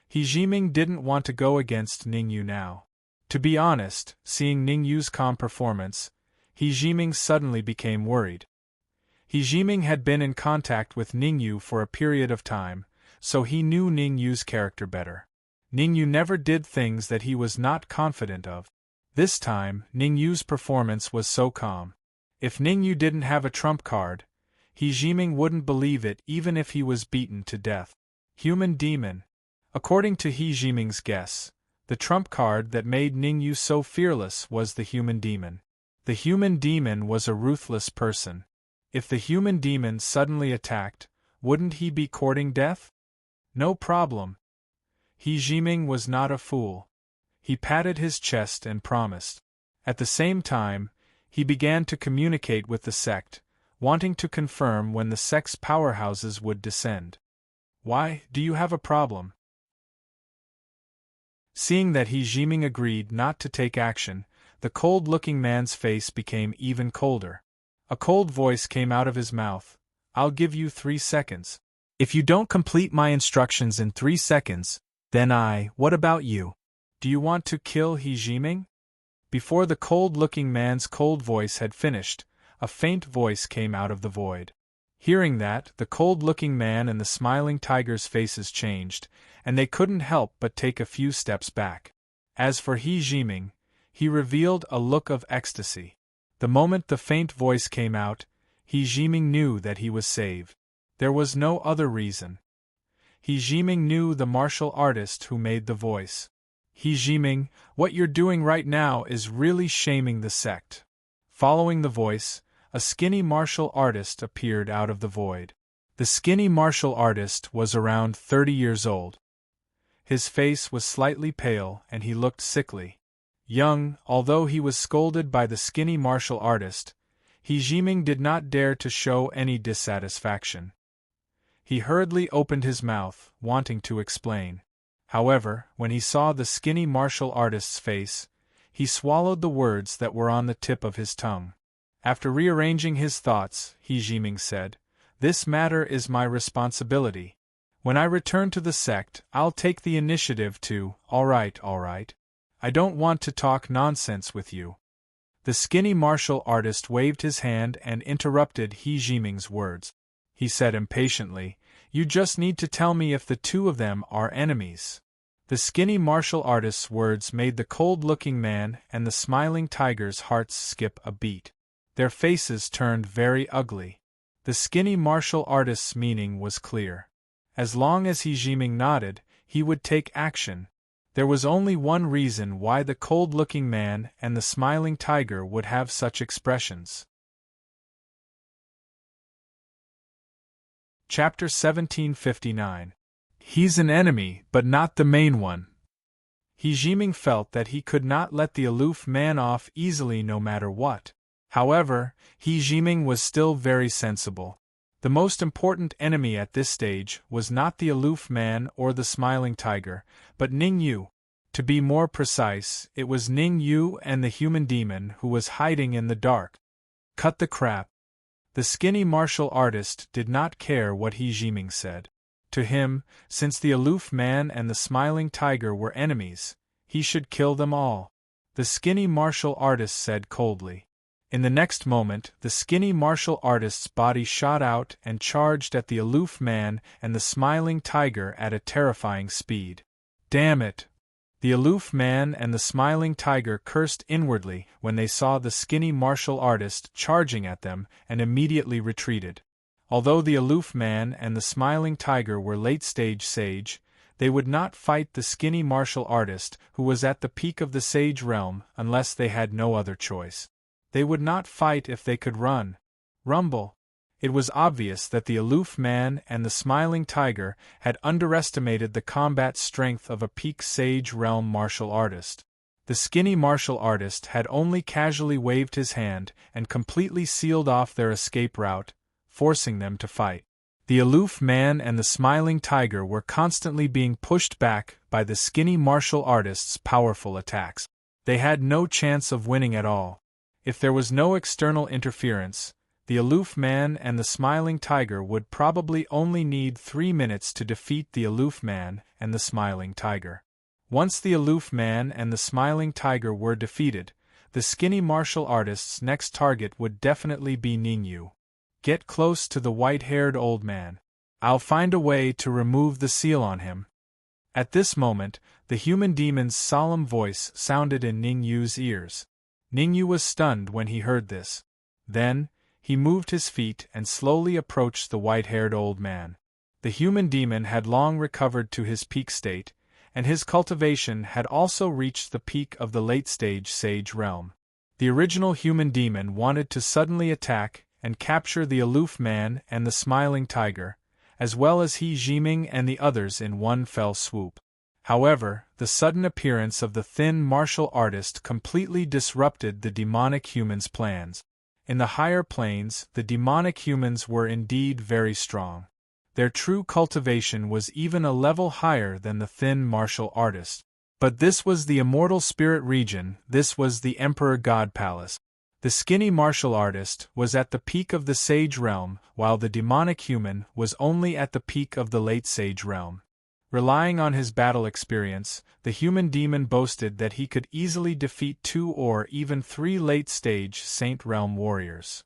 He Jiming didn't want to go against Ning Yu now. To be honest, seeing Ning Yu's calm performance, He Jiming suddenly became worried. He Jiming had been in contact with Ning Yu for a period of time, so he knew Ning Yu's character better. Ning Yu never did things that he was not confident of. This time, Ning Yu's performance was so calm. If Ning Yu didn't have a trump card, He Jiming wouldn't believe it even if he was beaten to death. Human demon. According to He Jiming's guess, the trump card that made Ning Yu so fearless was the human demon. The human demon was a ruthless person. If the human demon suddenly attacked, wouldn't he be courting death? No problem. He Jiming was not a fool. He patted his chest and promised. At the same time, he began to communicate with the sect, wanting to confirm when the sect's powerhouses would descend. Why, do you have a problem? Seeing that He Jiming agreed not to take action, the cold-looking man's face became even colder. A cold voice came out of his mouth. I'll give you 3 seconds. If you don't complete my instructions in 3 seconds, then what about you? Do you want to kill He Jiming? Before the cold-looking man's cold voice had finished, a faint voice came out of the void. Hearing that, the cold-looking man and the smiling tiger's faces changed, and they couldn't help but take a few steps back. As for He Jiming, he revealed a look of ecstasy. The moment the faint voice came out, He Jiming knew that he was saved. There was no other reason. He Jiming knew the martial artist who made the voice. He Jiming, what you're doing right now is really shaming the sect. Following the voice, a skinny martial artist appeared out of the void. The skinny martial artist was around 30 years old. His face was slightly pale and he looked sickly. Young, although he was scolded by the skinny martial artist, He Jiming did not dare to show any dissatisfaction. He hurriedly opened his mouth, wanting to explain. However, when he saw the skinny martial artist's face, he swallowed the words that were on the tip of his tongue. After rearranging his thoughts, He Jiming said, "This matter is my responsibility. When I return to the sect, I'll take the initiative to, all right. I don't want to talk nonsense with you." The skinny martial artist waved his hand and interrupted He Jiming's words. He said impatiently, "You just need to tell me if the two of them are enemies." The skinny martial artist's words made the cold-looking man and the smiling tiger's hearts skip a beat. Their faces turned very ugly. The skinny martial artist's meaning was clear. As long as He Jiming nodded, he would take action. There was only one reason why the cold-looking man and the smiling tiger would have such expressions. Chapter 1759. He's an enemy, but not the main one. He Jiming felt that he could not let the aloof man off easily no matter what. However, He Jiming was still very sensible. The most important enemy at this stage was not the aloof man or the smiling tiger, but Ning Yu. To be more precise, it was Ning Yu and the human demon who was hiding in the dark. Cut the crap. The skinny martial artist did not care what He Jiming said. To him, since the aloof man and the smiling tiger were enemies, he should kill them all. The skinny martial artist said coldly. In the next moment, the skinny martial artist's body shot out and charged at the aloof man and the smiling tiger at a terrifying speed. Damn it! The aloof man and the smiling tiger cursed inwardly when they saw the skinny martial artist charging at them and immediately retreated. Although the aloof man and the smiling tiger were late-stage sage, they would not fight the skinny martial artist who was at the peak of the sage realm unless they had no other choice. They would not fight if they could run. Rumble. It was obvious that the aloof man and the smiling tiger had underestimated the combat strength of a peak sage realm martial artist. The skinny martial artist had only casually waved his hand and completely sealed off their escape route, forcing them to fight. The aloof man and the smiling tiger were constantly being pushed back by the skinny martial artist's powerful attacks. They had no chance of winning at all. If there was no external interference, The aloof man and the smiling tiger would probably only need 3 minutes to defeat the aloof man and the smiling tiger. Once the aloof man and the smiling tiger were defeated, the skinny martial artist's next target would definitely be Ningyu. Get close to the white-haired old man. I'll find a way to remove the seal on him. At this moment, the human demon's solemn voice sounded in Ningyu's ears. Ningyu was stunned when he heard this. Then, he moved his feet and slowly approached the white-haired old man. The human demon had long recovered to his peak state, and his cultivation had also reached the peak of the late-stage sage realm. The original human demon wanted to suddenly attack and capture the aloof man and the smiling tiger, as well as He Jiming and the others in one fell swoop. However, the sudden appearance of the thin martial artist completely disrupted the demonic human's plans. In the higher planes, the demonic humans were indeed very strong. Their true cultivation was even a level higher than the thin martial artist. But this was the immortal spirit region, this was the Emperor God Palace. The skinny martial artist was at the peak of the sage realm, while the demonic human was only at the peak of the late sage realm. Relying on his battle experience, the human demon boasted that he could easily defeat 2 or even 3 late-stage Saint Realm warriors.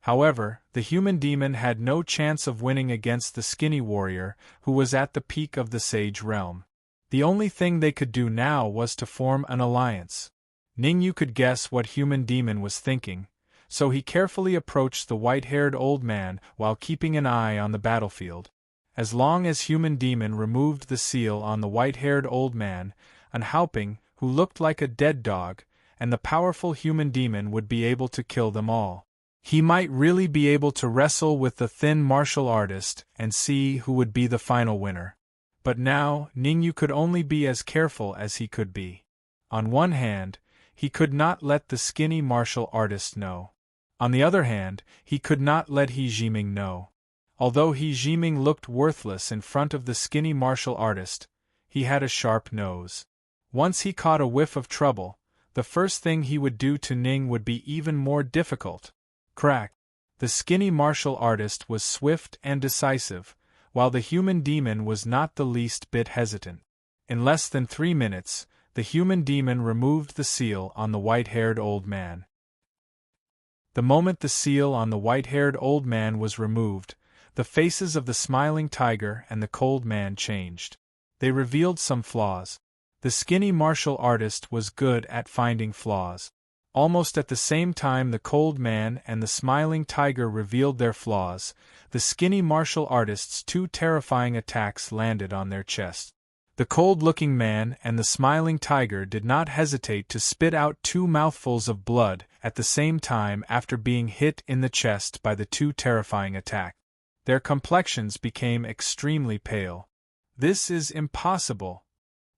However, the human demon had no chance of winning against the skinny warrior, who was at the peak of the sage realm. The only thing they could do now was to form an alliance. Ningyu could guess what human demon was thinking, so he carefully approached the white-haired old man while keeping an eye on the battlefield. As long as human demon removed the seal on the white-haired old man, an Haoping, who looked like a dead dog, and the powerful human demon would be able to kill them all. He might really be able to wrestle with the thin martial artist and see who would be the final winner. But now, Ningyu could only be as careful as he could be. On one hand, he could not let the skinny martial artist know. On the other hand, he could not let He Jiming know. Although He Jiming looked worthless in front of the skinny martial artist, he had a sharp nose. Once he caught a whiff of trouble, the first thing he would do to Ning would be even more difficult. Crack! The skinny martial artist was swift and decisive, while the human demon was not the least bit hesitant. In less than 3 minutes, the human demon removed the seal on the white-haired old man. The moment the seal on the white-haired old man was removed, the faces of the smiling tiger and the cold man changed. They revealed some flaws. The skinny martial artist was good at finding flaws. Almost at the same time the cold man and the smiling tiger revealed their flaws, the skinny martial artist's 2 terrifying attacks landed on their chest. The cold-looking man and the smiling tiger did not hesitate to spit out 2 mouthfuls of blood at the same time after being hit in the chest by the 2 terrifying attacks. Their complexions became extremely pale. This is impossible.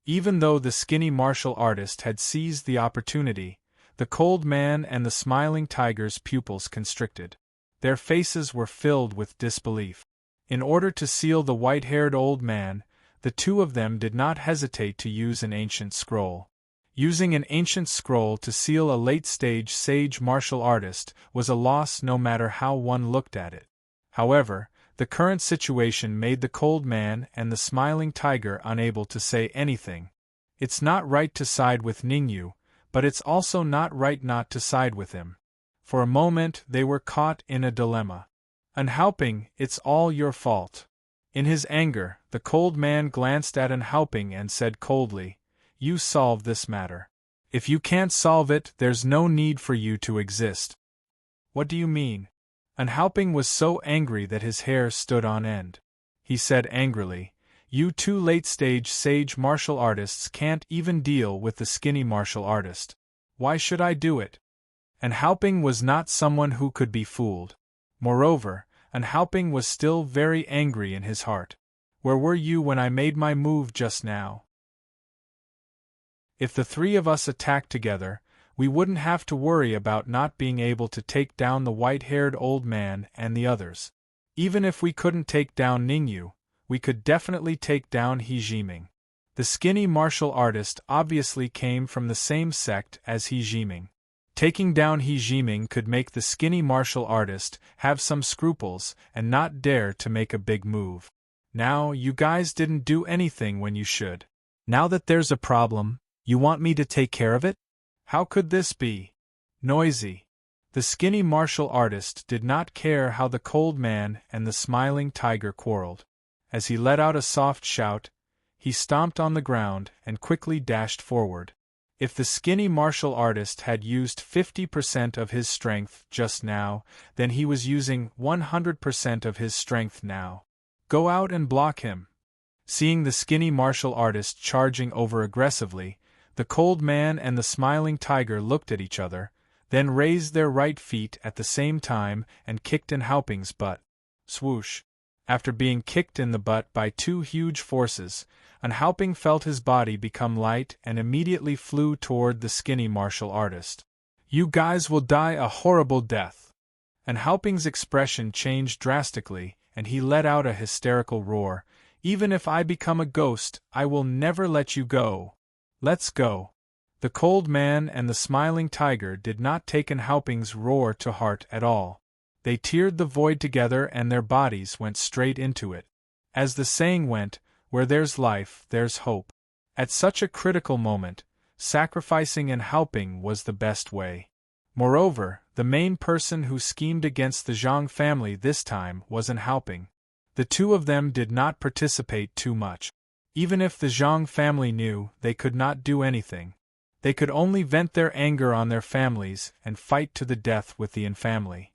Even though the skinny martial artist had seized the opportunity, the cold man and the smiling tiger's pupils constricted. Their faces were filled with disbelief. In order to seal the white-haired old man, the 2 of them did not hesitate to use an ancient scroll. Using an ancient scroll to seal a late-stage sage martial artist was a loss no matter how one looked at it. However, the current situation made the cold man and the smiling tiger unable to say anything. It's not right to side with Ningyu, but it's also not right not to side with him. For a moment they were caught in a dilemma. An Haoping, it's all your fault. In his anger, the cold man glanced at An Haoping and said coldly, "You solve this matter. If you can't solve it, there's no need for you to exist." "What do you mean?" An Haoping was so angry that his hair stood on end. He said angrily, "You 2 late-stage sage martial artists can't even deal with the skinny martial artist. Why should I do it?" An Haoping was not someone who could be fooled. Moreover, An Haoping was still very angry in his heart. "Where were you when I made my move just now? If the 3 of us attacked together, we wouldn't have to worry about not being able to take down the white-haired old man and the others. Even if we couldn't take down Ningyu, we could definitely take down He Jiming." The skinny martial artist obviously came from the same sect as He Jiming. Taking down He Jiming could make the skinny martial artist have some scruples and not dare to make a big move. Now, you guys didn't do anything when you should. Now that there's a problem, you want me to take care of it? How could this be? Noisy. The skinny martial artist did not care how the cold man and the smiling tiger quarreled. As he let out a soft shout, he stomped on the ground and quickly dashed forward. If the skinny martial artist had used 50% of his strength just now, then he was using 100% of his strength now. Go out and block him. Seeing the skinny martial artist charging over aggressively, the cold man and the smiling tiger looked at each other, then raised their right feet at the same time and kicked in Haoping's butt. Swoosh! After being kicked in the butt by two huge forces, Haoping felt his body become light and immediately flew toward the skinny martial artist. You guys will die a horrible death. Haoping's expression changed drastically, and he let out a hysterical roar. Even if I become a ghost, I will never let you go. Let's go. The cold man and the smiling tiger did not take Haoping's roar to heart at all. They teared the void together and their bodies went straight into it. As the saying went, where there's life, there's hope. At such a critical moment, sacrificing Haoping was the best way. Moreover, the main person who schemed against the Zhang family this time was Haoping. The two of them did not participate too much. Even if the Zhang family knew, they could not do anything. They could only vent their anger on their families and fight to the death with the family.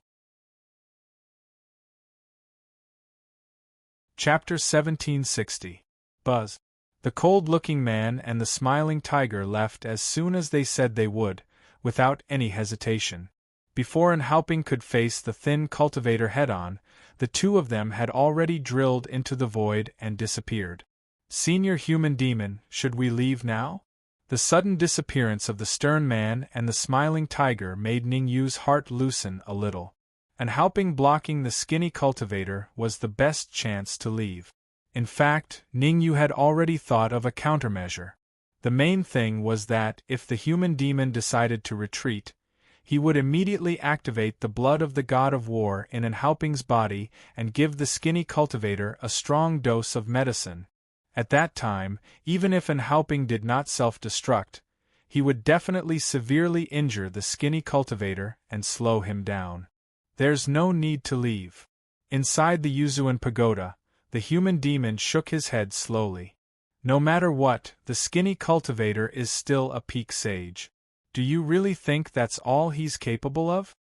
Chapter 1760. Buzz. The cold-looking man and the smiling tiger left as soon as they said they would, without any hesitation. Before Haoping could face the thin cultivator head-on, the two of them had already drilled into the void and disappeared. Senior human demon, should we leave now? The sudden disappearance of the stern man and the smiling tiger made Ningyu's heart loosen a little. Haoping blocking the skinny cultivator was the best chance to leave. In fact, Ningyu had already thought of a countermeasure. The main thing was that, if the human demon decided to retreat, he would immediately activate the blood of the god of war in Haoping's body and give the skinny cultivator a strong dose of medicine. At that time, even if Haoping did not self-destruct, he would definitely severely injure the skinny cultivator and slow him down. There's no need to leave. Inside the Yuzuan pagoda, the human demon shook his head slowly. No matter what, the skinny cultivator is still a peak sage. Do you really think that's all he's capable of?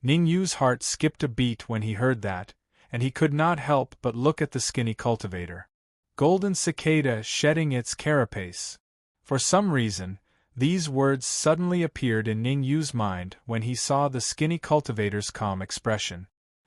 Ningyu's heart skipped a beat when he heard that, and he could not help but look at the skinny cultivator. Golden cicada shedding its carapace. For some reason, these words suddenly appeared in Ningyu's mind when he saw the skinny cultivator's calm expression.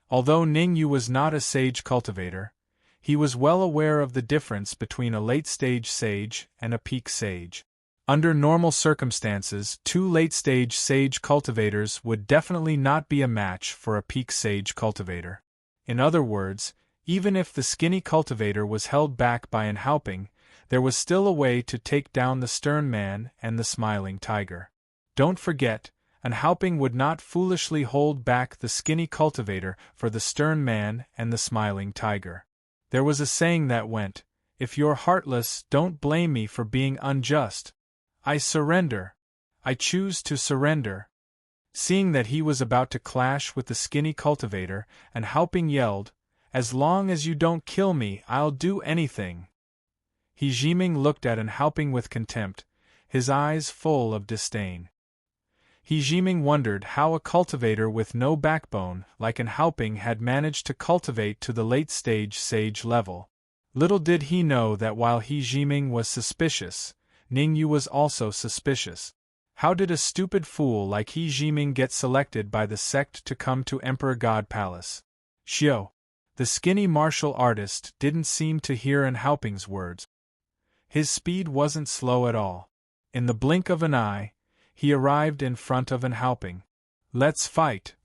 Although Ningyu was not a sage cultivator, he was well aware of the difference between a late-stage sage and a peak sage. Under normal circumstances, two late-stage sage cultivators would definitely not be a match for a peak sage cultivator. In other words, even if the skinny cultivator was held back by Haoping, there was still a way to take down the stern man and the smiling tiger. Don't forget, Haoping would not foolishly hold back the skinny cultivator for the stern man and the smiling tiger. There was a saying that went, "If you're heartless, don't blame me for being unjust. I surrender. I choose to surrender." Seeing that he was about to clash with the skinny cultivator, Haoping yelled, "As long as you don't kill me, I'll do anything." He Jiming looked at Haoping with contempt, his eyes full of disdain. He Jiming wondered how a cultivator with no backbone like Haoping had managed to cultivate to the late-stage sage level. Little did he know that while He Jiming was suspicious, Ningyu was also suspicious. How did a stupid fool like He Jiming get selected by the sect to come to Emperor God Palace? Xiao. The skinny martial artist didn't seem to hear Haoping's words. His speed wasn't slow at all. In the blink of an eye, he arrived in front of Haoping. Let's fight.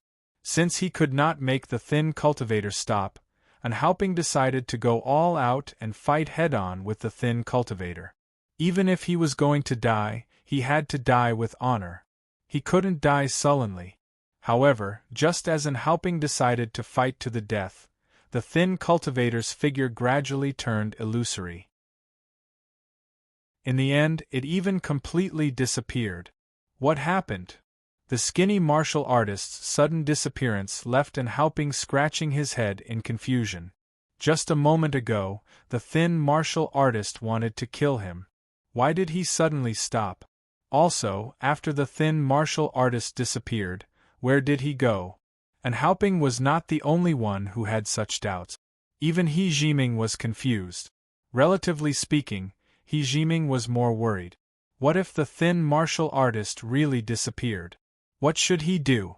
Since he could not make the thin cultivator stop, Haoping decided to go all out and fight head-on with the thin cultivator. Even if he was going to die, he had to die with honor. He couldn't die sullenly. However, just as Enhauping decided to fight to the death, the thin cultivator's figure gradually turned illusory. In the end, it even completely disappeared. What happened? The skinny martial artist's sudden disappearance left Enhauping scratching his head in confusion. Just a moment ago, the thin martial artist wanted to kill him. Why did he suddenly stop? Also, after the thin martial artist disappeared, where did he go? Enhauping was not the only one who had such doubts. Even He Jiming was confused. Relatively speaking, He Jiming was more worried. What if the thin martial artist really disappeared? What should he do?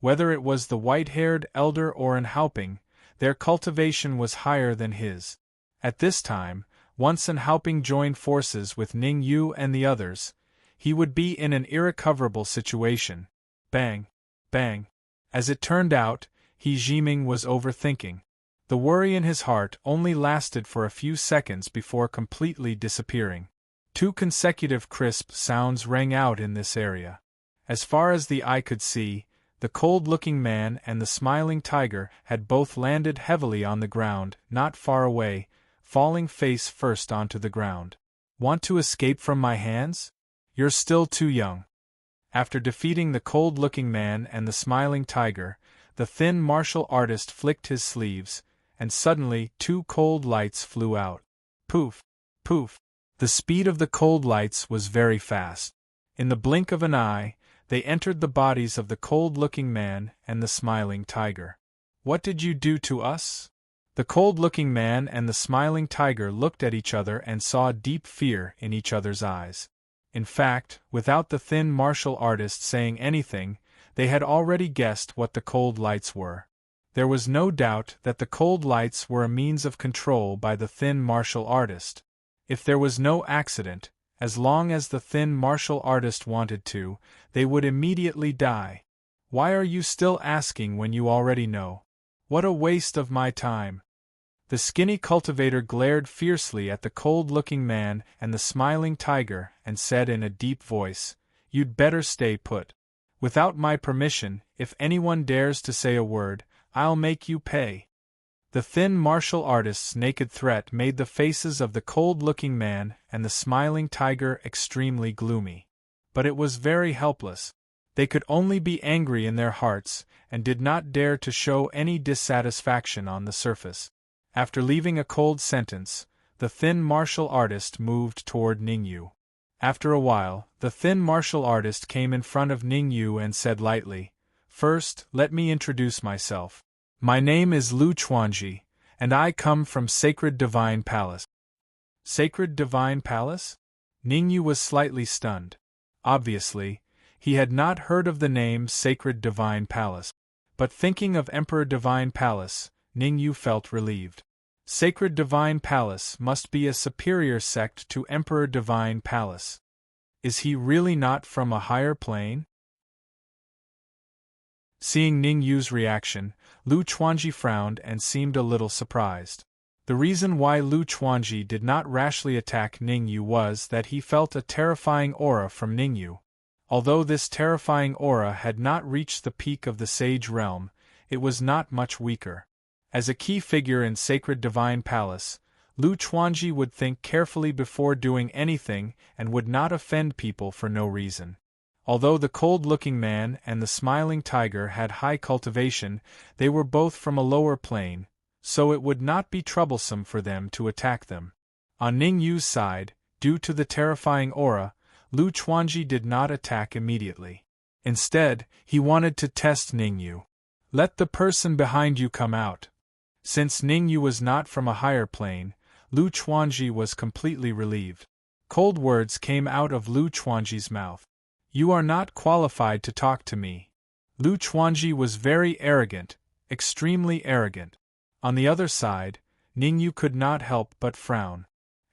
Whether it was the white-haired elder or Enhauping, their cultivation was higher than his. At this time, once Enhauping joined forces with Ning Yu and the others, he would be in an irrecoverable situation. Bang! Bang! As it turned out, He Jiming was overthinking. The worry in his heart only lasted for a few seconds before completely disappearing. 2 consecutive crisp sounds rang out in this area. As far as the eye could see, the cold-looking man and the smiling tiger had both landed heavily on the ground, not far away, falling face first onto the ground. Want to escape from my hands? You're still too young. After defeating the cold-looking man and the smiling tiger, the thin martial artist flicked his sleeves, and suddenly 2 cold lights flew out. Poof! Poof! The speed of the cold lights was very fast. In the blink of an eye, they entered the bodies of the cold-looking man and the smiling tiger. What did you do to us? The cold-looking man and the smiling tiger looked at each other and saw deep fear in each other's eyes. In fact, without the thin martial artist saying anything, they had already guessed what the cold lights were. There was no doubt that the cold lights were a means of control by the thin martial artist. If there was no accident, as long as the thin martial artist wanted to, they would immediately die. Why are you still asking when you already know? What a waste of my time! The skinny cultivator glared fiercely at the cold-looking man and the smiling tiger and said in a deep voice, "You'd better stay put. Without my permission, if anyone dares to say a word, I'll make you pay." The thin martial artist's naked threat made the faces of the cold-looking man and the smiling tiger extremely gloomy. But it was very helpless. They could only be angry in their hearts, and did not dare to show any dissatisfaction on the surface. After leaving a cold sentence, the thin martial artist moved toward Ning Yu. After a while, the thin martial artist came in front of Ning Yu and said lightly, "First, let me introduce myself. My name is Lu Chuanji, and I come from Sacred Divine Palace." Sacred Divine Palace? Ning Yu was slightly stunned. Obviously, he had not heard of the name Sacred Divine Palace. But thinking of Emperor Divine Palace, Ning Yu felt relieved. Sacred Divine Palace must be a superior sect to Emperor Divine Palace. Is he really not from a higher plane? Seeing Ning Yu's reaction, Lu Chuanji frowned and seemed a little surprised. The reason why Lu Chuanji did not rashly attack Ning Yu was that he felt a terrifying aura from Ning Yu. Although this terrifying aura had not reached the peak of the Sage Realm, it was not much weaker. As a key figure in Sacred Divine Palace, Lu Chuanji would think carefully before doing anything and would not offend people for no reason. Although the cold-looking man and the smiling tiger had high cultivation, they were both from a lower plane, so it would not be troublesome for them to attack them. On Ning Yu's side, due to the terrifying aura, Lu Chuanji did not attack immediately. Instead, he wanted to test Ning Yu. "Let the person behind you come out." Since Ning Yu was not from a higher plane, Lu Chuanji was completely relieved. Cold words came out of Lu Chuanji's mouth. "You are not qualified to talk to me." Lu Chuanji was very arrogant, extremely arrogant. On the other side, Ning Yu could not help but frown.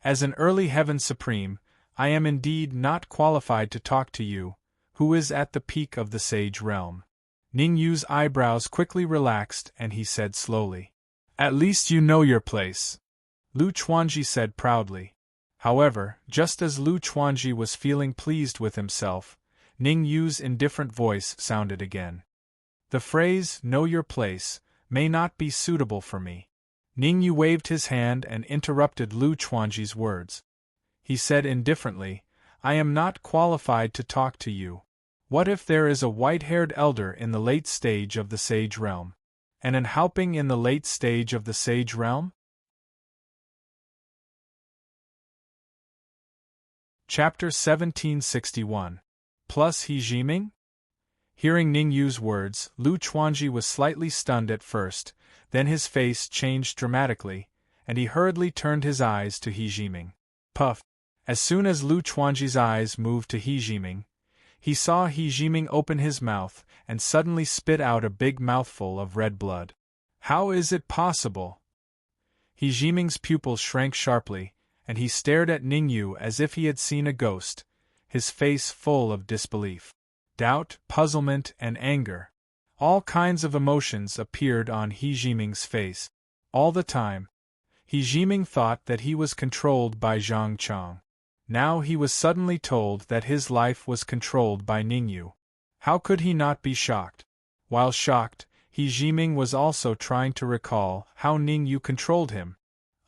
"As an early Heaven Supreme, I am indeed not qualified to talk to you, who is at the peak of the Sage Realm." Ning Yu's eyebrows quickly relaxed and he said slowly, "At least you know your place," Lu Chuanji said proudly. However, just as Lu Chuanji was feeling pleased with himself, Ning Yu's indifferent voice sounded again. The phrase, "know your place," may not be suitable for me. Ning Yu waved his hand and interrupted Lu Chuanji's words. He said indifferently, "I am not qualified to talk to you. What if there is a white-haired elder in the late stage of the Sage Realm? And an Haoping in the late stage of the Sage Realm?" Chapter 1761. Plus He Jiming? Hearing Ning Yu's words, Lu Chuanji was slightly stunned at first, then his face changed dramatically, and he hurriedly turned his eyes to He Jiming. Puff! As soon as Lu Chuanji's eyes moved to He Jiming, he saw He Jiming open his mouth and suddenly spit out a big mouthful of red blood. How is it possible? He Jiming's pupils shrank sharply, and he stared at Ning Yu as if he had seen a ghost, his face full of disbelief. Doubt, puzzlement, and anger. All kinds of emotions appeared on He Jiming's face. All the time, He Jiming thought that he was controlled by Zhang Chang. Now he was suddenly told that his life was controlled by Ning Yu. How could he not be shocked? While shocked, He Jiming was also trying to recall how Ning Yu controlled him.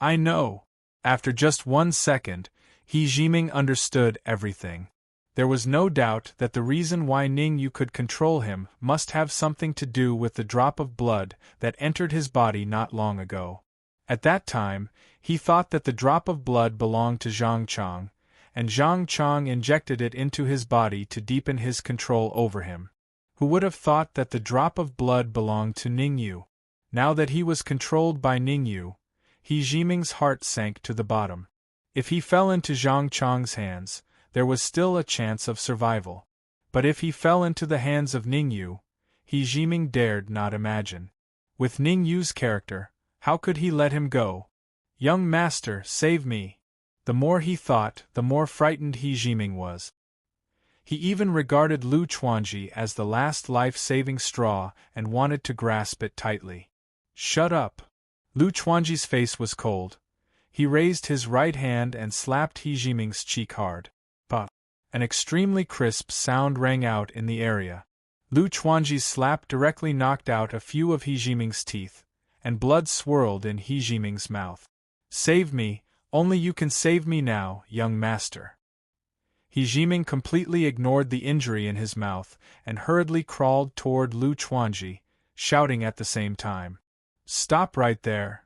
I know. After just 1 second, He Jiming understood everything. There was no doubt that the reason why Ning Yu could control him must have something to do with the drop of blood that entered his body not long ago. At that time, he thought that the drop of blood belonged to Zhang Chang, and Zhang Chang injected it into his body to deepen his control over him. Who would have thought that the drop of blood belonged to Ning Yu? Now that he was controlled by Ning Yu, He Jiming's heart sank to the bottom. If he fell into Zhang Chang's hands, there was still a chance of survival. But if he fell into the hands of Ning Yu, He Jiming dared not imagine. With Ning Yu's character, how could he let him go? Young master, save me! The more he thought, the more frightened He Jiming was. He even regarded Lu Chuanji as the last life-saving straw and wanted to grasp it tightly. Shut up! Lu Chuanji's face was cold. He raised his right hand and slapped He Jiming's cheek hard. Pah! An extremely crisp sound rang out in the area. Lu Chuanji's slap directly knocked out a few of He Jiming's teeth, and blood swirled in He Jiming's mouth. Save me, only you can save me now, young master. He Jiming completely ignored the injury in his mouth and hurriedly crawled toward Lu Chuanji, shouting at the same time. Stop right there!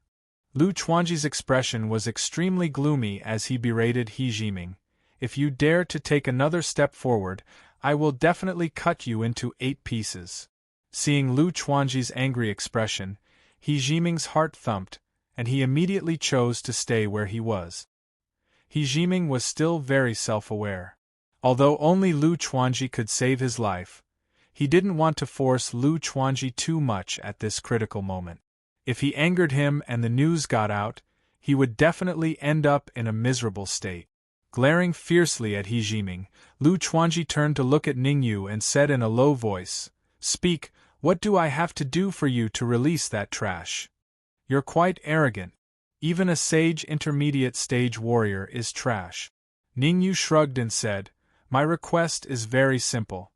Lu Chuanji's expression was extremely gloomy as he berated He Jiming. If you dare to take another step forward, I will definitely cut you into 8 pieces. Seeing Lu Chuanji's angry expression, He Jiming's heart thumped, and he immediately chose to stay where he was. He Jiming was still very self-aware. Although only Lu Chuanji could save his life, he didn't want to force Lu Chuanji too much at this critical moment. If he angered him and the news got out, he would definitely end up in a miserable state. Glaring fiercely at He Jiming, Lu Chuanji turned to look at Ning Yu and said in a low voice, Speak, what do I have to do for you to release that trash? You're quite arrogant. Even a sage intermediate stage warrior is trash. Ning Yu shrugged and said, My request is very simple.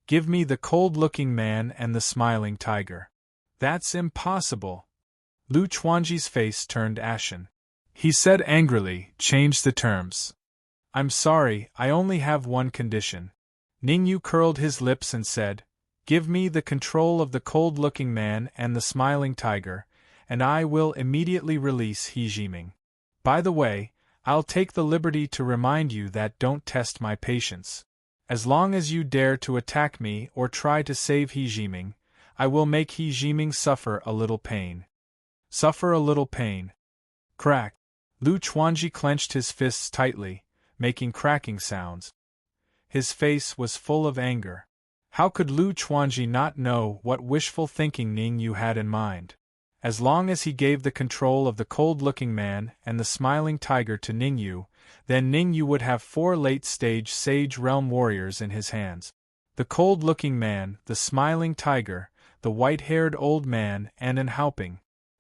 Give me the cold-looking man and the smiling tiger. That's impossible. Lu Chuanji's face turned ashen. He said angrily, Change the terms. I'm sorry, I only have one condition. Ning Yu curled his lips and said, Give me the control of the cold-looking man and the smiling tiger, and I will immediately release He Jiming. By the way, I'll take the liberty to remind you that don't test my patience. As long as you dare to attack me or try to save He Jiming, I will make He Jiming suffer a little pain. Suffer a little pain. Crack. Lu Chuanji clenched his fists tightly, making cracking sounds. His face was full of anger. How could Lu Chuanji not know what wishful thinking Ning Yu had in mind? As long as he gave the control of the cold-looking man and the smiling tiger to Ning Yu, then Ning Yu would have 4 late-stage Sage Realm warriors in his hands. The cold-looking man, the smiling tiger, the white-haired old man, and an Haoping.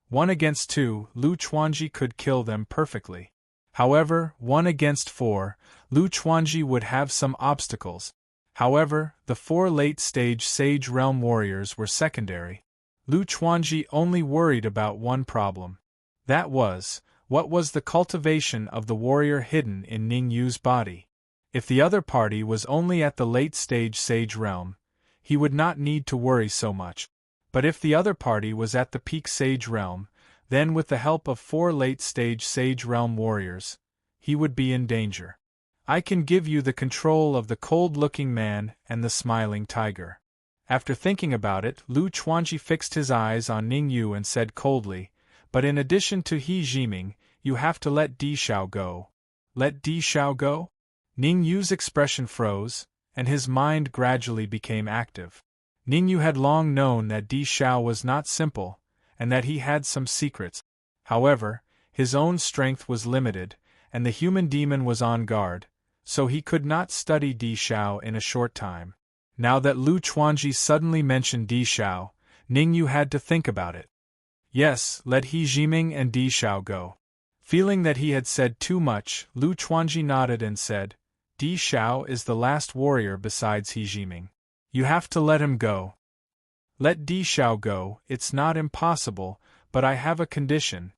1 against 2, Lu Chuanji could kill them perfectly. However, 1 against 4, Lu Chuanji would have some obstacles. However, the 4 late-stage Sage Realm warriors were secondary. Lu Chuanji only worried about one problem. That was, what was the cultivation of the warrior hidden in Ning Yu's body? If the other party was only at the late-stage Sage Realm, he would not need to worry so much. But if the other party was at the peak Sage Realm, then with the help of 4 late-stage Sage Realm warriors, he would be in danger. I can give you the control of the cold-looking man and the smiling tiger. After thinking about it, Lu Chuanji fixed his eyes on Ning Yu and said coldly, but in addition to He Jiming, you have to let Di Shao go. Let Di Shao go? Ning Yu's expression froze, and his mind gradually became active. Ning Yu had long known that Di Shao was not simple, and that he had some secrets. However, his own strength was limited, and the human demon was on guard, so he could not study Di Shao in a short time. Now that Lu Chuanji suddenly mentioned Di Shao, Ning Yu had to think about it. Yes, let He Jiming and Di Shao go. Feeling that he had said too much, Lu Chuanji nodded and said, Di Shao is the last warrior besides He Jiming. You have to let him go. Let Di Shao go, it's not impossible, but I have a condition.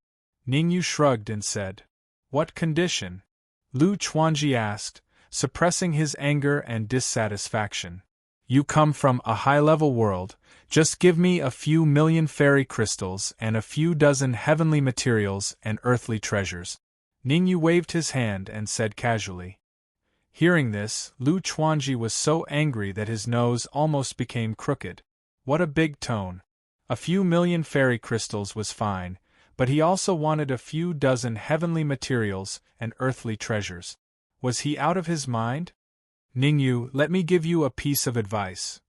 Ning Yu shrugged and said, What condition? Lu Chuanji asked, suppressing his anger and dissatisfaction. You come from a high-level world, just give me a few million fairy crystals and a few dozen heavenly materials and earthly treasures. Ning Yu waved his hand and said casually. Hearing this, Lu Chuanji was so angry that his nose almost became crooked. What a big tone. A few million fairy crystals was fine, but he also wanted a few dozen heavenly materials and earthly treasures. Was he out of his mind? Ning Yu, let me give you a piece of advice.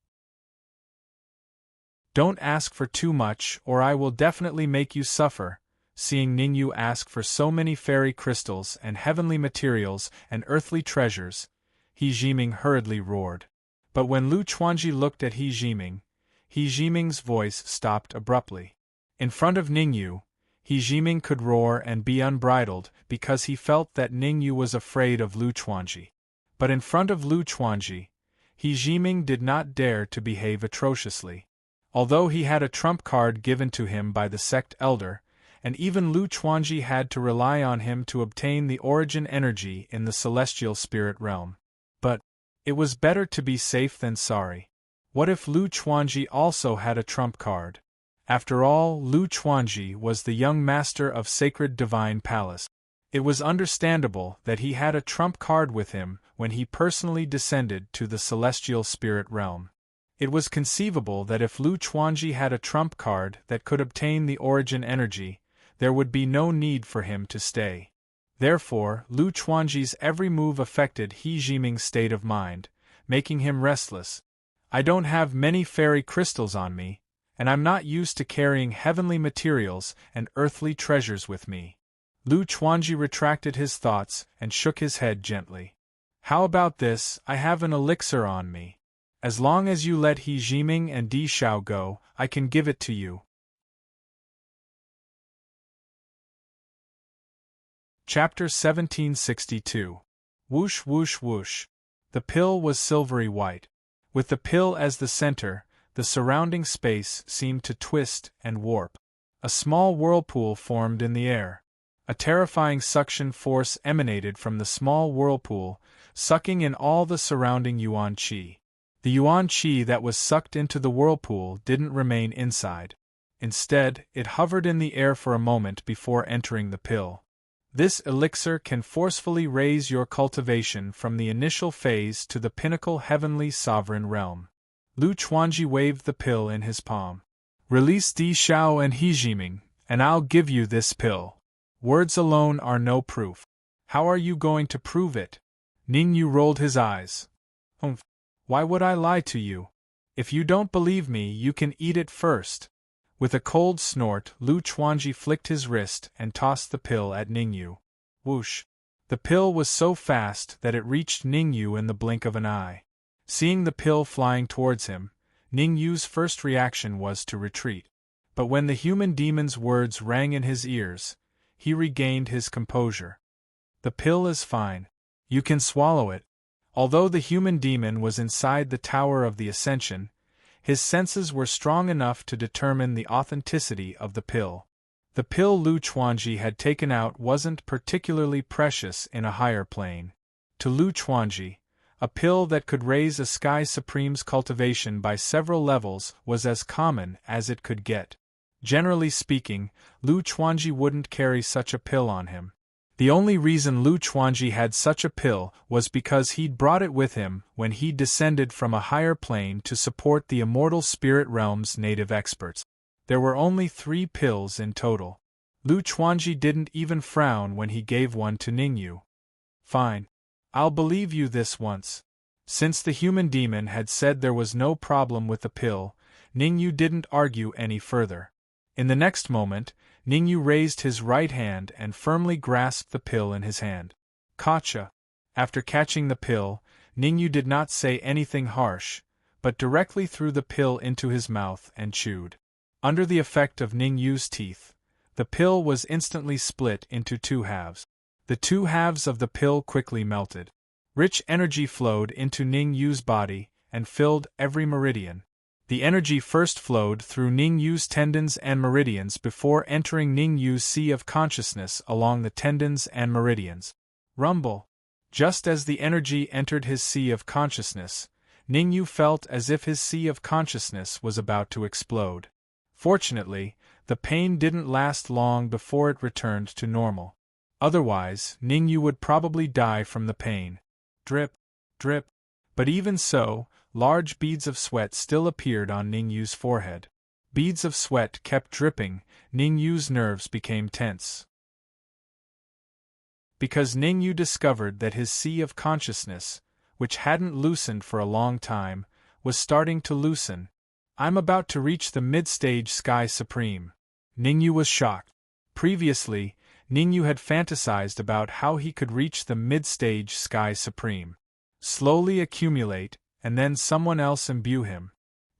Don't ask for too much or I will definitely make you suffer. Seeing Ning Yu ask for so many fairy crystals and heavenly materials and earthly treasures, He Jiming hurriedly roared. But when Lu Chuanji looked at He Jiming's voice stopped abruptly. In front of Ning Yu, He Jiming could roar and be unbridled because he felt that Ning Yu was afraid of Lu Chuanji. But in front of Lu Chuanji, He Jiming did not dare to behave atrociously. Although he had a trump card given to him by the sect elder, and even Lu Chuanji had to rely on him to obtain the origin energy in the celestial spirit realm. But it was better to be safe than sorry. What if Lu Chuanji also had a trump card? After all, Lu Chuanji was the young master of Sacred Divine Palace. It was understandable that he had a trump card with him when he personally descended to the celestial spirit realm. It was conceivable that if Lu Chuanji had a trump card that could obtain the origin energy, there would be no need for him to stay. Therefore, Lu Chuanji's every move affected He Jiming's state of mind, making him restless. I don't have many fairy crystals on me, and I'm not used to carrying heavenly materials and earthly treasures with me. Lu Chuanji retracted his thoughts and shook his head gently. How about this? I have an elixir on me. As long as you let He Jiming and Di Shao go, I can give it to you. Chapter 1762. Whoosh whoosh whoosh. The pill was silvery white. With the pill as the center, the surrounding space seemed to twist and warp. A small whirlpool formed in the air. A terrifying suction force emanated from the small whirlpool, sucking in all the surrounding yuan qi. The yuan qi that was sucked into the whirlpool didn't remain inside. Instead, it hovered in the air for a moment before entering the pill. This elixir can forcefully raise your cultivation from the initial phase to the pinnacle heavenly sovereign realm. Lu Chuanji waved the pill in his palm. Release Di Shao and He Jiming, and I'll give you this pill. Words alone are no proof. How are you going to prove it? Ning Yu rolled his eyes. Why would I lie to you? If you don't believe me, you can eat it first. With a cold snort, Lu Chuanji flicked his wrist and tossed the pill at Ning Yu. Whoosh! The pill was so fast that it reached Ning Yu in the blink of an eye. Seeing the pill flying towards him, Ning Yu's first reaction was to retreat. But when the human demon's words rang in his ears, he regained his composure. The pill is fine. You can swallow it. Although the human demon was inside the Tower of the Ascension, his senses were strong enough to determine the authenticity of the pill. The pill Lu Chuanji had taken out wasn't particularly precious in a higher plane. To Lu Chuanji, a pill that could raise a Sky Supreme's cultivation by several levels was as common as it could get. Generally speaking, Lu Chuanji wouldn't carry such a pill on him. The only reason Lu Chuanji had such a pill was because he'd brought it with him when he descended from a higher plane to support the immortal spirit realm's native experts. There were only 3 pills in total. Lu Chuanji didn't even frown when he gave one to Ningyu. Fine. I'll believe you this once. Since the human demon had said there was no problem with the pill, Ningyu didn't argue any further. In the next moment, Ningyu raised his right hand and firmly grasped the pill in his hand. Gotcha. After catching the pill, Ningyu did not say anything harsh, but directly threw the pill into his mouth and chewed. Under the effect of Ningyu's teeth, the pill was instantly split into 2 halves. The 2 halves of the pill quickly melted. Rich energy flowed into Ningyu's body and filled every meridian. The energy first flowed through Ningyu's tendons and meridians before entering Ningyu's sea of consciousness along the tendons and meridians. Rumble. Just as the energy entered his sea of consciousness, Ningyu felt as if his sea of consciousness was about to explode. Fortunately, the pain didn't last long before it returned to normal. Otherwise, Ningyu would probably die from the pain. Drip, drip. But even so, large beads of sweat still appeared on Ningyu's forehead. Beads of sweat kept dripping. Ningyu's nerves became tense. Because Ningyu discovered that his sea of consciousness, which hadn't loosened for a long time, was starting to loosen. I'm about to reach the mid-stage Sky Supreme. Ningyu was shocked. Previously, Ningyu had fantasized about how he could reach the mid-stage Sky Supreme. Slowly accumulate, and then someone else imbue him.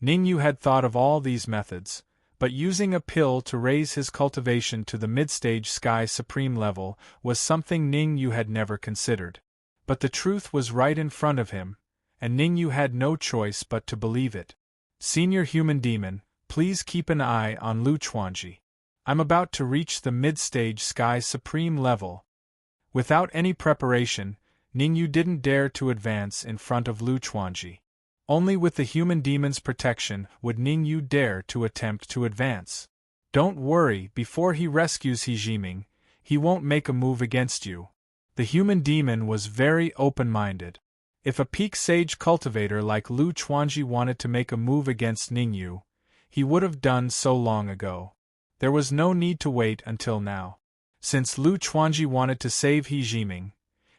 Ningyu had thought of all these methods, but using a pill to raise his cultivation to the mid-stage Sky Supreme level was something Ningyu had never considered. But the truth was right in front of him, and Ningyu had no choice but to believe it. Senior Human Demon, please keep an eye on Lu Chuanji. I'm about to reach the mid-stage Sky Supreme level. Without any preparation, Ningyu didn't dare to advance in front of Lu Chuanji. Only with the human demon's protection would Ningyu dare to attempt to advance. Don't worry, before he rescues Hijiming, he won't make a move against you. The human demon was very open-minded. If a peak sage cultivator like Lu Chuanji wanted to make a move against Ningyu, he would have done so long ago. There was no need to wait until now. Since Lu Chuanji wanted to save Hijiming,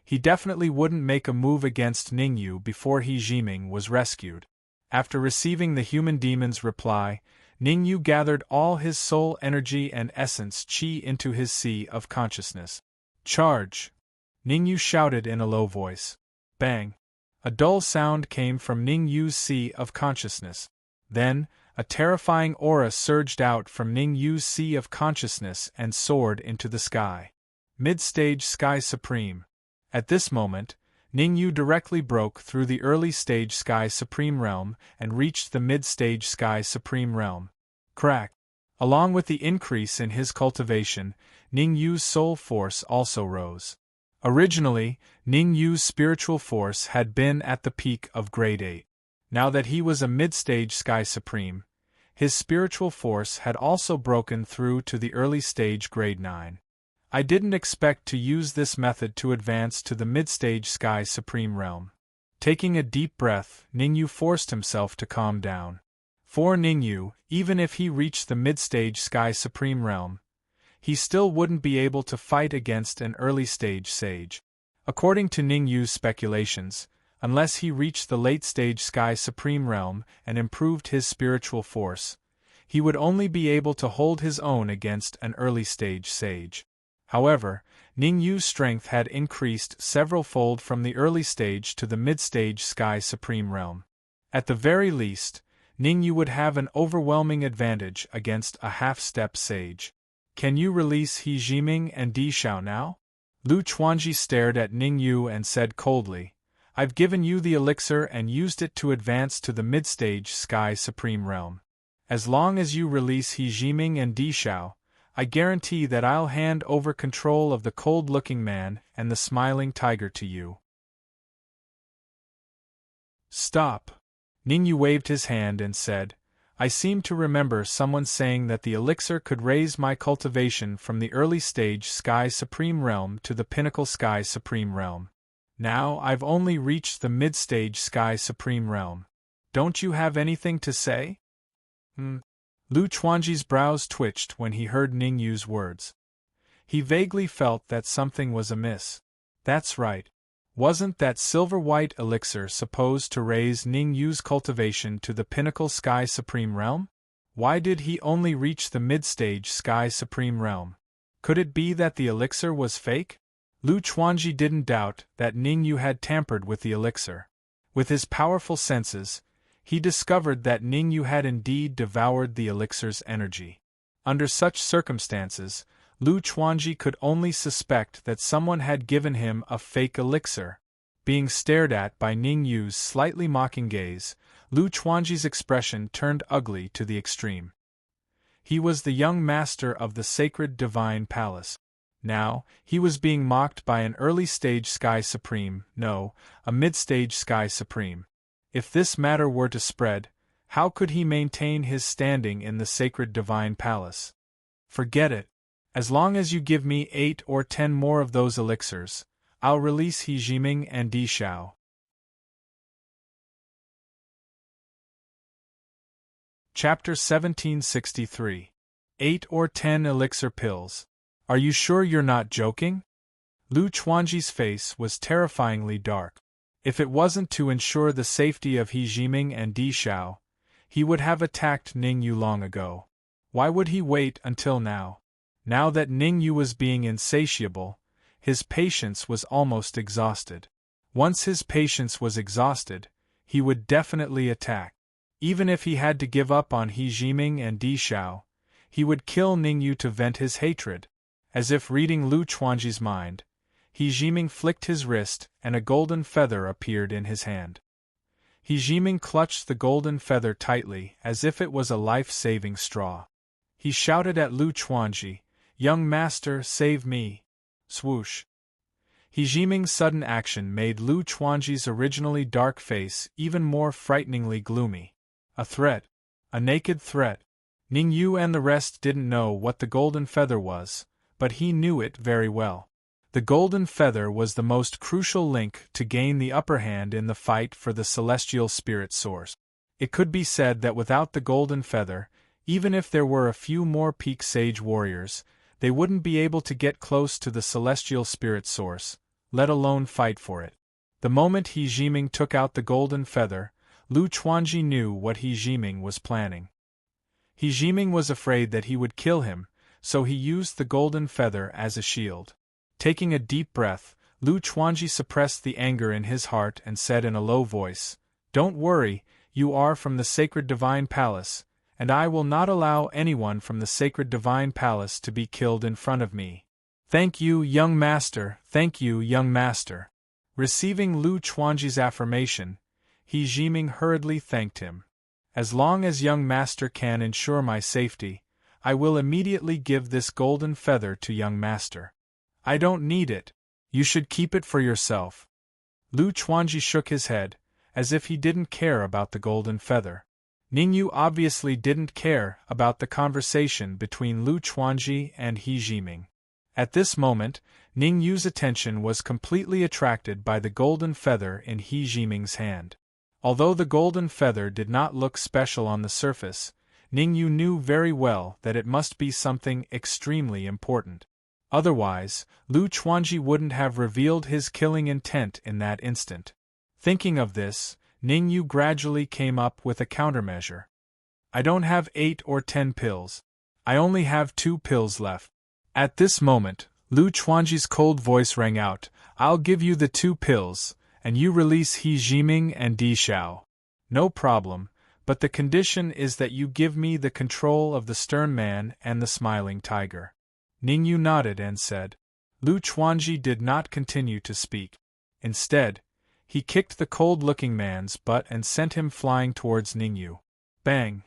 he definitely wouldn't make a move against Ningyu before Hijiming was rescued. After receiving the human demon's reply, Ningyu gathered all his soul energy and essence qi into his sea of consciousness. Charge! Ningyu shouted in a low voice. Bang! A dull sound came from Ningyu's sea of consciousness. Then, a terrifying aura surged out from Ningyu's sea of consciousness and soared into the sky. Mid-stage Sky Supreme. At this moment, Ningyu directly broke through the early-stage Sky Supreme realm and reached the mid-stage Sky Supreme realm. Crack! Along with the increase in his cultivation, Ningyu's soul force also rose. Originally, Ningyu's spiritual force had been at the peak of Grade 8. Now that he was a mid-stage Sky Supreme, his spiritual force had also broken through to the early stage Grade 9. I didn't expect to use this method to advance to the mid-stage Sky Supreme realm. Taking a deep breath, Ningyu forced himself to calm down. For Ningyu, even if he reached the mid-stage Sky Supreme realm, he still wouldn't be able to fight against an early-stage sage. According to Ningyu's speculations, unless he reached the late-stage Sky Supreme realm and improved his spiritual force, he would only be able to hold his own against an early-stage sage. However, Ningyu's strength had increased several-fold from the early stage to the mid-stage Sky Supreme realm. At the very least, Ningyu would have an overwhelming advantage against a half-step sage. Can you release Hijiming and Di Shao now? Lu Chuanji stared at Ning Yu and said coldly, I've given you the elixir and used it to advance to the mid-stage Sky Supreme Realm. As long as you release He Jiming and Di Shao, I guarantee that I'll hand over control of the cold-looking man and the smiling tiger to you. Stop. Ning Yu waved his hand and said, I seem to remember someone saying that the elixir could raise my cultivation from the early stage Sky Supreme Realm to the pinnacle Sky Supreme Realm. Now I've only reached the mid-stage Sky Supreme Realm. Don't you have anything to say? Lu Chuanji's brows twitched when he heard Ning Yu's words. He vaguely felt that something was amiss. That's right. Wasn't that silver-white elixir supposed to raise Ning Yu's cultivation to the pinnacle Sky Supreme Realm? Why did he only reach the mid-stage Sky Supreme Realm? Could it be that the elixir was fake? Lu Chuanji didn't doubt that Ning Yu had tampered with the elixir. With his powerful senses, he discovered that Ning Yu had indeed devoured the elixir's energy. Under such circumstances, Lu Chuanji could only suspect that someone had given him a fake elixir. Being stared at by Ning Yu's slightly mocking gaze, Lu Chuanji's expression turned ugly to the extreme. He was the young master of the sacred divine palace. Now, he was being mocked by an early-stage Sky Supreme, no, a mid-stage Sky Supreme. If this matter were to spread, how could he maintain his standing in the sacred divine palace? Forget it. As long as you give me 8 or 10 more of those elixirs, I'll release He Jiming and Di Shao. Chapter 1763. 8 or 10 elixir pills. Are you sure you're not joking? Lu Chuanji's face was terrifyingly dark. If it wasn't to ensure the safety of He Jiming and Di Shao, he would have attacked Ning Yu long ago. Why would he wait until now? Now that Ning Yu was being insatiable, his patience was almost exhausted. Once his patience was exhausted, he would definitely attack. Even if he had to give up on He Jiming and Di Shao, he would kill Ning Yu to vent his hatred. As if reading Lu Chuanji's mind, He Jiming flicked his wrist and a golden feather appeared in his hand. He Jiming clutched the golden feather tightly as if it was a life-saving straw. He shouted at Lu Chuanji, Young master, save me! Swoosh! He Jiming's sudden action made Lu Chuanji's originally dark face even more frighteningly gloomy. A threat. A naked threat. Ning Yu and the rest didn't know what the golden feather was, but he knew it very well. The golden feather was the most crucial link to gain the upper hand in the fight for the celestial spirit source. It could be said that without the golden feather, even if there were a few more peak sage warriors, they wouldn't be able to get close to the celestial spirit source, let alone fight for it. The moment He Jiming took out the golden feather, Lu Chuanji knew what He Jiming was planning. He Jiming was afraid that he would kill him, so he used the golden feather as a shield. Taking a deep breath, Lu Chuanji suppressed the anger in his heart and said in a low voice, Don't worry, you are from the sacred divine palace, and I will not allow anyone from the sacred divine palace to be killed in front of me. Thank you, young master, thank you, young master. Receiving Lu Chuanji's affirmation, He Jiming hurriedly thanked him. As long as young master can ensure my safety, I will immediately give this golden feather to young master. I don't need it. You should keep it for yourself. Lu Chuanji shook his head, as if he didn't care about the golden feather. Ning Yu obviously didn't care about the conversation between Lu Chuanji and He Jiming. At this moment, Ning Yu's attention was completely attracted by the golden feather in He Jiming's hand. Although the golden feather did not look special on the surface, Ning Yu knew very well that it must be something extremely important. Otherwise, Lu Chuanji wouldn't have revealed his killing intent in that instant. Thinking of this, Ning Yu gradually came up with a countermeasure. I don't have 8 or 10 pills. I only have 2 pills left. At this moment, Lu Chuanji's cold voice rang out, I'll give you the 2 pills, and you release He Jiming and Di Shao. No problem, but the condition is that you give me the control of the stern man and the smiling tiger. Ning Yu nodded and said, Lu Chuanji did not continue to speak. Instead, he kicked the cold-looking man's butt and sent him flying towards Ningyu. Bang!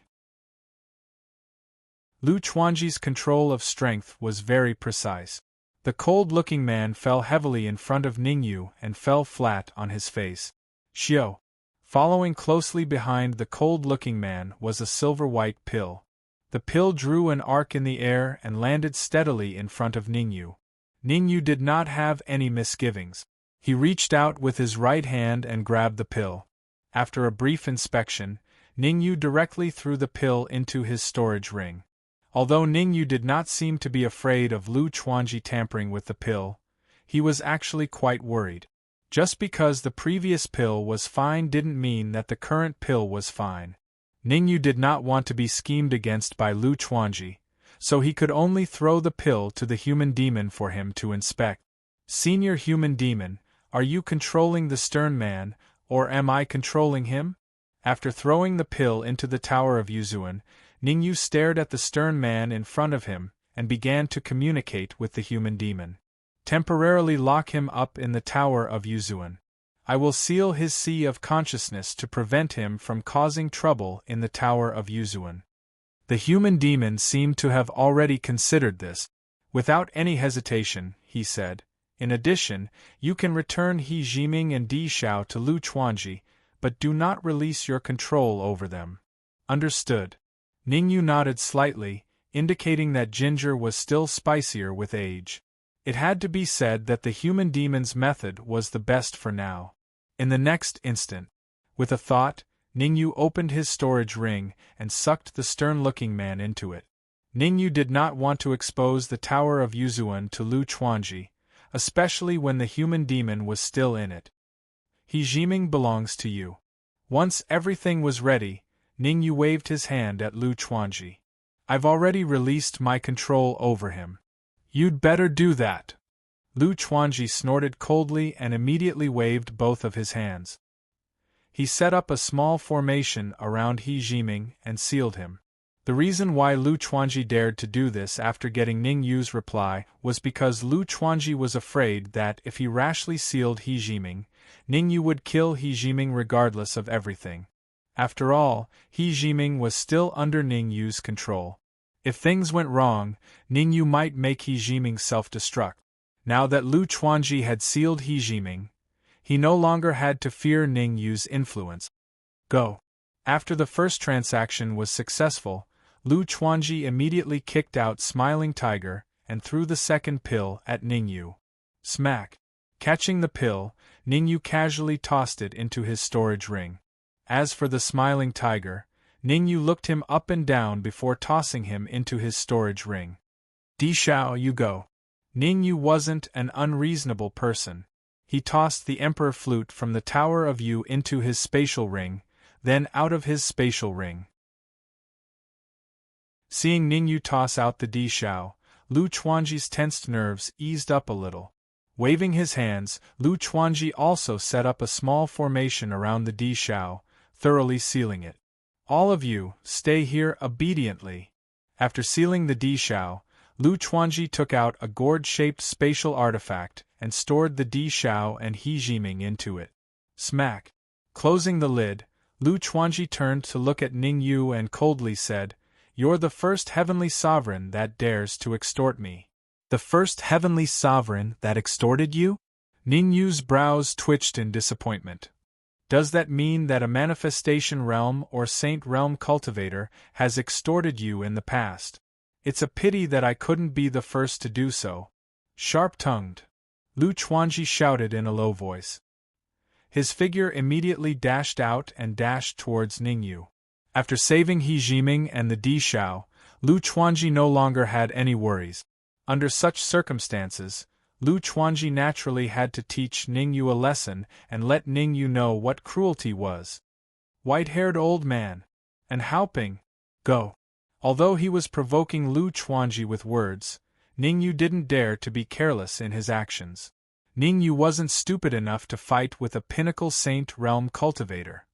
Lu Chuanji's control of strength was very precise. The cold-looking man fell heavily in front of Ningyu and fell flat on his face. Xiao. Following closely behind the cold-looking man was a silver-white pill. The pill drew an arc in the air and landed steadily in front of Ningyu. Ningyu did not have any misgivings. He reached out with his right hand and grabbed the pill. After a brief inspection, Ningyu directly threw the pill into his storage ring. Although Ningyu did not seem to be afraid of Lu Chuanji tampering with the pill, he was actually quite worried. Just because the previous pill was fine didn't mean that the current pill was fine. Ningyu did not want to be schemed against by Lu Chuanji, so he could only throw the pill to the human demon for him to inspect. Senior human demon, are you controlling the stern man, or am I controlling him? After throwing the pill into the Tower of Yuzuan, Ningyu stared at the stern man in front of him and began to communicate with the human demon. Temporarily lock him up in the Tower of Yuzuan. I will seal his sea of consciousness to prevent him from causing trouble in the Tower of Yuzuan. The human demon seemed to have already considered this. Without any hesitation, he said, in addition, you can return He Jiming and Di Xiao to Lu Chuanji, but do not release your control over them. Understood. Ningyu nodded slightly, indicating that ginger was still spicier with age. It had to be said that the human demon's method was the best for now. In the next instant, with a thought, Ningyu opened his storage ring and sucked the stern-looking man into it. Ningyu did not want to expose the Tower of Yuzuan to Lu Chuanji, especially when the human demon was still in it. He Jiming belongs to you. Once everything was ready, Ningyu waved his hand at Lu Chuanji. I've already released my control over him. You'd better do that. Lu Chuanji snorted coldly and immediately waved both of his hands. He set up a small formation around He Jiming and sealed him. The reason why Lu Chuanji dared to do this after getting Ningyu's reply was because Lu Chuanji was afraid that if he rashly sealed He Jiming, Ningyu would kill He Jiming regardless of everything. After all, He Jiming was still under Ningyu's control. If things went wrong, Ningyu might make He Jiming self-destruct. Now that Lu Chuanji had sealed He Jiming, he no longer had to fear Ningyu's influence. Go. After the first transaction was successful, Lu Chuanji immediately kicked out Smiling Tiger and threw the second pill at Ningyu. Smack. Catching the pill, Ningyu casually tossed it into his storage ring. As for the Smiling Tiger, Ningyu looked him up and down before tossing him into his storage ring. Di Xiao, you go. Ningyu wasn't an unreasonable person. He tossed the Emperor Flute from the Tower of Yu into his spatial ring, then out of his spatial ring. Seeing Ningyu toss out the Di Xiao, Lu Chuanji's tensed nerves eased up a little. Waving his hands, Lu Chuanji also set up a small formation around the Di Xiao, thoroughly sealing it. All of you, stay here obediently. After sealing the Di Xiao, Lu Chuanji took out a gourd-shaped spatial artifact and stored the Di Xiao and He Jiming into it. Smack. Closing the lid, Lu Chuanji turned to look at Ningyu and coldly said, "You're the first heavenly sovereign that dares to extort me." The first heavenly sovereign that extorted you? Ningyu's brows twitched in disappointment. Does that mean that a manifestation realm or saint realm cultivator has extorted you in the past? It's a pity that I couldn't be the first to do so. Sharp-tongued. Lu Chuanji shouted in a low voice. His figure immediately dashed out and dashed towards Ningyu. After saving He Jiming and the Di Xiao, Lu Chuanji no longer had any worries. Under such circumstances, Lu Chuanji naturally had to teach Ningyu a lesson and let Ningyu know what cruelty was. White-haired old man. And Haoping. Go. Although he was provoking Lu Chuanji with words, Ningyu didn't dare to be careless in his actions. Ningyu wasn't stupid enough to fight with a pinnacle saint realm cultivator.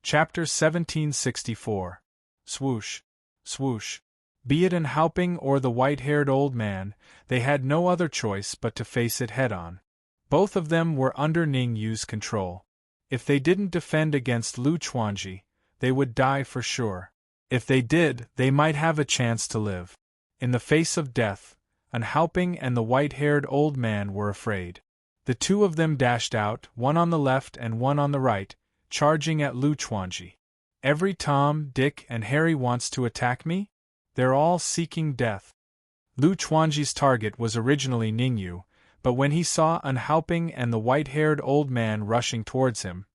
Chapter 1764. Swoosh. Swoosh. Be it Hauping or the white-haired old man, they had no other choice but to face it head-on. Both of them were under Ning Yu's control. If they didn't defend against Lu Chuanji, they would die for sure. If they did, they might have a chance to live. In the face of death, Hauping and the white-haired old man were afraid. The two of them dashed out, one on the left and one on the right, charging at Lu Chuanji. Every Tom, Dick, and Harry wants to attack me? They're all seeking death. Lu Chuanji's target was originally Ning Yu, but when he saw Hauping and the white-haired old man rushing towards him,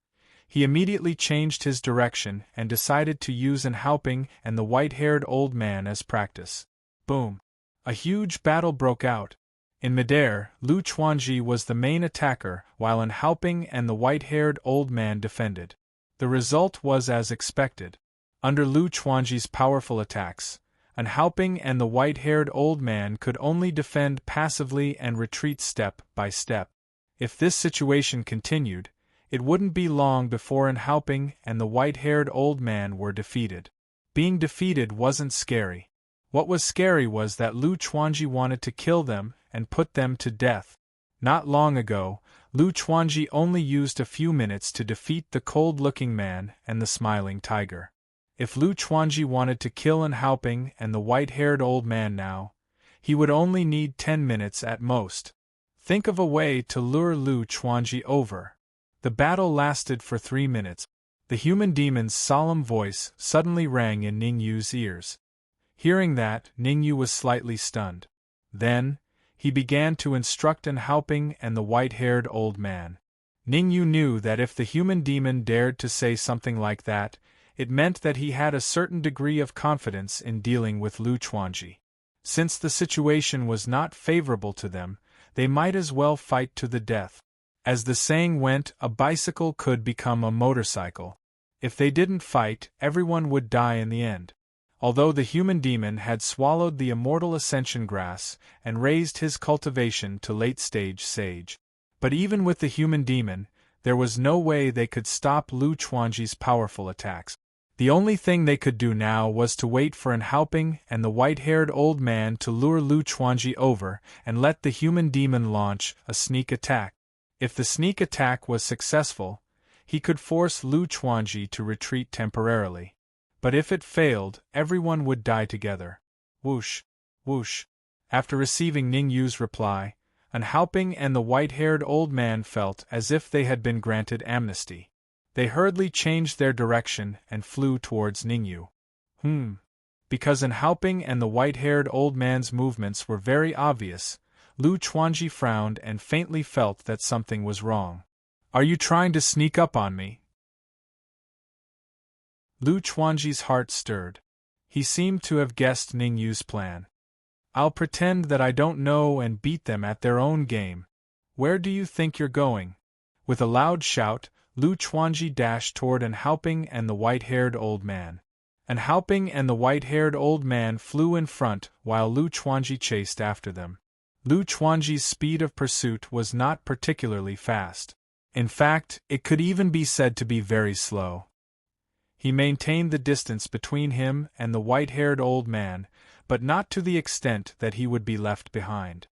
he immediately changed his direction and decided to use Hauping and the white-haired old man as practice. Boom! A huge battle broke out. In midair, Lu Chuanji was the main attacker while Hauping and the white-haired old man defended. The result was as expected. Under Lu Chuanji's powerful attacks, Hauping and the white-haired old man could only defend passively and retreat step by step. If this situation continued, it wouldn't be long before Hauping and the white-haired old man were defeated. Being defeated wasn't scary. What was scary was that Lu Chuanji wanted to kill them and put them to death. Not long ago, Lu Chuanji only used a few minutes to defeat the cold-looking man and the smiling tiger. If Lu Chuanji wanted to kill Hauping and the white-haired old man now, he would only need 10 minutes at most. Think of a way to lure Lu Chuanji over. The battle lasted for 3 minutes. The human demon's solemn voice suddenly rang in Ning Yu's ears. Hearing that, Ning Yu was slightly stunned. Then, he began to instruct Hauping and the white-haired old man. Ning Yu knew that if the human demon dared to say something like that, it meant that he had a certain degree of confidence in dealing with Lu Chuanji. Since the situation was not favorable to them, they might as well fight to the death. As the saying went, a bicycle could become a motorcycle. If they didn't fight, everyone would die in the end. Although the human demon had swallowed the immortal ascension grass and raised his cultivation to late-stage sage. But even with the human demon, there was no way they could stop Lu Chuanji's powerful attacks. The only thing they could do now was to wait for Hauping and the white-haired old man to lure Lu Chuanji over and let the human demon launch a sneak attack. If the sneak attack was successful, he could force Lu Chuanji to retreat temporarily. But if it failed, everyone would die together. Whoosh! Whoosh! After receiving Ning Yu's reply, Hauping and the white-haired old man felt as if they had been granted amnesty. They hurriedly changed their direction and flew towards Ning Yu. Because Hauping and the white-haired old man's movements were very obvious, Lu Chuanji frowned and faintly felt that something was wrong. "Are you trying to sneak up on me?" Lu Chuanji's heart stirred. He seemed to have guessed Ning Yu's plan. "I'll pretend that I don't know and beat them at their own game. Where do you think you're going?" With a loud shout, Lu Chuanji dashed toward Hauping and the white-haired old man. Hauping and the white-haired old man flew in front while Lu Chuanji chased after them. Lu Chuanji's speed of pursuit was not particularly fast. In fact, it could even be said to be very slow. He maintained the distance between him and the white-haired old man, but not to the extent that he would be left behind.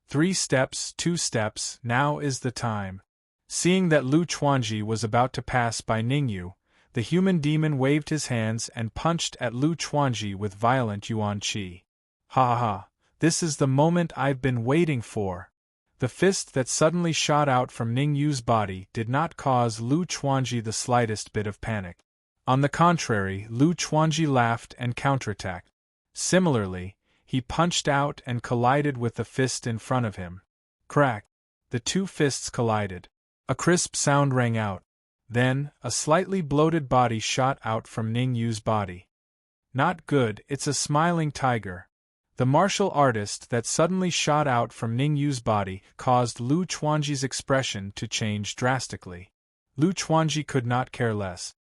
3 steps, 2 steps, now is the time. Seeing that Lu Chuanji was about to pass by Ning Yu, the human demon waved his hands and punched at Lu Chuanji with violent yuan qi. "Ha ha! This is the moment I've been waiting for!" The fist that suddenly shot out from Ning Yu's body did not cause Lu Chuanji the slightest bit of panic. On the contrary, Lu Chuanji laughed and counterattacked. Similarly, he punched out and collided with the fist in front of him. Crack! The 2 fists collided. A crisp sound rang out. Then, a slightly bloated body shot out from Ning Yu's body. Not good, it's a smiling tiger. The martial artist that suddenly shot out from Ning Yu's body caused Lu Chuanji's expression to change drastically. Lu Chuanji could not care less.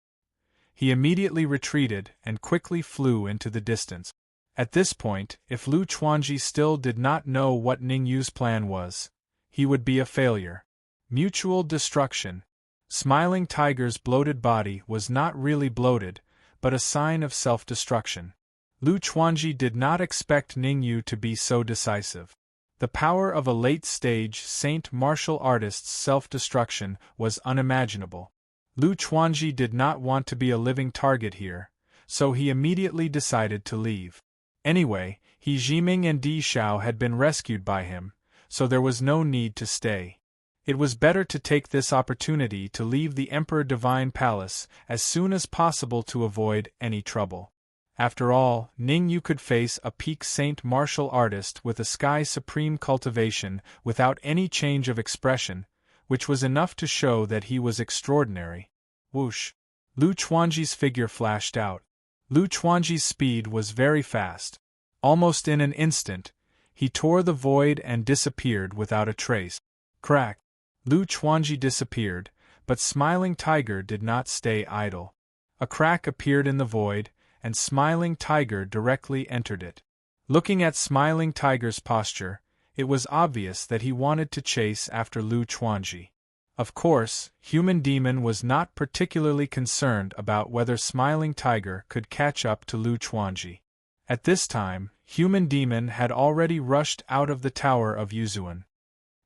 He immediately retreated and quickly flew into the distance. At this point, if Lu Chuanji still did not know what Ning Yu's plan was, he would be a failure. Mutual destruction. Smiling Tiger's bloated body was not really bloated, but a sign of self-destruction. Lu Chuanji did not expect Ningyu to be so decisive. The power of a late-stage saint martial artist's self-destruction was unimaginable. Lu Chuanji did not want to be a living target here, so he immediately decided to leave. Anyway, He Jiming and Di Xiao had been rescued by him, so there was no need to stay. It was better to take this opportunity to leave the Emperor Divine Palace as soon as possible to avoid any trouble. After all, Ningyu could face a peak saint martial artist with a sky supreme cultivation without any change of expression, which was enough to show that he was extraordinary. Whoosh! Lu Chuanji's figure flashed out. Lu Chuanji's speed was very fast. Almost in an instant, he tore the void and disappeared without a trace. Crack! Lu Chuanji disappeared, but Smiling Tiger did not stay idle. A crack appeared in the void, and Smiling Tiger directly entered it. Looking at Smiling Tiger's posture, it was obvious that he wanted to chase after Lu Chuanji. Of course, Human Demon was not particularly concerned about whether Smiling Tiger could catch up to Lu Chuanji. At this time, Human Demon had already rushed out of the Tower of Yuzuan.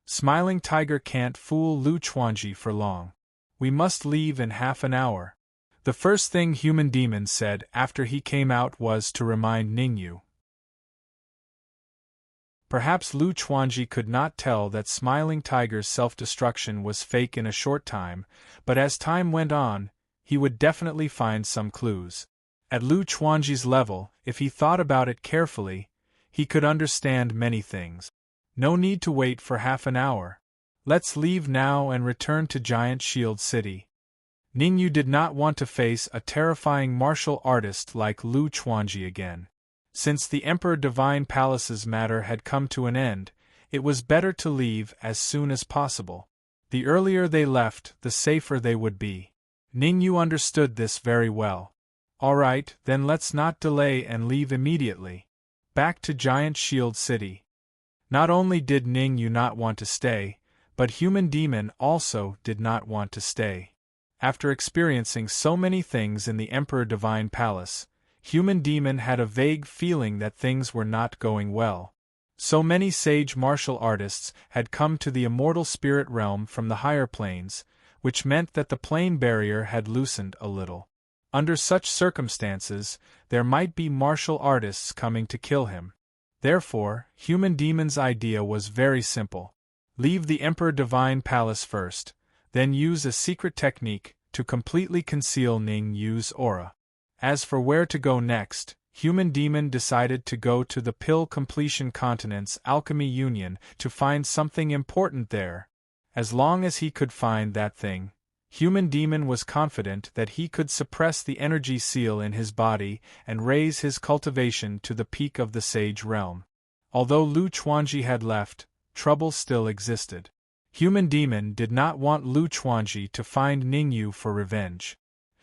Smiling Tiger can't fool Lu Chuanji for long. We must leave in half an hour. The first thing Human Demon said after he came out was to remind Ningyu. Perhaps Lu Chuanji could not tell that Smiling Tiger's self-destruction was fake in a short time, but as time went on, he would definitely find some clues. At Lu Chuanji's level, if he thought about it carefully, he could understand many things. No need to wait for half an hour. Let's leave now and return to Giant Shield City. Ningyu did not want to face a terrifying martial artist like Lu Chuanji again. Since the Emperor Divine Palace's matter had come to an end, it was better to leave as soon as possible. The earlier they left, the safer they would be. Ningyu understood this very well. All right, then let's not delay and leave immediately. Back to Giant Shield City. Not only did Ningyu not want to stay, but Human Demon also did not want to stay. After experiencing so many things in the Emperor Divine Palace, Human Demon had a vague feeling that things were not going well. So many sage martial artists had come to the immortal spirit realm from the higher planes, which meant that the plane barrier had loosened a little. Under such circumstances, there might be martial artists coming to kill him. Therefore, Human Demon's idea was very simple. Leave the Emperor Divine Palace first, then use a secret technique to completely conceal Ningyu's aura. As for where to go next, Human Demon decided to go to the Pill Completion Continent's Alchemy Union to find something important there. As long as he could find that thing, Human Demon was confident that he could suppress the energy seal in his body and raise his cultivation to the peak of the Sage Realm. Although Lu Chuanji had left, trouble still existed. Human Demon did not want Lu Chuanji to find Ningyu for revenge.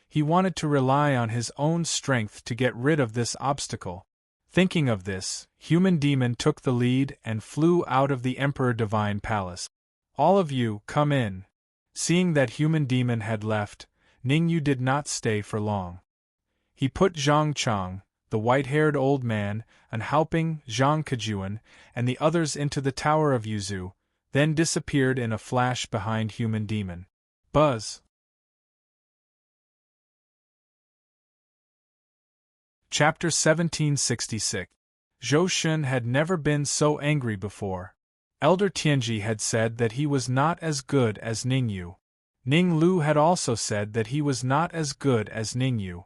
He wanted to rely on his own strength to get rid of this obstacle. Thinking of this, Human Demon took the lead and flew out of the Emperor Divine Palace. All of you, come in. Seeing that Human Demon had left, Ningyu did not stay for long. He put Zhang Chang, the white-haired old man, and Haoping, Zhang Kejuan, and the others into the Tower of Yuzu, then disappeared in a flash behind Human Demon. Buzz. Chapter 1766. Zhou Xun had never been so angry before. Elder Tianji had said that he was not as good as Ningyu. Ning Lu had also said that he was not as good as Ningyu.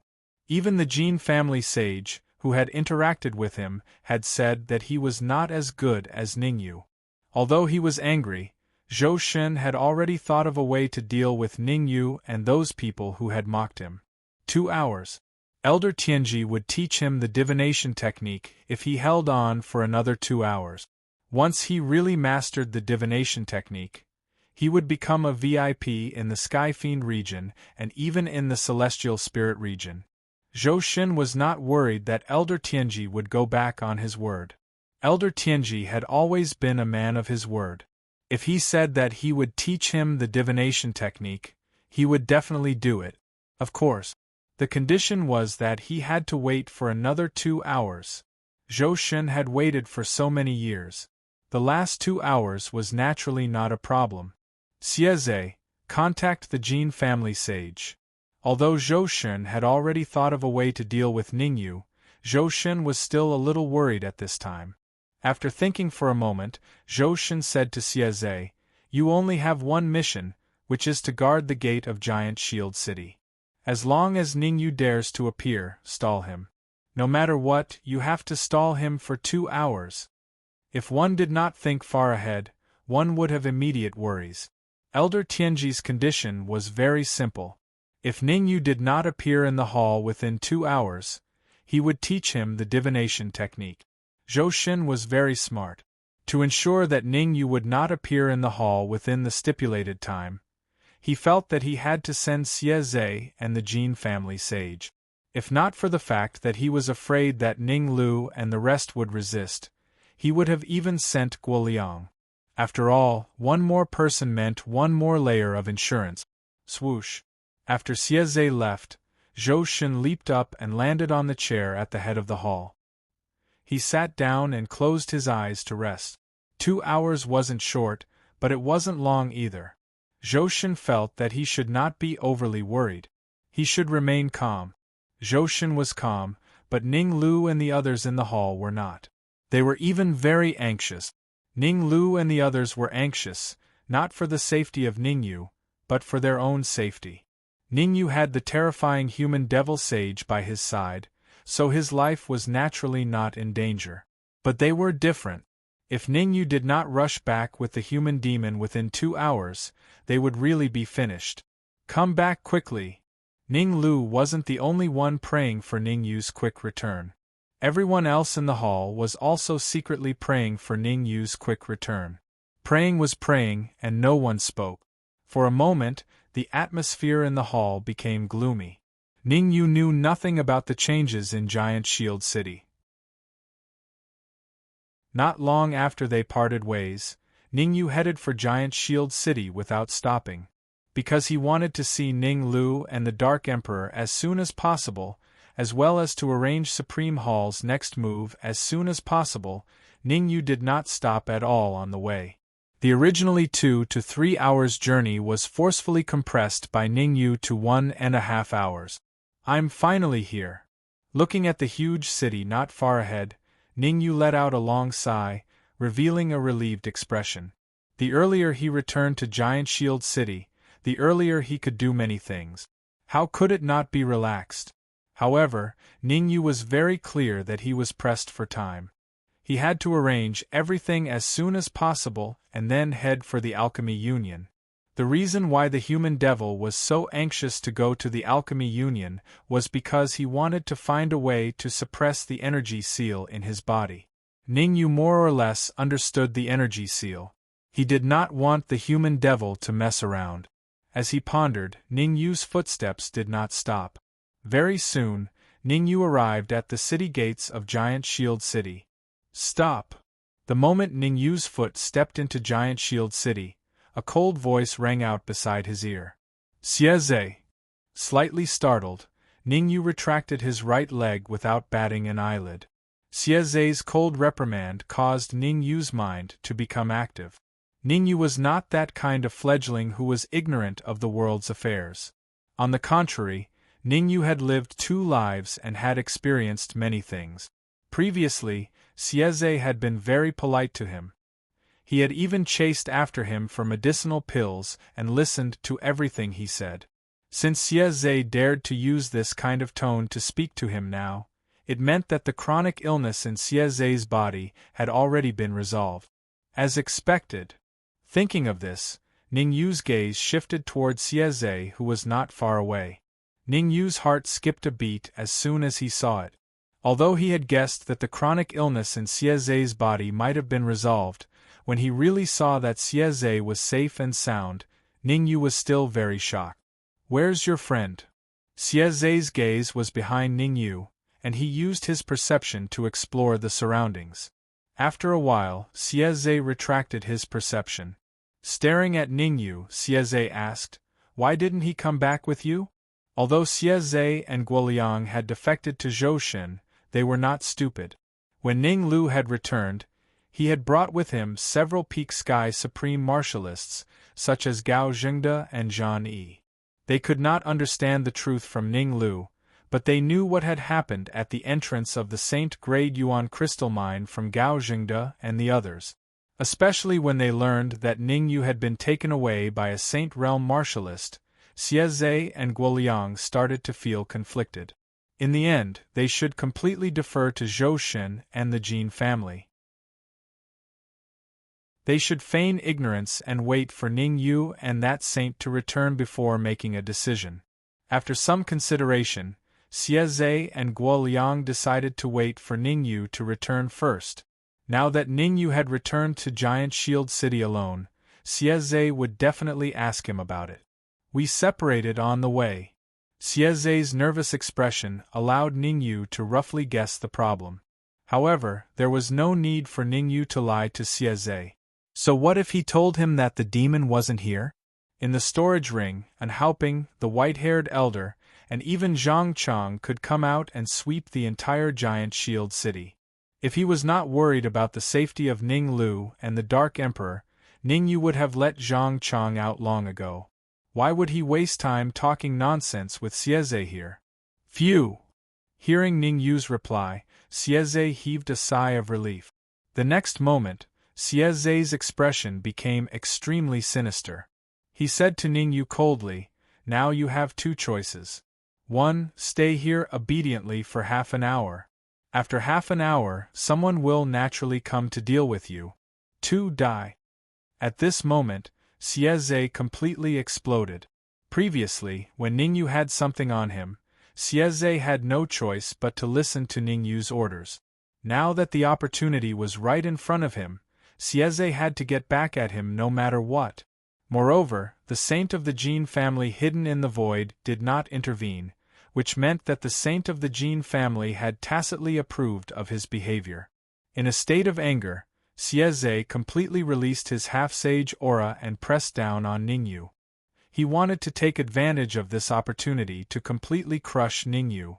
Even the Jin family sage, who had interacted with him, had said that he was not as good as Ningyu. Although he was angry, Zhou Xun had already thought of a way to deal with Ningyu and those people who had mocked him. 2 hours. Elder Tianji would teach him the divination technique if he held on for another 2 hours. Once he really mastered the divination technique, he would become a VIP in the Skyfiend region and even in the Celestial Spirit region. Zhou Xun was not worried that Elder Tianji would go back on his word. Elder Tianji had always been a man of his word. If he said that he would teach him the divination technique, he would definitely do it. Of course. The condition was that he had to wait for another 2 hours. Zhou Shen had waited for so many years. The last 2 hours was naturally not a problem. Xieze, contact the Jin family sage. Although Zhou Shen had already thought of a way to deal with Ningyu, Zhou Shen was still a little worried at this time. After thinking for a moment, Zhou Shen said to Xieze, "You only have one mission, which is to guard the gate of Giant Shield City. As long as Ningyu dares to appear, stall him. No matter what, you have to stall him for 2 hours." If one did not think far ahead, one would have immediate worries. Elder Tianji's condition was very simple. If Ningyu did not appear in the hall within 2 hours, he would teach him the divination technique. Zhou Shen was very smart. To ensure that Ningyu would not appear in the hall within the stipulated time, he felt that he had to send Xieze and the Jin family sage. If not for the fact that he was afraid that Ning Lu and the rest would resist, he would have even sent Guoliang. After all, one more person meant one more layer of insurance. Swoosh. After Xieze left, Zhou Shen leaped up and landed on the chair at the head of the hall. He sat down and closed his eyes to rest. 2 hours wasn't short, but it wasn't long either. Zhou Shen felt that he should not be overly worried. He should remain calm. Zhou Shen was calm, but Ning Lu and the others in the hall were not. They were even very anxious. Ning Lu and the others were anxious, not for the safety of Ningyu, but for their own safety. Ningyu had the terrifying human devil sage by his side, so his life was naturally not in danger. But they were different. If Ningyu did not rush back with the human demon within 2 hours, they would really be finished. Come back quickly. Ning Lu wasn't the only one praying for Ningyu's quick return. Everyone else in the hall was also secretly praying for Ningyu's quick return. Praying was praying, and no one spoke. For a moment, the atmosphere in the hall became gloomy. Ningyu knew nothing about the changes in Giant Shield City. Not long after they parted ways, Ningyu headed for Giant Shield City without stopping. Because he wanted to see Ning Lu and the Dark Emperor as soon as possible, as well as to arrange Supreme Hall's next move as soon as possible, Ningyu did not stop at all on the way. The originally 2 to 3 hours journey was forcefully compressed by Ningyu to 1.5 hours. I'm finally here. Looking at the huge city not far ahead, Ningyu let out a long sigh, revealing a relieved expression. The earlier he returned to Giant Shield City, the earlier he could do many things. How could it not be relaxed? However, Ningyu was very clear that he was pressed for time. He had to arrange everything as soon as possible and then head for the Alchemy Union. The reason why the human devil was so anxious to go to the Alchemy Union was because he wanted to find a way to suppress the energy seal in his body. Ningyu more or less understood the energy seal. He did not want the human devil to mess around. As he pondered, Ningyu's footsteps did not stop. Very soon, Ningyu arrived at the city gates of Giant Shield City. Stop! The moment Ningyu's foot stepped into Giant Shield City, a cold voice rang out beside his ear. Xieze! Slightly startled, Ningyu retracted his right leg without batting an eyelid. Xieze's cold reprimand caused Ningyu's mind to become active. Ningyu was not that kind of fledgling who was ignorant of the world's affairs. On the contrary, Ningyu had lived 2 lives and had experienced many things. Previously, Xieze had been very polite to him. He had even chased after him for medicinal pills and listened to everything he said. Since Xieze dared to use this kind of tone to speak to him now, it meant that the chronic illness in Xieze's body had already been resolved. As expected. Thinking of this, Ningyu's gaze shifted toward Xieze, who was not far away. Ningyu's heart skipped a beat as soon as he saw it. Although he had guessed that the chronic illness in Xieze's body might have been resolved, when he really saw that Xieze was safe and sound, Ningyu was still very shocked. Where's your friend? Xieze's gaze was behind Ningyu, and he used his perception to explore the surroundings. After a while, Xieze retracted his perception. Staring at Ningyu, Xieze asked, "Why didn't he come back with you?" Although Xie and Guoliang had defected to Zhoushan, they were not stupid. When Ning Lu had returned, he had brought with him several Peak Sky Supreme Martialists, such as Gao Zhengde and Zhan Yi. They could not understand the truth from Ning Lu, but they knew what had happened at the entrance of the Saint Grade Yuan crystal mine from Gao Zhengde and the others. Especially when they learned that Ning Yu had been taken away by a Saint Realm Martialist, Xie and Guoliang started to feel conflicted. In the end, they should completely defer to Zhoushan and the Jin family. They should feign ignorance and wait for Ning Yu and that saint to return before making a decision. After some consideration, Xie and Guoliang decided to wait for Ning Yu to return first. Now that Ning Yu had returned to Giant Shield City alone, Xie would definitely ask him about it. We separated on the way. Xie's nervous expression allowed Ning Yu to roughly guess the problem. However, there was no need for Ning Yu to lie to Xie. So what if he told him that the demon wasn't here? In the storage ring, An Haoping, the white-haired elder, and even Zhang Chang could come out and sweep the entire Giant Shield City. If he was not worried about the safety of Ning Lu and the Dark Emperor, Ning Yu would have let Zhang Chang out long ago. Why would he waste time talking nonsense with Xie here? Phew! Hearing Ning Yu's reply, Xie heaved a sigh of relief. The next moment, Xie's expression became extremely sinister. He said to Ning Yu coldly, "Now you have two choices. 1. Stay here obediently for half an hour. After half an hour, someone will naturally come to deal with you. 2. Die." At this moment, Xie completely exploded. Previously, when Ning Yu had something on him, Xie had no choice but to listen to Ning Yu's orders. Now that the opportunity was right in front of him, Xie had to get back at him no matter what. Moreover, the saint of the Jin family hidden in the void did not intervene, which meant that the saint of the Jin family had tacitly approved of his behavior. In a state of anger, Xie completely released his half-sage aura and pressed down on Ning Yu. He wanted to take advantage of this opportunity to completely crush Ning Yu.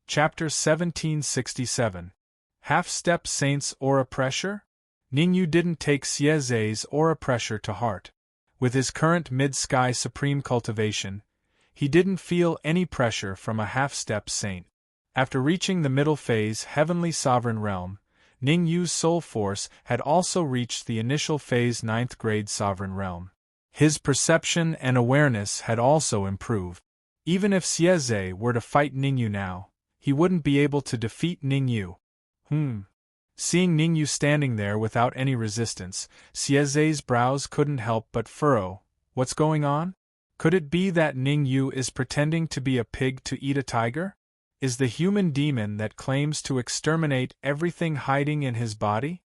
Chapter 1767. Half-Step Saint's Aura Pressure? Ning Yu didn't take Xie's aura pressure to heart. With his current mid-sky supreme cultivation, he didn't feel any pressure from a half-step saint. After reaching the middle phase Heavenly Sovereign Realm, Ning Yu's soul force had also reached the initial phase 9th grade Sovereign Realm. His perception and awareness had also improved. Even if Xie were to fight Ning Yu now, he wouldn't be able to defeat Ning Yu. Seeing Ning Yu standing there without any resistance, Xie's brows couldn't help but furrow. What's going on? Could it be that Ning Yu is pretending to be a pig to eat a tiger? Is the human demon that claims to exterminate everything hiding in his body?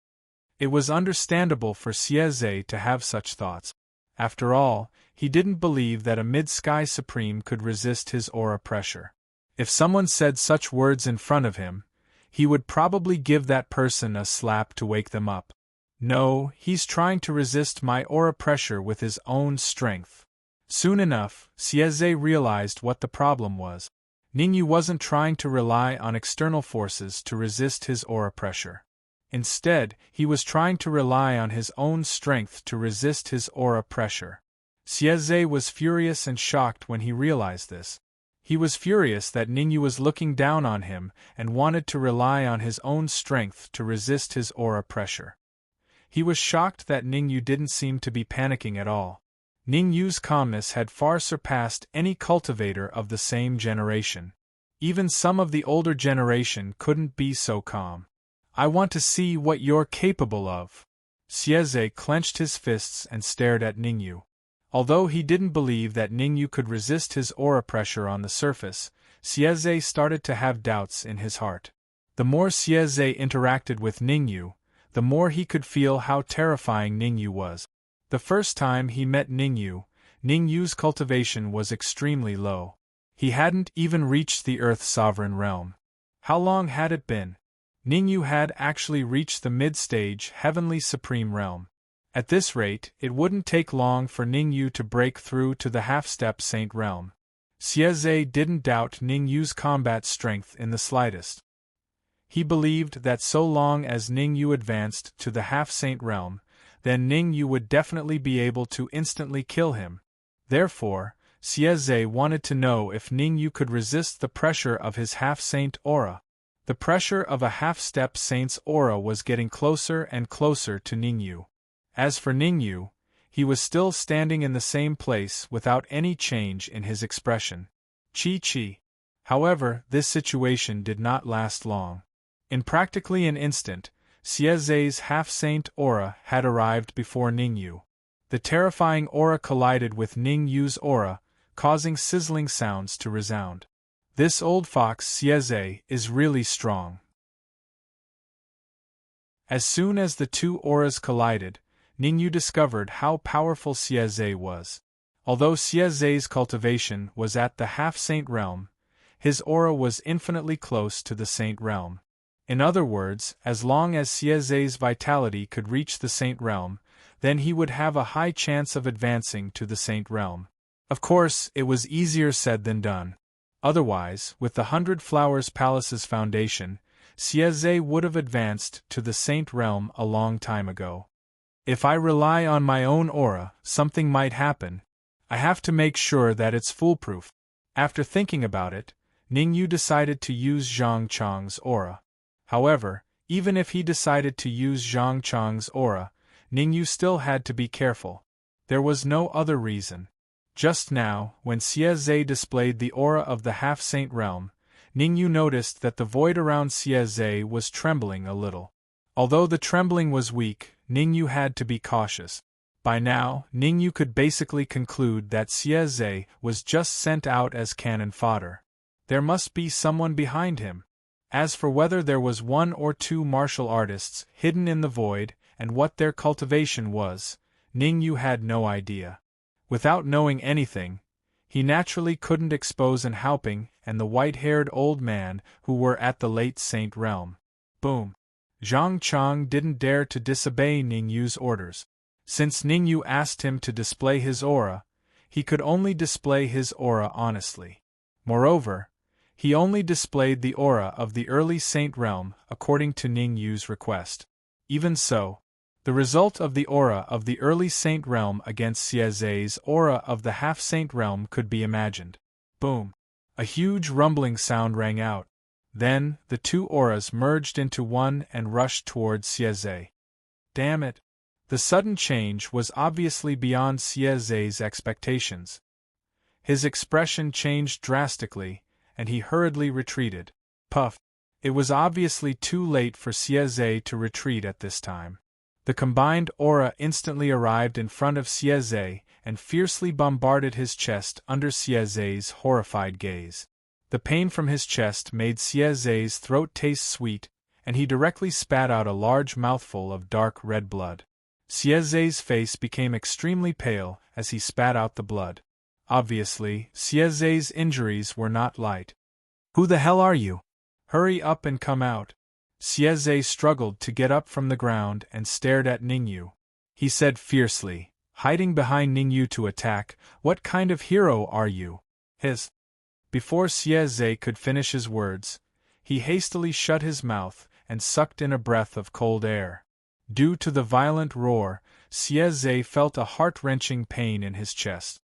It was understandable for Xie to have such thoughts. After all, he didn't believe that a mid-sky supreme could resist his aura pressure. If someone said such words in front of him, he would probably give that person a slap to wake them up. No, he's trying to resist my aura pressure with his own strength. Soon enough, Xie realized what the problem was. Ning Yu wasn't trying to rely on external forces to resist his aura pressure. Instead, he was trying to rely on his own strength to resist his aura pressure. Xie was furious and shocked when he realized this. He was furious that Ning Yu was looking down on him and wanted to rely on his own strength to resist his aura pressure. He was shocked that Ning Yu didn't seem to be panicking at all. Ning Yu's calmness had far surpassed any cultivator of the same generation. Even some of the older generation couldn't be so calm. I want to see what you're capable of. Xie clenched his fists and stared at Ning Yu. Although he didn't believe that Ning Yu could resist his aura pressure on the surface, Xie started to have doubts in his heart. The more Xie interacted with Ning Yu, the more he could feel how terrifying Ning Yu was. The first time he met Ning Yu's cultivation was extremely low. He hadn't even reached the Earth Sovereign Realm. How long had it been? Ning Yu had actually reached the mid-stage Heavenly Supreme Realm. At this rate, it wouldn't take long for Ningyu to break through to the half-step saint realm. Xieze didn't doubt Ningyu's combat strength in the slightest. He believed that so long as Ningyu advanced to the half-saint realm, then Ningyu would definitely be able to instantly kill him. Therefore, Xieze wanted to know if Ningyu could resist the pressure of his half-saint aura. The pressure of a half-step saint's aura was getting closer and closer to Ningyu. As for Ningyu, he was still standing in the same place without any change in his expression. Chi. However, this situation did not last long. In practically an instant, Xieze's half-saint aura had arrived before Ningyu. The terrifying aura collided with Ningyu's aura, causing sizzling sounds to resound. This old fox Xieze is really strong. As soon as the two auras collided, Ningyu discovered how powerful Xieze was. Although Xieze's cultivation was at the half-saint realm, his aura was infinitely close to the saint realm. In other words, as long as Xieze's vitality could reach the saint realm, then he would have a high chance of advancing to the saint realm. Of course, it was easier said than done. Otherwise, with the 100 Flowers Palace's foundation, Xieze would have advanced to the saint realm a long time ago. If I rely on my own aura, something might happen. I have to make sure that it's foolproof. After thinking about it, Ningyu decided to use Zhang Chang's aura. However, even if he decided to use Zhang Chang's aura, Ningyu still had to be careful. There was no other reason. Just now, when Xieze displayed the aura of the half-saint realm, Ningyu noticed that the void around Xieze was trembling a little. Although the trembling was weak, Ningyu had to be cautious. By now, Ningyu could basically conclude that Xieze was just sent out as cannon fodder. There must be someone behind him. As for whether there was one or two martial artists hidden in the void and what their cultivation was, Ningyu had no idea. Without knowing anything, he naturally couldn't expose an Haoping and the white-haired old man who were at the late saint realm. Boom! Zhang Chang didn't dare to disobey Ningyu's orders. Since Ningyu asked him to display his aura, he could only display his aura honestly. Moreover, he only displayed the aura of the early saint realm according to Ningyu's request. Even so, the result of the aura of the early saint realm against Xieze's aura of the half-saint realm could be imagined. Boom! A huge rumbling sound rang out. Then, the two auras merged into one and rushed towards Xieze. Damn it! The sudden change was obviously beyond Xieze's expectations. His expression changed drastically, and he hurriedly retreated. Puff! It was obviously too late for Xieze to retreat at this time. The combined aura instantly arrived in front of Xieze and fiercely bombarded his chest under Xieze's horrified gaze. The pain from his chest made Xieze's throat taste sweet, and he directly spat out a large mouthful of dark red blood. Xieze's face became extremely pale as he spat out the blood. Obviously, Xieze's injuries were not light. "Who the hell are you? Hurry up and come out." Xieze struggled to get up from the ground and stared at Ningyu. He said fiercely, hiding behind Ningyu to attack, "What kind of hero are you?" Before Xieze could finish his words, he hastily shut his mouth and sucked in a breath of cold air. Due to the violent roar, Xieze felt a heart-wrenching pain in his chest.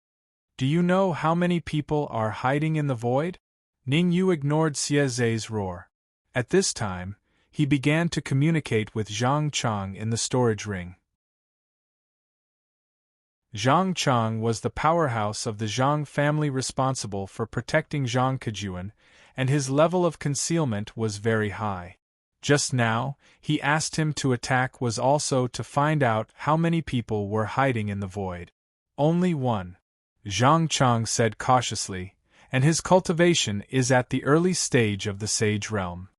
"Do you know how many people are hiding in the void?" Ningyu ignored Xieze's roar. At this time, he began to communicate with Zhang Chang in the storage ring. Zhang Chang was the powerhouse of the Zhang family responsible for protecting Zhangkejuan, and his level of concealment was very high. Just now, he asked him to attack was also to find out how many people were hiding in the void. "Only one," Zhang Chang said cautiously, "and his cultivation is at the early stage of the Sage Realm."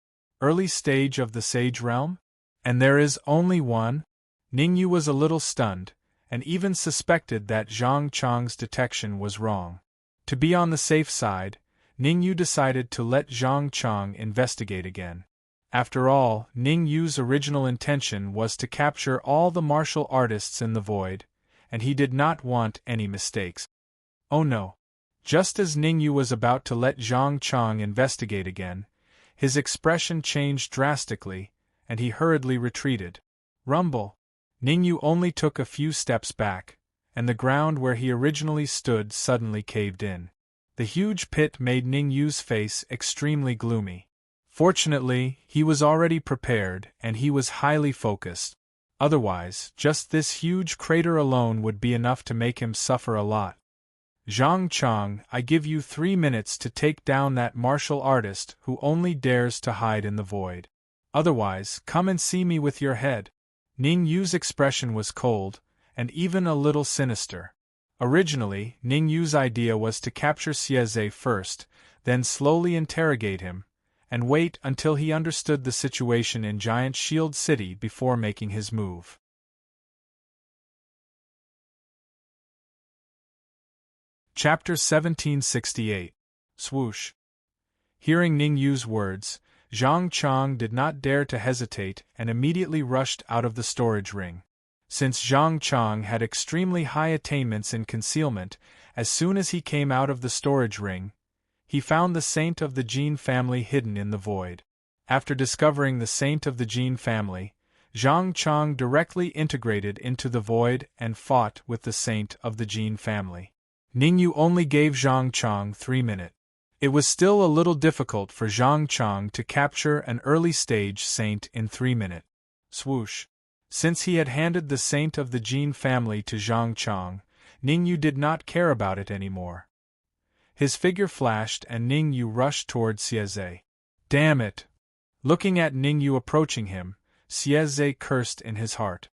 "Early stage of the Sage Realm? And there is only one?" Ningyu was a little stunned, and even suspected that Zhang Chang's detection was wrong. To be on the safe side, Ningyu decided to let Zhang Chang investigate again. After all, Ning Yu's original intention was to capture all the martial artists in the void, and he did not want any mistakes. Oh no! Just as Ning Yu was about to let Zhang Chang investigate again, his expression changed drastically, and he hurriedly retreated. Rumble! Ning Yu only took a few steps back, and the ground where he originally stood suddenly caved in. The huge pit made Ning Yu's face extremely gloomy. Fortunately, he was already prepared and he was highly focused. Otherwise, just this huge crater alone would be enough to make him suffer a lot. Zhang Chang, I give you 3 minutes to take down that martial artist who only dares to hide in the void. Otherwise, come and see me with your head. Ning Yu's expression was cold, and even a little sinister. Originally, Ning Yu's idea was to capture Xieze first, then slowly interrogate him, and wait until he understood the situation in Giant Shield City before making his move. Chapter 1768. Swoosh. Hearing Ning Yu's words, Zhang Chang did not dare to hesitate and immediately rushed out of the storage ring. Since Zhang Chang had extremely high attainments in concealment, as soon as he came out of the storage ring, he found the Saint of the Jin family hidden in the void. After discovering the Saint of the Jin family, Zhang Chang directly integrated into the void and fought with the Saint of the Jin family. Ning Yu only gave Zhang Chang 3 minutes. It was still a little difficult for Zhang Chang to capture an early-stage saint in 3 minutes. Swoosh. Since he had handed the Saint of the Jin family to Zhang Chang, Ning Yu did not care about it anymore. His figure flashed and Ning Yu rushed toward Xieze. Damn it! Looking at Ning Yu approaching him, Xieze cursed in his heart.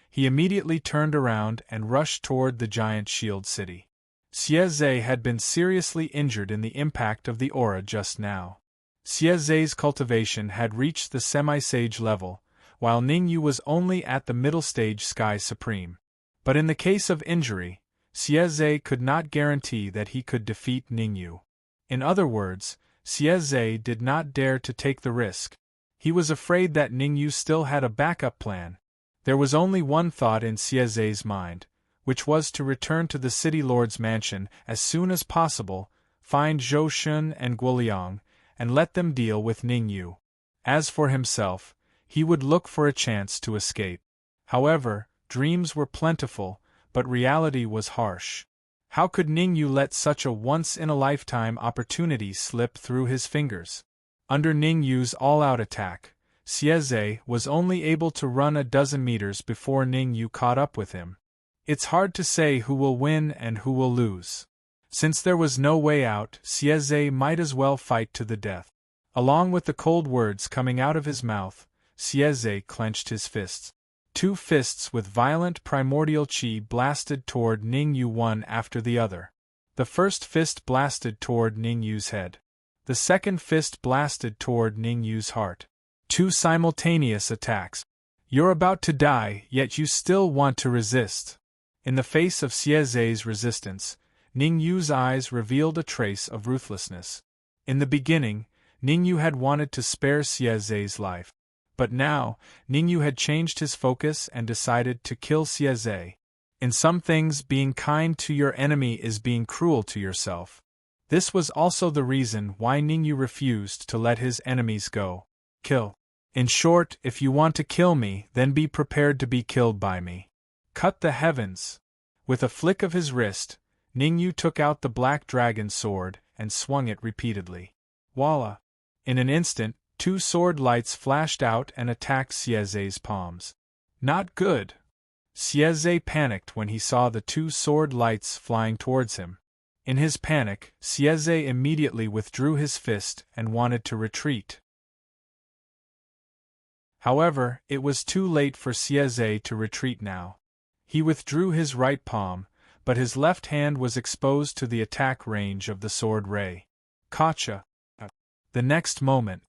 He immediately turned around and rushed toward the Giant Shield City. Xieze had been seriously injured in the impact of the aura just now. Xieze's cultivation had reached the semi-sage level, while Ning Yu was only at the middle stage Sky Supreme. But in the case of injury, Xieze could not guarantee that he could defeat Ning Yu. In other words, Xieze did not dare to take the risk. He was afraid that Ning Yu still had a backup plan. There was only one thought in Xieze's mind, which was to return to the city lord's mansion as soon as possible, find Zhou Shun and Guoliang, and let them deal with Ning Yu. As for himself, he would look for a chance to escape. However, dreams were plentiful, but reality was harsh. How could Ning Yu let such a once-in-a-lifetime opportunity slip through his fingers? Under Ning Yu's all-out attack, Xieze was only able to run a dozen meters before Ning Yu caught up with him. It's hard to say who will win and who will lose. Since there was no way out, Xieze might as well fight to the death. Along with the cold words coming out of his mouth, Xieze clenched his fists. 2 fists with violent primordial chi blasted toward Ning Yu one after the other. The first fist blasted toward Ning Yu's head. The second fist blasted toward Ning Yu's heart. 2 simultaneous attacks. You're about to die, yet you still want to resist. In the face of Xieze's resistance, Ning Yu's eyes revealed a trace of ruthlessness. In the beginning, Ning Yu had wanted to spare Xieze's life. But now, Ning Yu had changed his focus and decided to kill Xieze. In some things, being kind to your enemy is being cruel to yourself. This was also the reason why Ning Yu refused to let his enemies go. Kill. In short, if you want to kill me, then be prepared to be killed by me. Cut the heavens. With a flick of his wrist, Ning Yu took out the black dragon sword and swung it repeatedly. Voila! In an instant, 2 sword lights flashed out and attacked Xieze's palms. Not good! Xieze panicked when he saw the 2 sword lights flying towards him. In his panic, Xieze immediately withdrew his fist and wanted to retreat. However, it was too late for Xieze to retreat now. He withdrew his right palm, but his left hand was exposed to the attack range of the sword ray. Gotcha! The next moment,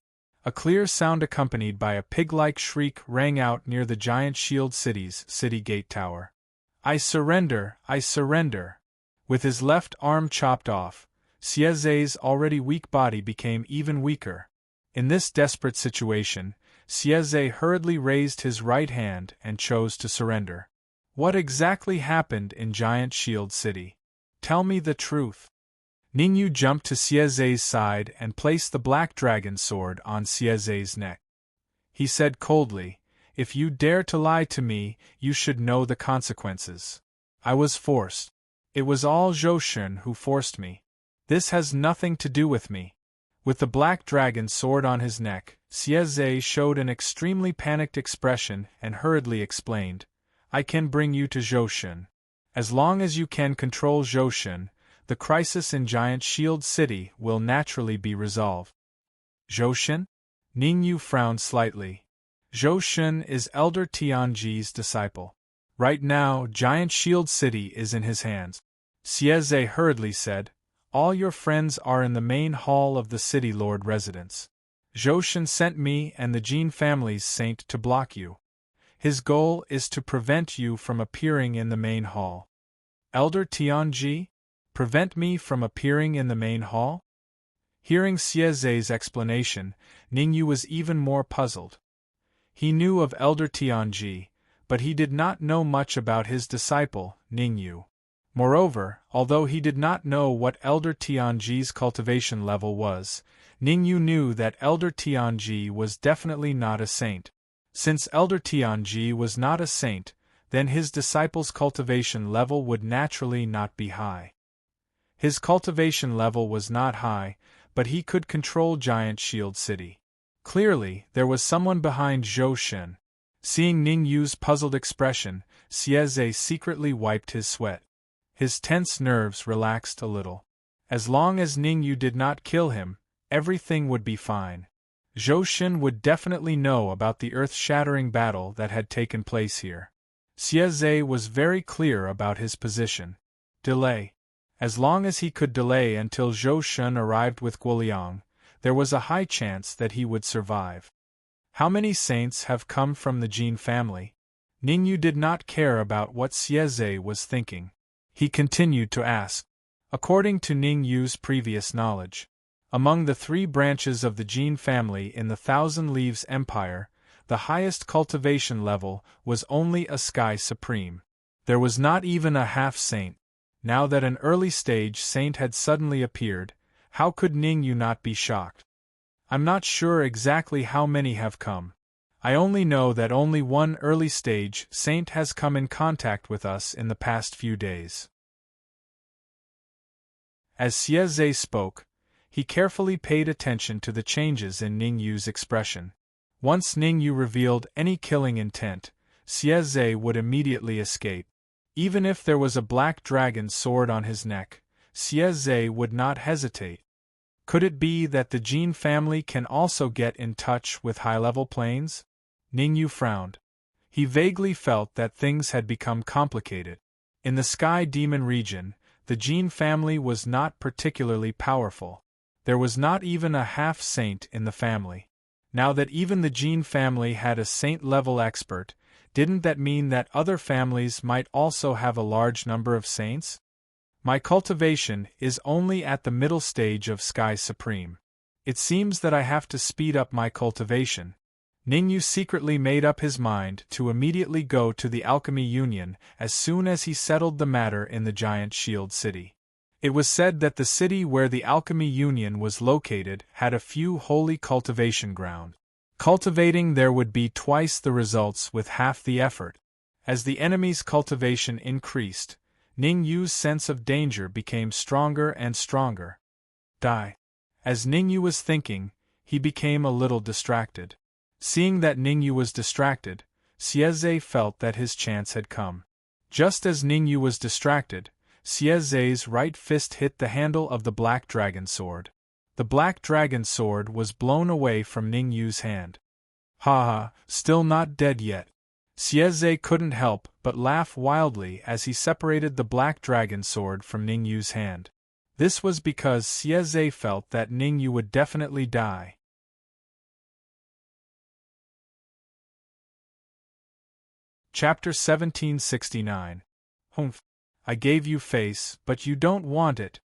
a clear sound accompanied by a pig-like shriek rang out near the Giant Shield City's city gate tower. I surrender! I surrender! With his left arm chopped off, Xieze's already weak body became even weaker. In this desperate situation, Sieze hurriedly raised his right hand and chose to surrender. What exactly happened in Giant Shield City? Tell me the truth. Ningyu jumped to Sieze's side and placed the black dragon sword on Sieze's neck. He said coldly, "If you dare to lie to me, you should know the consequences. I was forced. It was all Zhoushen who forced me. This has nothing to do with me." With the black dragon sword on his neck, Sieze showed an extremely panicked expression and hurriedly explained, "I can bring you to Zhoushen. As long as you can control Zhoushen, the crisis in Giant Shield City will naturally be resolved." Zhoushen? Ningyu frowned slightly. Zhoushen is Elder Tianji's disciple. Right now, Giant Shield City is in his hands. Sieze hurriedly said, "All your friends are in the main hall of the City Lord residence. Zhoushen sent me and the Jin family's saint to block you. His goal is to prevent you from appearing in the main hall." Elder Tianji? Prevent me from appearing in the main hall? Hearing Sieze's explanation, Ningyu was even more puzzled. He knew of Elder Tianji, but he did not know much about his disciple, Ningyu. Moreover, although he did not know what Elder Tianji's cultivation level was, Ningyu knew that Elder Tianji was definitely not a saint. Since Elder Tianji was not a saint, then his disciple's cultivation level would naturally not be high. His cultivation level was not high, but he could control Giant Shield City. Clearly, there was someone behind Zhoushen. Seeing Ningyu's puzzled expression, Sieze secretly wiped his sweat. His tense nerves relaxed a little. As long as Ningyu did not kill him, everything would be fine. Zhoushen would definitely know about the earth-shattering battle that had taken place here. Sieze was very clear about his position. Delay. As long as he could delay until Zhoushen arrived with Guoliang, there was a high chance that he would survive. How many saints have come from the Jin family? Ningyu did not care about what Sieze was thinking. He continued to ask. According to Ningyu's previous knowledge, among the 3 branches of the Jin family in the Thousand Leaves Empire, the highest cultivation level was only a Sky Supreme. There was not even a half-saint. Now that an early-stage saint had suddenly appeared, how could Ningyu not be shocked? I'm not sure exactly how many have come. I only know that only one early-stage saint has come in contact with us in the past few days. As Sieze spoke, he carefully paid attention to the changes in Ningyu's expression. Once Ningyu revealed any killing intent, Sieze would immediately escape. Even if there was a black dragon sword on his neck, Sieze would not hesitate. Could it be that the Jin family can also get in touch with high-level planes? Ningyu frowned. He vaguely felt that things had become complicated. In the Sky Demon region, the Jin family was not particularly powerful. There was not even a half-saint in the family. Now that even the Jin family had a saint-level expert, didn't that mean that other families might also have a large number of saints? My cultivation is only at the middle stage of Sky Supreme. It seems that I have to speed up my cultivation. Ningyu secretly made up his mind to immediately go to the Alchemy Union as soon as he settled the matter in the Giant Shield City. It was said that the city where the Alchemy Union was located had a few holy cultivation grounds. Cultivating there would be twice the results with half the effort. As the enemy's cultivation increased, Ningyu's sense of danger became stronger and stronger. Die. As Ningyu was thinking, he became a little distracted. Seeing that Ningyu was distracted, Sieze felt that his chance had come. Just as Ningyu was distracted, Sieze's right fist hit the handle of the black dragon sword. The black dragon sword was blown away from Ningyu's hand. Ha ha, still not dead yet. Sieze couldn't help but laugh wildly as he separated the black dragon sword from Ningyu's hand. This was because Sieze felt that Ningyu would definitely die. Chapter 1769. Humph. I gave you face, but you don't want it.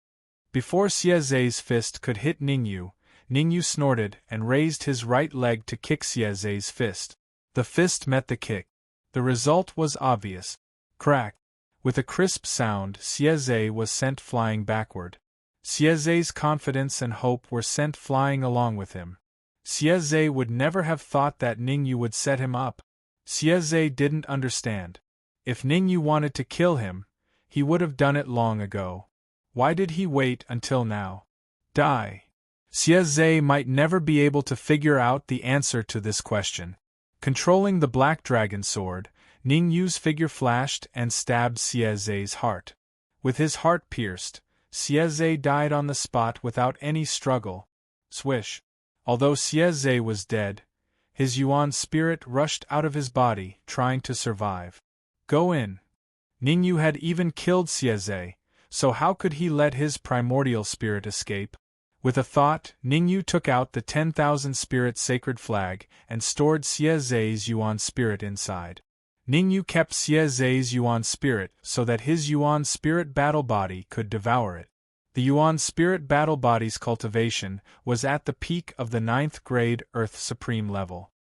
Before Sieze's fist could hit Ningyu, Ningyu snorted and raised his right leg to kick Xiezei's fist. The fist met the kick. The result was obvious. Crack! With a crisp sound, Xiezei was sent flying backward. Xiezei's confidence and hope were sent flying along with him. Xiezei would never have thought that Ningyu would set him up. Xiezei didn't understand. If Ningyu wanted to kill him, he would have done it long ago. Why did he wait until now? Die. Xiezei might never be able to figure out the answer to this question. Controlling the black dragon sword, Ningyu's figure flashed and stabbed Xiezei's heart. With his heart pierced, Xiezei died on the spot without any struggle. Swish. Although Xiezei was dead, his Yuan spirit rushed out of his body, trying to survive. Go in. Ningyu had even killed Xiezei, so how could he let his primordial spirit escape? With a thought, Ningyu took out the 10,000 spirit sacred flag and stored Xiezei's Yuan spirit inside. Ningyu kept Xiezei's Yuan spirit so that his Yuan spirit battle body could devour it. The Yuan spirit battle body's cultivation was at the peak of the 9th grade Earth Supreme level.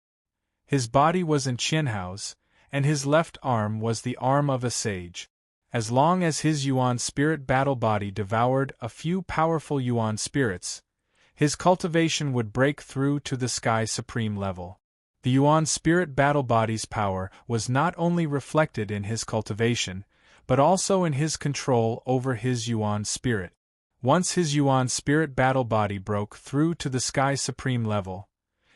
His body was in Qinhao's, and his left arm was the arm of a sage. As long as his Yuan spirit battle body devoured a few powerful Yuan spirits, his cultivation would break through to the Sky Supreme level. The Yuan spirit battle body's power was not only reflected in his cultivation, but also in his control over his Yuan spirit. Once his Yuan spirit battle body broke through to the Sky Supreme level,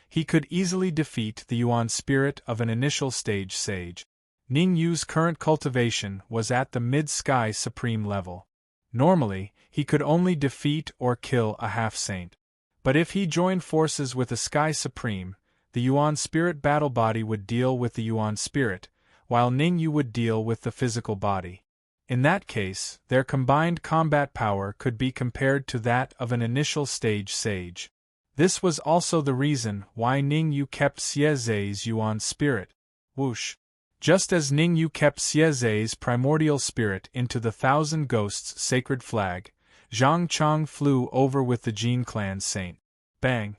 he could easily defeat the Yuan spirit of an initial stage sage. Ningyu's current cultivation was at the mid-Sky Supreme level. Normally, he could only defeat or kill a half-saint. But if he joined forces with a Sky Supreme, the Yuan spirit battle body would deal with the Yuan spirit, while Ningyu would deal with the physical body. In that case, their combined combat power could be compared to that of an initial stage sage. This was also the reason why Ningyu kept Xiezei's Yuan spirit. Whoosh! Just as Ningyu kept Xiezei's primordial spirit into the Thousand Ghosts sacred flag, Zhang Chang flew over with the Jin clan's saint. Bang!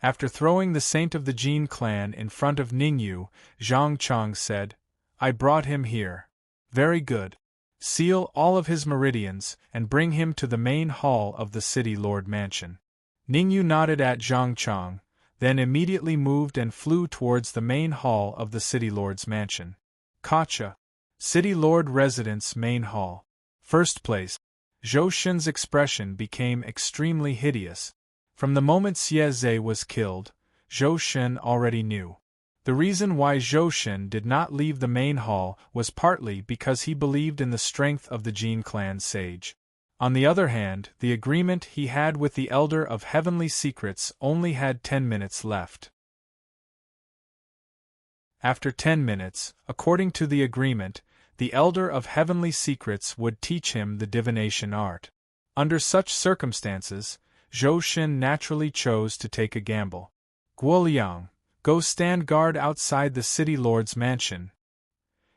After throwing the saint of the Jin clan in front of Ningyu, Zhang Chang said, "I brought him here. Very good. Seal all of his meridians and bring him to the main hall of the City Lord Mansion." Ningyu nodded at Zhang Chang, then immediately moved and flew towards the main hall of the City Lord's Mansion. Kacha. City Lord Residence Main Hall. First place. Zhou Shen's expression became extremely hideous. From the moment Xiezei was killed, Zhou Shen already knew. The reason why Zhou Shen did not leave the main hall was partly because he believed in the strength of the Jin clan sage. On the other hand, the agreement he had with the Elder of Heavenly Secrets only had 10 minutes left. After 10 minutes, according to the agreement, the Elder of Heavenly Secrets would teach him the divination art. Under such circumstances, Zhou Shen naturally chose to take a gamble. Guoliang, go stand guard outside the City Lord's mansion.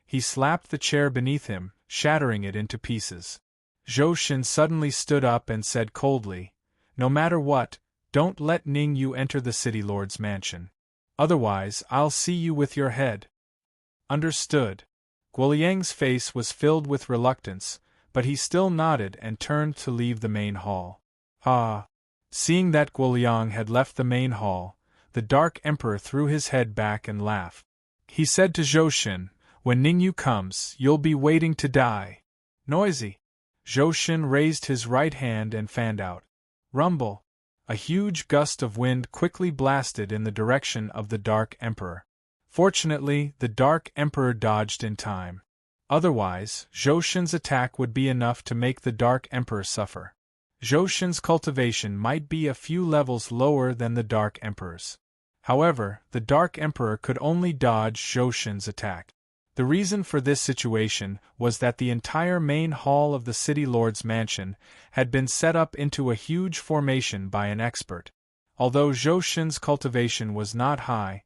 He slapped the chair beneath him, shattering it into pieces. Zhou Shen suddenly stood up and said coldly, "No matter what, don't let Ningyu enter the City Lord's mansion. Otherwise, I'll see you with your head." Understood. Guoliang's face was filled with reluctance, but he still nodded and turned to leave the main hall. Ah! Seeing that Guoliang had left the main hall, the Dark Emperor threw his head back and laughed. He said to Zhou Shen, "When Ningyu comes, you'll be waiting to die." Noisy. Zhou Shen raised his right hand and fanned out. Rumble. A huge gust of wind quickly blasted in the direction of the Dark Emperor. Fortunately, the Dark Emperor dodged in time. Otherwise, Zhou Shen's attack would be enough to make the Dark Emperor suffer. Zhou Shen's cultivation might be a few levels lower than the Dark Emperor's. However, the Dark Emperor could only dodge Zhou Shen's attack. The reason for this situation was that the entire main hall of the City Lord's mansion had been set up into a huge formation by an expert. Although Zhou Shen's cultivation was not high,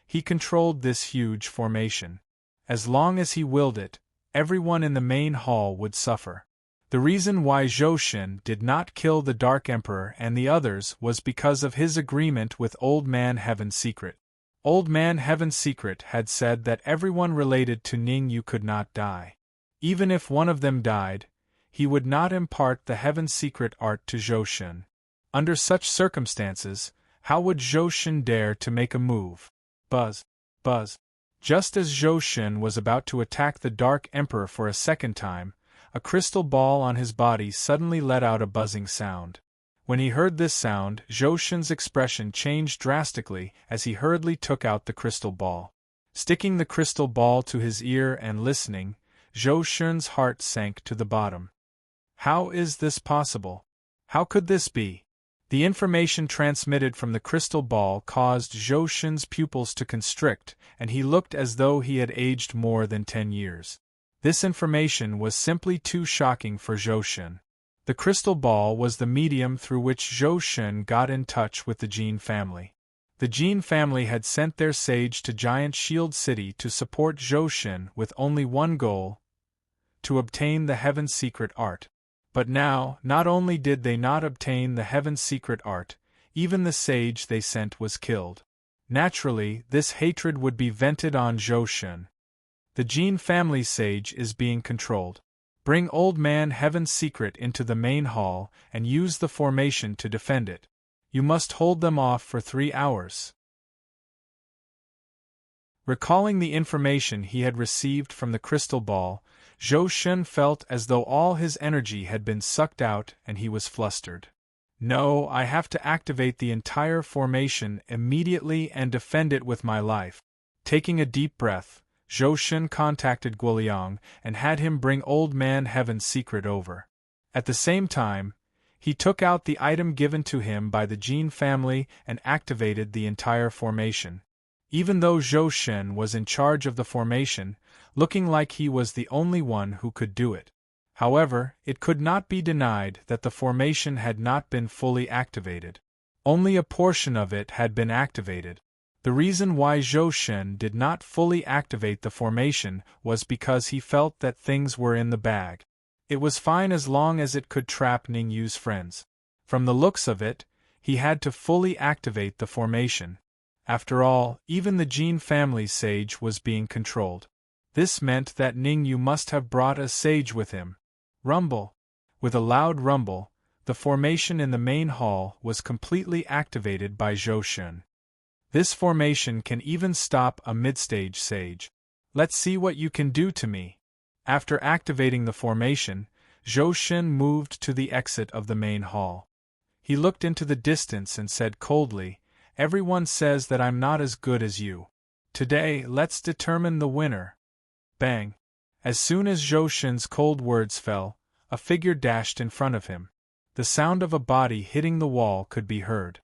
he controlled this huge formation. As long as he willed it, everyone in the main hall would suffer. The reason why Zhou Shen did not kill the Dark Emperor and the others was because of his agreement with Old Man Heaven's Secret. Old Man Heaven's Secret had said that everyone related to Ning Yu could not die. Even if one of them died, he would not impart the Heaven's Secret art to Zhou Shen. Under such circumstances, how would Zhou Shen dare to make a move? Buzz, buzz. Just as Zhou Shen was about to attack the Dark Emperor for a second time, a crystal ball on his body suddenly let out a buzzing sound. When he heard this sound, Zhou Shen's expression changed drastically as he hurriedly took out the crystal ball. Sticking the crystal ball to his ear and listening, Zhou Shen's heart sank to the bottom. How is this possible? How could this be? The information transmitted from the crystal ball caused Zhou Shen's pupils to constrict, and he looked as though he had aged more than 10 years. This information was simply too shocking for Zhou Shen. The crystal ball was the medium through which Zhou Shen got in touch with the Jin family. The Jin family had sent their sage to Giant Shield City to support Zhou Shen with only one goal: to obtain the Heaven's Secret art. But now, not only did they not obtain the Heaven's Secret art, even the sage they sent was killed. Naturally, this hatred would be vented on Zhou Shen. The Jin family's sage is being controlled. Bring Old Man Heaven's Secret into the main hall and use the formation to defend it. You must hold them off for 3 hours. Recalling the information he had received from the crystal ball, Zhou Shen felt as though all his energy had been sucked out and he was flustered. No, I have to activate the entire formation immediately and defend it with my life. Taking a deep breath, Zhou Shen contacted Guoliang and had him bring Old Man Heaven's Secret over. At the same time, he took out the item given to him by the Jin family and activated the entire formation. Even though Zhou Shen was in charge of the formation, looking like he was the only one who could do it. However, it could not be denied that the formation had not been fully activated. Only a portion of it had been activated. The reason why Zhou Shen did not fully activate the formation was because he felt that things were in the bag. It was fine as long as it could trap Ning Yu's friends. From the looks of it, he had to fully activate the formation. After all, even the Jin family's sage was being controlled. This meant that Ning Yu must have brought a sage with him. Rumble. With a loud rumble, the formation in the main hall was completely activated by Zhou Shen. This formation can even stop a mid-stage sage. Let's see what you can do to me. After activating the formation, Zhou Shen moved to the exit of the main hall. He looked into the distance and said coldly, "Everyone says that I'm not as good as you. Today, let's determine the winner." Bang! As soon as Zhou Shen's cold words fell, a figure dashed in front of him. The sound of a body hitting the wall could be heard.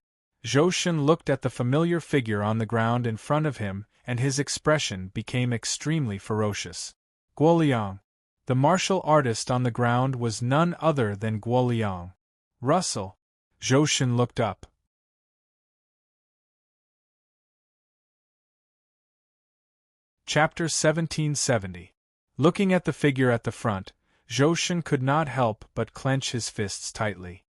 Zhou Shen looked at the familiar figure on the ground in front of him, and his expression became extremely ferocious. Guoliang. The martial artist on the ground was none other than Guoliang. Russell. Zhou Shen looked up. Chapter 1770. Looking at the figure at the front, Zhou Shen could not help but clench his fists tightly.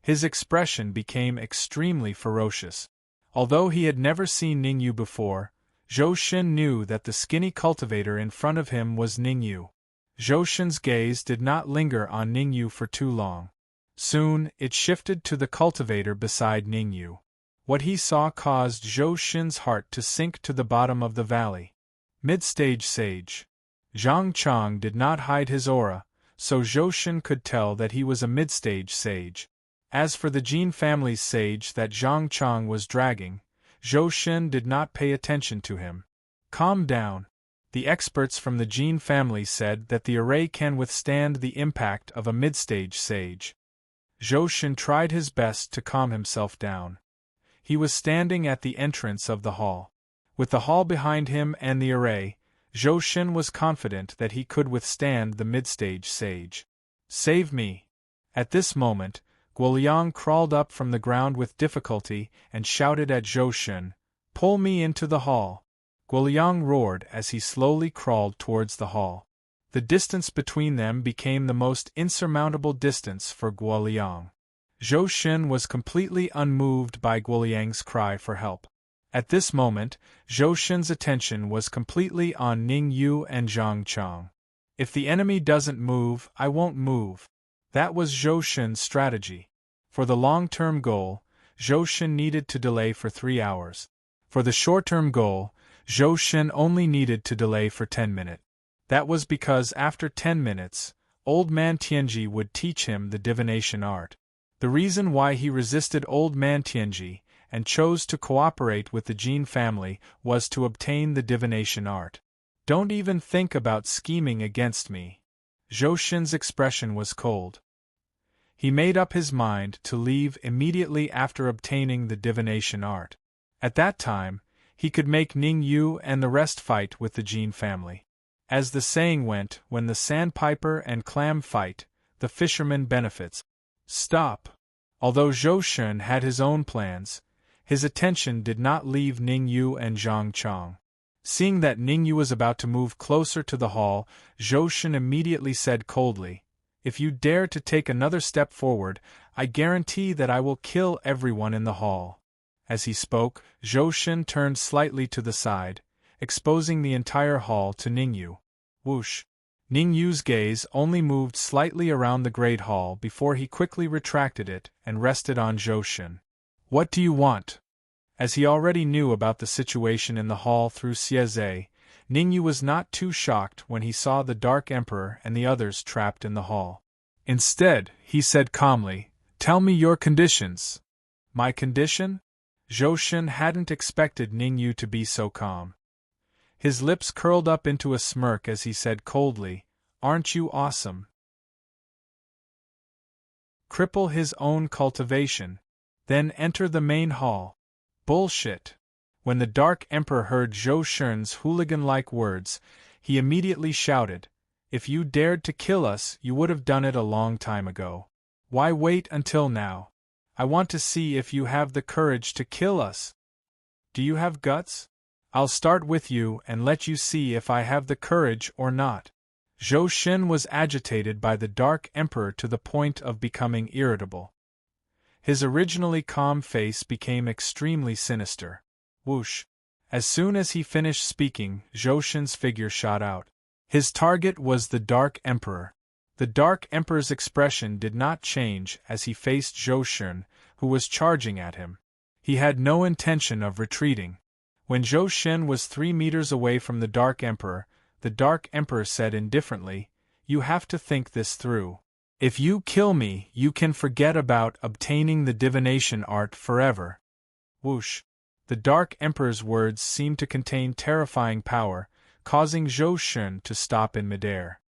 His expression became extremely ferocious. Although he had never seen Ning Yu before, Zhou Shen knew that the skinny cultivator in front of him was Ning Yu. Zhou Shen's gaze did not linger on Ning Yu for too long. Soon, it shifted to the cultivator beside Ning Yu. What he saw caused Zhou Shen's heart to sink to the bottom of the valley. Mid-stage sage. Zhang Chang did not hide his aura, so Zhou Shen could tell that he was a mid-stage sage. As for the Jin family's sage that Zhang Chang was dragging, Zhou Shen did not pay attention to him. Calm down. The experts from the Jin family said that the array can withstand the impact of a mid-stage sage. Zhou Shen tried his best to calm himself down. He was standing at the entrance of the hall. With the hall behind him and the array, Zhou Shen was confident that he could withstand the mid-stage sage. Save me! At this moment, Guoliang crawled up from the ground with difficulty and shouted at Zhou Shen, "Pull me into the hall!" Guoliang roared as he slowly crawled towards the hall. The distance between them became the most insurmountable distance for Guoliang. Zhou Xun was completely unmoved by Guoliang's cry for help. At this moment, Zhou Xun's attention was completely on Ning Yu and Zhang Chang. If the enemy doesn't move, I won't move. That was Zhou Xun's strategy. For the long-term goal, Zhou Xun needed to delay for 3 hours. For the short-term goal, Zhou Xun only needed to delay for 10 minutes. That was because after 10 minutes, Old Man Tianji would teach him the divination art. The reason why he resisted Old Man Tianji and chose to cooperate with the Jin family was to obtain the divination art. Don't even think about scheming against me. Zhou Xun's expression was cold. He made up his mind to leave immediately after obtaining the divination art. At that time, he could make Ning Yu and the rest fight with the Jin family. As the saying went, when the sandpiper and clam fight, the fisherman benefits. Stop! Although Zhou Xun had his own plans, his attention did not leave Ning Yu and Zhang Chang. Seeing that Ning Yu was about to move closer to the hall, Zhou Xun immediately said coldly, "If you dare to take another step forward, I guarantee that I will kill everyone in the hall." As he spoke, Zhou Xun turned slightly to the side, exposing the entire hall to Ning Yu. Whoosh! Ning Yu's gaze only moved slightly around the great hall before he quickly retracted it and rested on Zhou Xun. "What do you want?" As he already knew about the situation in the hall through Xieze, Ning Yu was not too shocked when he saw the Dark Emperor and the others trapped in the hall. Instead, he said calmly, "Tell me your conditions." "My condition?" Zhou Xun hadn't expected Ning Yu to be so calm. His lips curled up into a smirk as he said coldly, "Aren't you awesome? Cripple his own cultivation, then enter the main hall." Bullshit! When the Dark Emperor heard Zhou Xun's hooligan-like words, he immediately shouted, "If you dared to kill us, you would have done it a long time ago. Why wait until now? I want to see if you have the courage to kill us. Do you have guts? I'll start with you and let you see if I have the courage or not." Zhou Xun was agitated by the Dark Emperor to the point of becoming irritable. His originally calm face became extremely sinister. Whoosh! As soon as he finished speaking, Zhou Xun's figure shot out. His target was the Dark Emperor. The Dark Emperor's expression did not change as he faced Zhou Xun, who was charging at him. He had no intention of retreating. When Zhou Xun was 3 meters away from the Dark Emperor said indifferently, "You have to think this through. If you kill me, you can forget about obtaining the divination art forever." Whoosh! The Dark Emperor's words seemed to contain terrifying power, causing Zhou Xun to stop in midair.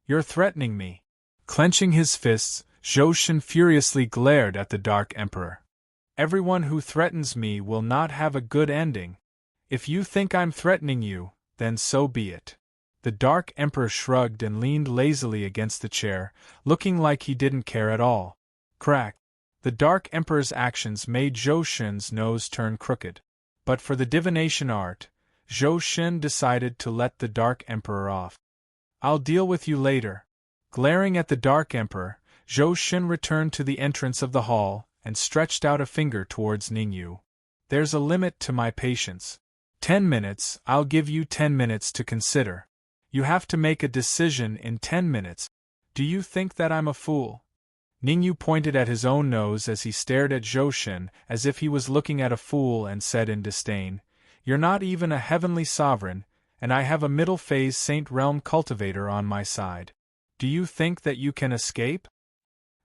"You're threatening me." Clenching his fists, Zhou Xun furiously glared at the Dark Emperor. "Everyone who threatens me will not have a good ending. If you think I'm threatening you, then so be it." The Dark Emperor shrugged and leaned lazily against the chair, looking like he didn't care at all. Crack! The Dark Emperor's actions made Zhou Xun's nose turn crooked. But for the divination art, Zhou Xun decided to let the Dark Emperor off. "I'll deal with you later." Glaring at the Dark Emperor, Zhou Xun returned to the entrance of the hall and stretched out a finger towards Ning Yu. "There's a limit to my patience. 10 minutes, I'll give you 10 minutes to consider. You have to make a decision in 10 minutes. Do you think that I'm a fool?" Ning Yu pointed at his own nose as he stared at Zhou Xun as if he was looking at a fool and said in disdain, "You're not even a heavenly sovereign, and I have a middle-phase Saint Realm cultivator on my side. Do you think that you can escape?"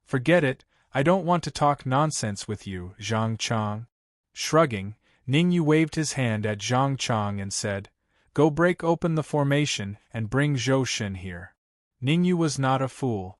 "Forget it, I don't want to talk nonsense with you, Zhang Chang." Shrugging, Ning Yu waved his hand at Zhang Chang and said, "Go break open the formation and bring Zhou Xun here." Ning Yu was not a fool.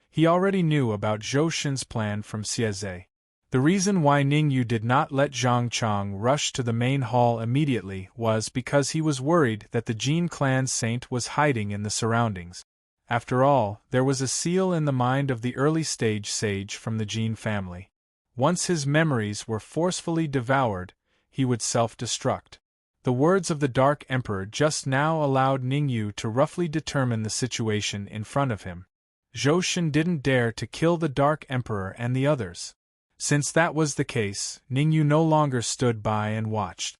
He already knew about Zhou Xun's plan from Xieze. The reason why Ning Yu did not let Zhang Chang rush to the main hall immediately was because he was worried that the Jin clan's saint was hiding in the surroundings. After all, there was a seal in the mind of the early-stage sage from the Jin family. Once his memories were forcefully devoured, he would self-destruct. The words of the Dark Emperor just now allowed Ningyu to roughly determine the situation in front of him. Zhou Shen didn't dare to kill the Dark Emperor and the others. Since that was the case, Ningyu no longer stood by and watched.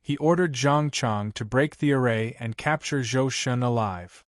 He ordered Zhang Chang to break the array and capture Zhou Shen alive.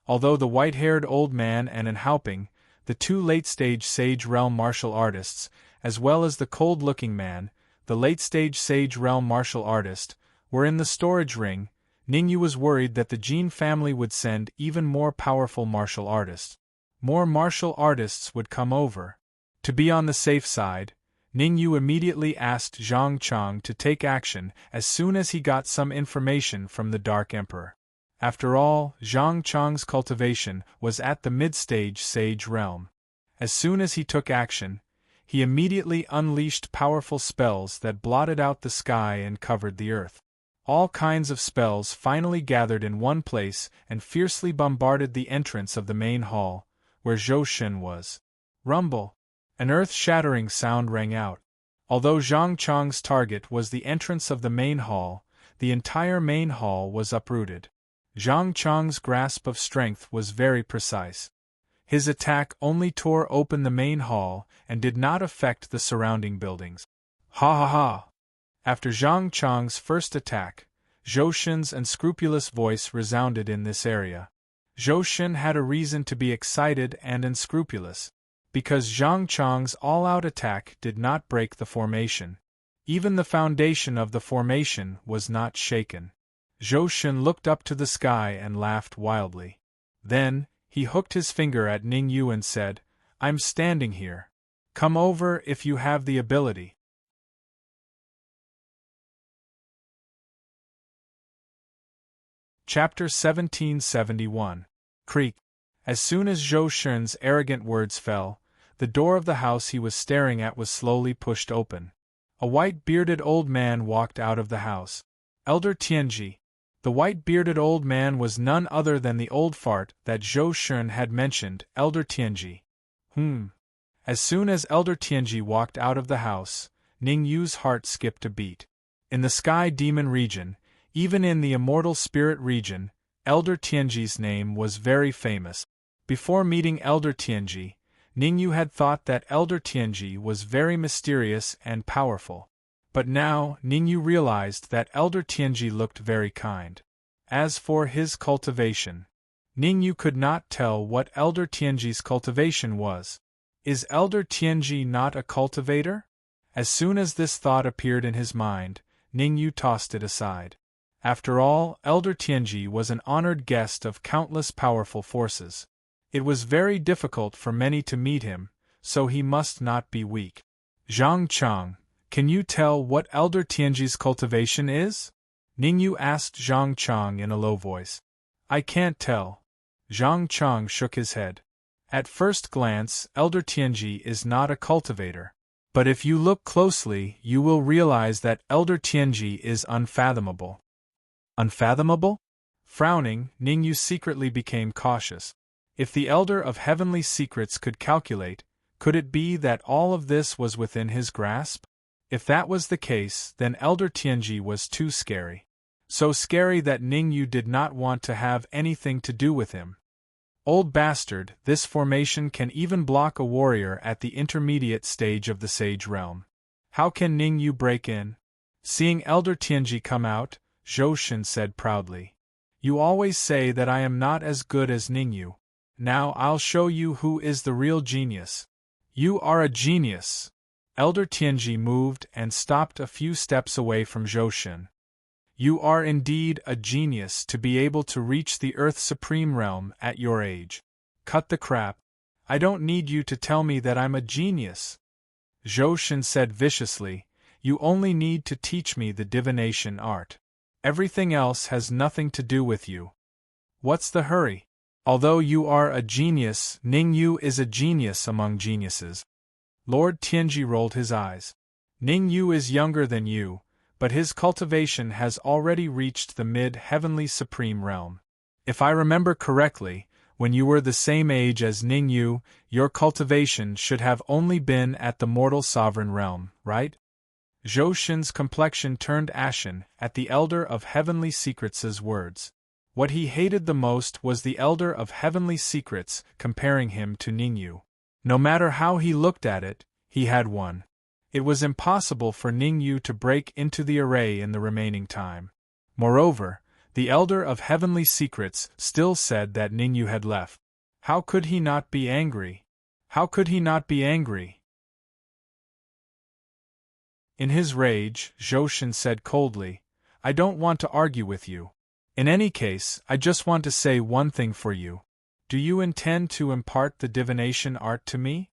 Although the white-haired old man and An Haoping, the two late-stage Sage Realm martial artists, as well as the cold-looking man, the late-stage Sage Realm martial artist, were in the storage ring, Ningyu was worried that the Jin family would send even more powerful martial artists. More martial artists would come over. To be on the safe side, Ningyu immediately asked Zhang Chang to take action as soon as he got some information from the Dark Emperor. After all, Zhang Chang's cultivation was at the mid-stage Sage Realm. As soon as he took action, he immediately unleashed powerful spells that blotted out the sky and covered the earth. All kinds of spells finally gathered in one place and fiercely bombarded the entrance of the main hall, where Zhou Shen was. Rumble! An earth-shattering sound rang out. Although Zhang Chang's target was the entrance of the main hall, the entire main hall was uprooted. Zhang Chang's grasp of strength was very precise. His attack only tore open the main hall and did not affect the surrounding buildings. Ha ha ha! After Zhang Chang's first attack, Zhou Shen's unscrupulous voice resounded in this area. Zhou Shen had a reason to be excited and unscrupulous, because Zhang Chang's all-out attack did not break the formation. Even the foundation of the formation was not shaken. Zhou Shen looked up to the sky and laughed wildly. Then, he hooked his finger at Ningyu and said, "I'm standing here. Come over if you have the ability." Chapter 1771. Creak. As soon as Zhou Shen's arrogant words fell, the door of the house he was staring at was slowly pushed open. A white-bearded old man walked out of the house. Elder Tianji. The white-bearded old man was none other than the old fart that Zhou Shen had mentioned, Elder Tianji. As soon as Elder Tianji walked out of the house, Ningyu's heart skipped a beat. In the Sky Demon region, even in the Immortal Spirit region, Elder Tianji's name was very famous. Before meeting Elder Tianji, Ningyu had thought that Elder Tianji was very mysterious and powerful. But now, Ningyu realized that Elder Tianji looked very kind. As for his cultivation, Ningyu could not tell what Elder Tianji's cultivation was. Is Elder Tianji not a cultivator? As soon as this thought appeared in his mind, Ningyu tossed it aside. After all, Elder Tianji was an honored guest of countless powerful forces. It was very difficult for many to meet him, so he must not be weak. Zhang Chang, can you tell what Elder Tianji's cultivation is? Ningyu asked Zhang Chang in a low voice. I can't tell. Zhang Chang shook his head. At first glance, Elder Tianji is not a cultivator. But if you look closely, you will realize that Elder Tianji is unfathomable. Unfathomable? Frowning, Ningyu secretly became cautious. If the Elder of Heavenly Secrets could calculate, could it be that all of this was within his grasp? If that was the case, then Elder Tianji was too scary. So scary that Ningyu did not want to have anything to do with him. Old bastard, this formation can even block a warrior at the intermediate stage of the Sage Realm. How can Ningyu break in? Seeing Elder Tianji come out, Zhou Shen said proudly. You always say that I am not as good as Ningyu. Now I'll show you who is the real genius. You are a genius. Elder Tianji moved and stopped a few steps away from Zhou Shen. You are indeed a genius to be able to reach the Earth Supreme Realm at your age. Cut the crap. I don't need you to tell me that I'm a genius. Zhou Shen said viciously, you only need to teach me the divination art. Everything else has nothing to do with you. What's the hurry? Although you are a genius, Ningyu is a genius among geniuses. Lord Tianji rolled his eyes. Ningyu is younger than you, but his cultivation has already reached the mid-heavenly supreme realm. If I remember correctly, when you were the same age as Ningyu, your cultivation should have only been at the mortal sovereign realm, right? Zhou Xun's complexion turned ashen at the Elder of Heavenly Secrets' words. What he hated the most was the Elder of Heavenly Secrets comparing him to Ningyu. No matter how he looked at it, he had won. It was impossible for Ningyu to break into the array in the remaining time. Moreover, the Elder of Heavenly Secrets still said that Ningyu had left. How could he not be angry? How could he not be angry? In his rage, Zhou Xun said coldly, "I don't want to argue with you. In any case, I just want to say one thing for you. Do you intend to impart the divination art to me?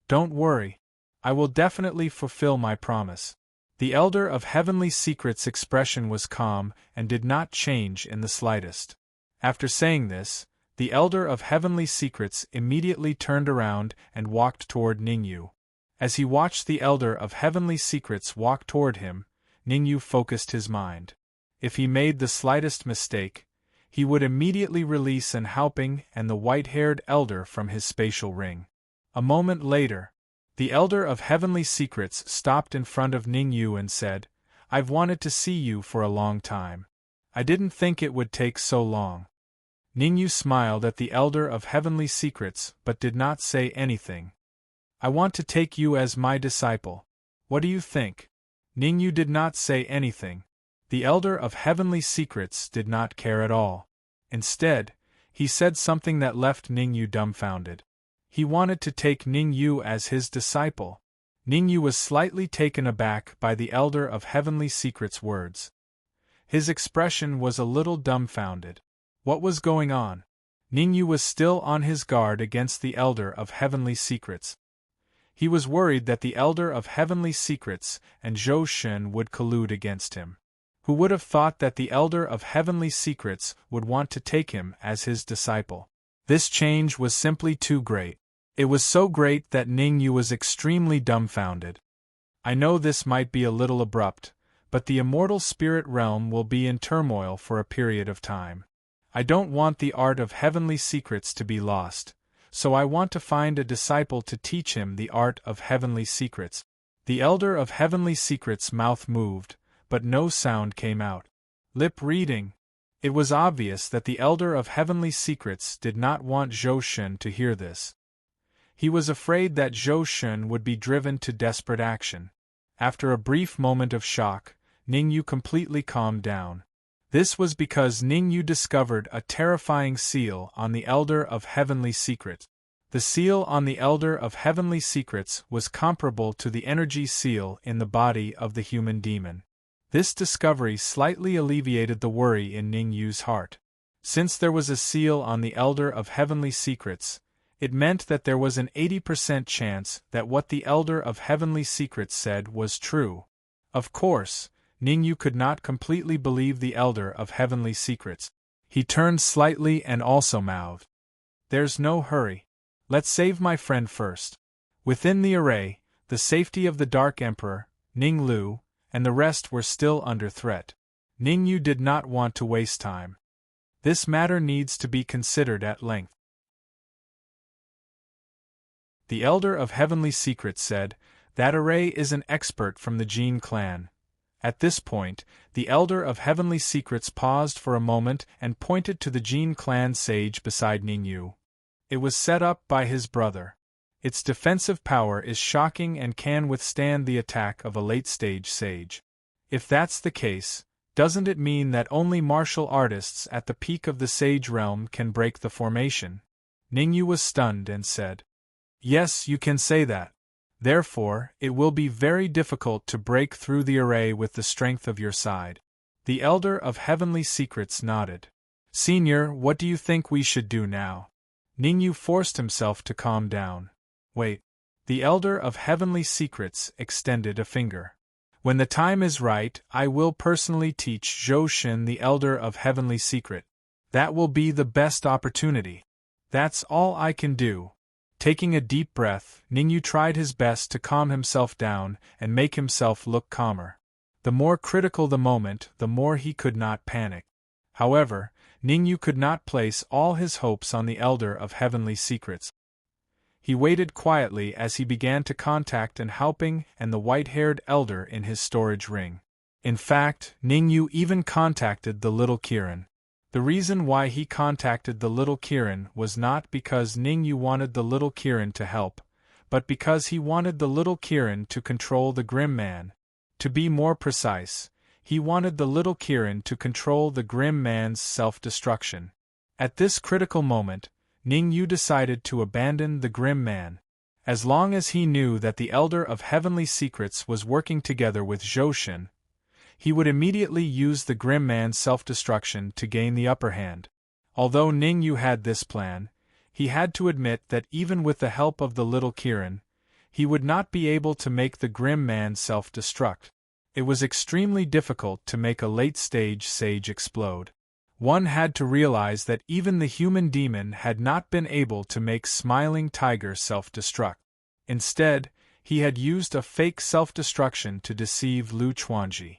Don't worry. I will definitely fulfill my promise." The Elder of Heavenly Secrets' expression was calm and did not change in the slightest. After saying this, the Elder of Heavenly Secrets immediately turned around and walked toward Ningyu. As he watched the Elder of Heavenly Secrets walk toward him, Ningyu focused his mind. If he made the slightest mistake, he would immediately release an Haoping and the white-haired Elder from his spatial ring. A moment later, the Elder of Heavenly Secrets stopped in front of Ningyu and said, "I've wanted to see you for a long time. I didn't think it would take so long." Ningyu smiled at the Elder of Heavenly Secrets but did not say anything. "I want to take you as my disciple. What do you think?" Ningyu did not say anything. The Elder of Heavenly Secrets did not care at all. Instead, he said something that left Ningyu dumbfounded. He wanted to take Ningyu as his disciple. Ningyu was slightly taken aback by the Elder of Heavenly Secrets' words. His expression was a little dumbfounded. What was going on? Ningyu was still on his guard against the Elder of Heavenly Secrets. He was worried that the Elder of Heavenly Secrets and Zhou Xun would collude against him. Who would have thought that the Elder of Heavenly Secrets would want to take him as his disciple? This change was simply too great. It was so great that Ningyu was extremely dumbfounded. I know this might be a little abrupt, but the immortal spirit realm will be in turmoil for a period of time. I don't want the art of heavenly secrets to be lost, so I want to find a disciple to teach him the art of heavenly secrets. The Elder of Heavenly Secrets' mouth moved, but no sound came out. Lip reading. It was obvious that the Elder of Heavenly Secrets did not want Zhou Xun to hear this. He was afraid that Zhou Xun would be driven to desperate action. After a brief moment of shock, Ningyu completely calmed down. This was because Ningyu discovered a terrifying seal on the Elder of Heavenly Secrets. The seal on the Elder of Heavenly Secrets was comparable to the energy seal in the body of the human demon. This discovery slightly alleviated the worry in Ningyu's heart. Since there was a seal on the Elder of Heavenly Secrets, it meant that there was an 80% chance that what the Elder of Heavenly Secrets said was true. Of course, Ningyu could not completely believe the Elder of Heavenly Secrets. He turned slightly and also mouthed, "There's no hurry. Let's save my friend first." Within the array, the safety of the Dark Emperor, Ning Lu, and the rest were still under threat. Ningyu did not want to waste time. This matter needs to be considered at length. The Elder of Heavenly Secrets said, "That array is an expert from the Jin clan." At this point, the Elder of Heavenly Secrets paused for a moment and pointed to the Jin clan sage beside Ningyu. It was set up by his brother. Its defensive power is shocking and can withstand the attack of a late-stage sage. If that's the case, doesn't it mean that only martial artists at the peak of the sage realm can break the formation? Ningyu was stunned and said, "Yes, you can say that. Therefore, it will be very difficult to break through the array with the strength of your side." The Elder of Heavenly Secrets nodded. "Senior, what do you think we should do now?" Ningyu forced himself to calm down. "Wait." The Elder of Heavenly Secrets extended a finger. "When the time is right, I will personally teach Zhou Xun the Elder of Heavenly Secret. That will be the best opportunity. That's all I can do." Taking a deep breath, Ningyu tried his best to calm himself down and make himself look calmer. The more critical the moment, the more he could not panic. However, Ningyu could not place all his hopes on the Elder of Heavenly Secrets. He waited quietly as he began to contact and helping and the white-haired elder in his storage ring. In fact, Ningyu even contacted the little Kirin. The reason why he contacted the little Kirin was not because Ningyu wanted the little Kirin to help, but because he wanted the little Kirin to control the Grim Man. To be more precise, he wanted the little Kirin to control the Grim Man's self-destruction. At this critical moment, Ningyu decided to abandon the Grim Man. As long as he knew that the Elder of Heavenly Secrets was working together with Zhoushan, he would immediately use the Grim Man's self-destruction to gain the upper hand. Although Ningyu had this plan, he had to admit that even with the help of the little Kirin, he would not be able to make the Grim Man self-destruct. It was extremely difficult to make a late-stage sage explode. One had to realize that even the human demon had not been able to make Smiling Tiger self-destruct. Instead, he had used a fake self-destruction to deceive Lu Chuanji.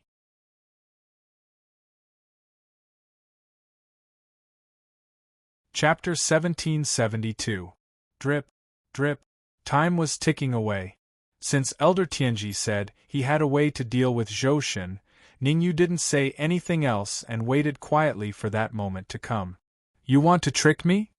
Chapter 1772. Drip, drip. Time was ticking away. Since Elder Tianji said he had a way to deal with Zhoushan, Ningyu didn't say anything else and waited quietly for that moment to come. You want to trick me?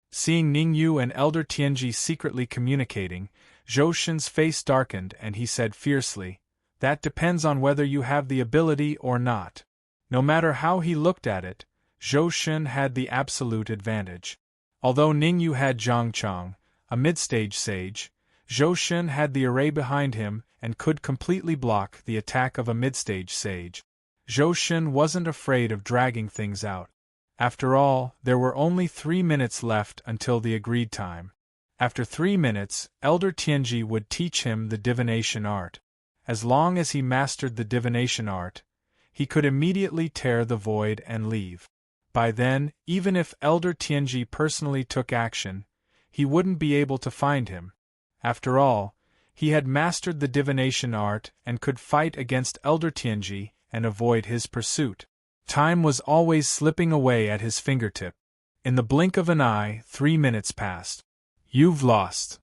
Seeing Ningyu and Elder Tianji secretly communicating, Zhoushan's face darkened and he said fiercely, That depends on whether you have the ability or not. No matter how he looked at it, Zhoushan had the absolute advantage. Although Ningyu had Zhangchang, a mid-stage sage, Zhoushan had the array behind him and could completely block the attack of a mid-stage sage. Zhoushan wasn't afraid of dragging things out. After all, there were only 3 minutes left until the agreed time. After 3 minutes, Elder Tianji would teach him the divination art. As long as he mastered the divination art, he could immediately tear the void and leave. By then, even if Elder Tianji personally took action, he wouldn't be able to find him. After all, he had mastered the divination art and could fight against Elder Tianji and avoid his pursuit. Time was always slipping away at his fingertip. In the blink of an eye, 3 minutes passed. You've lost.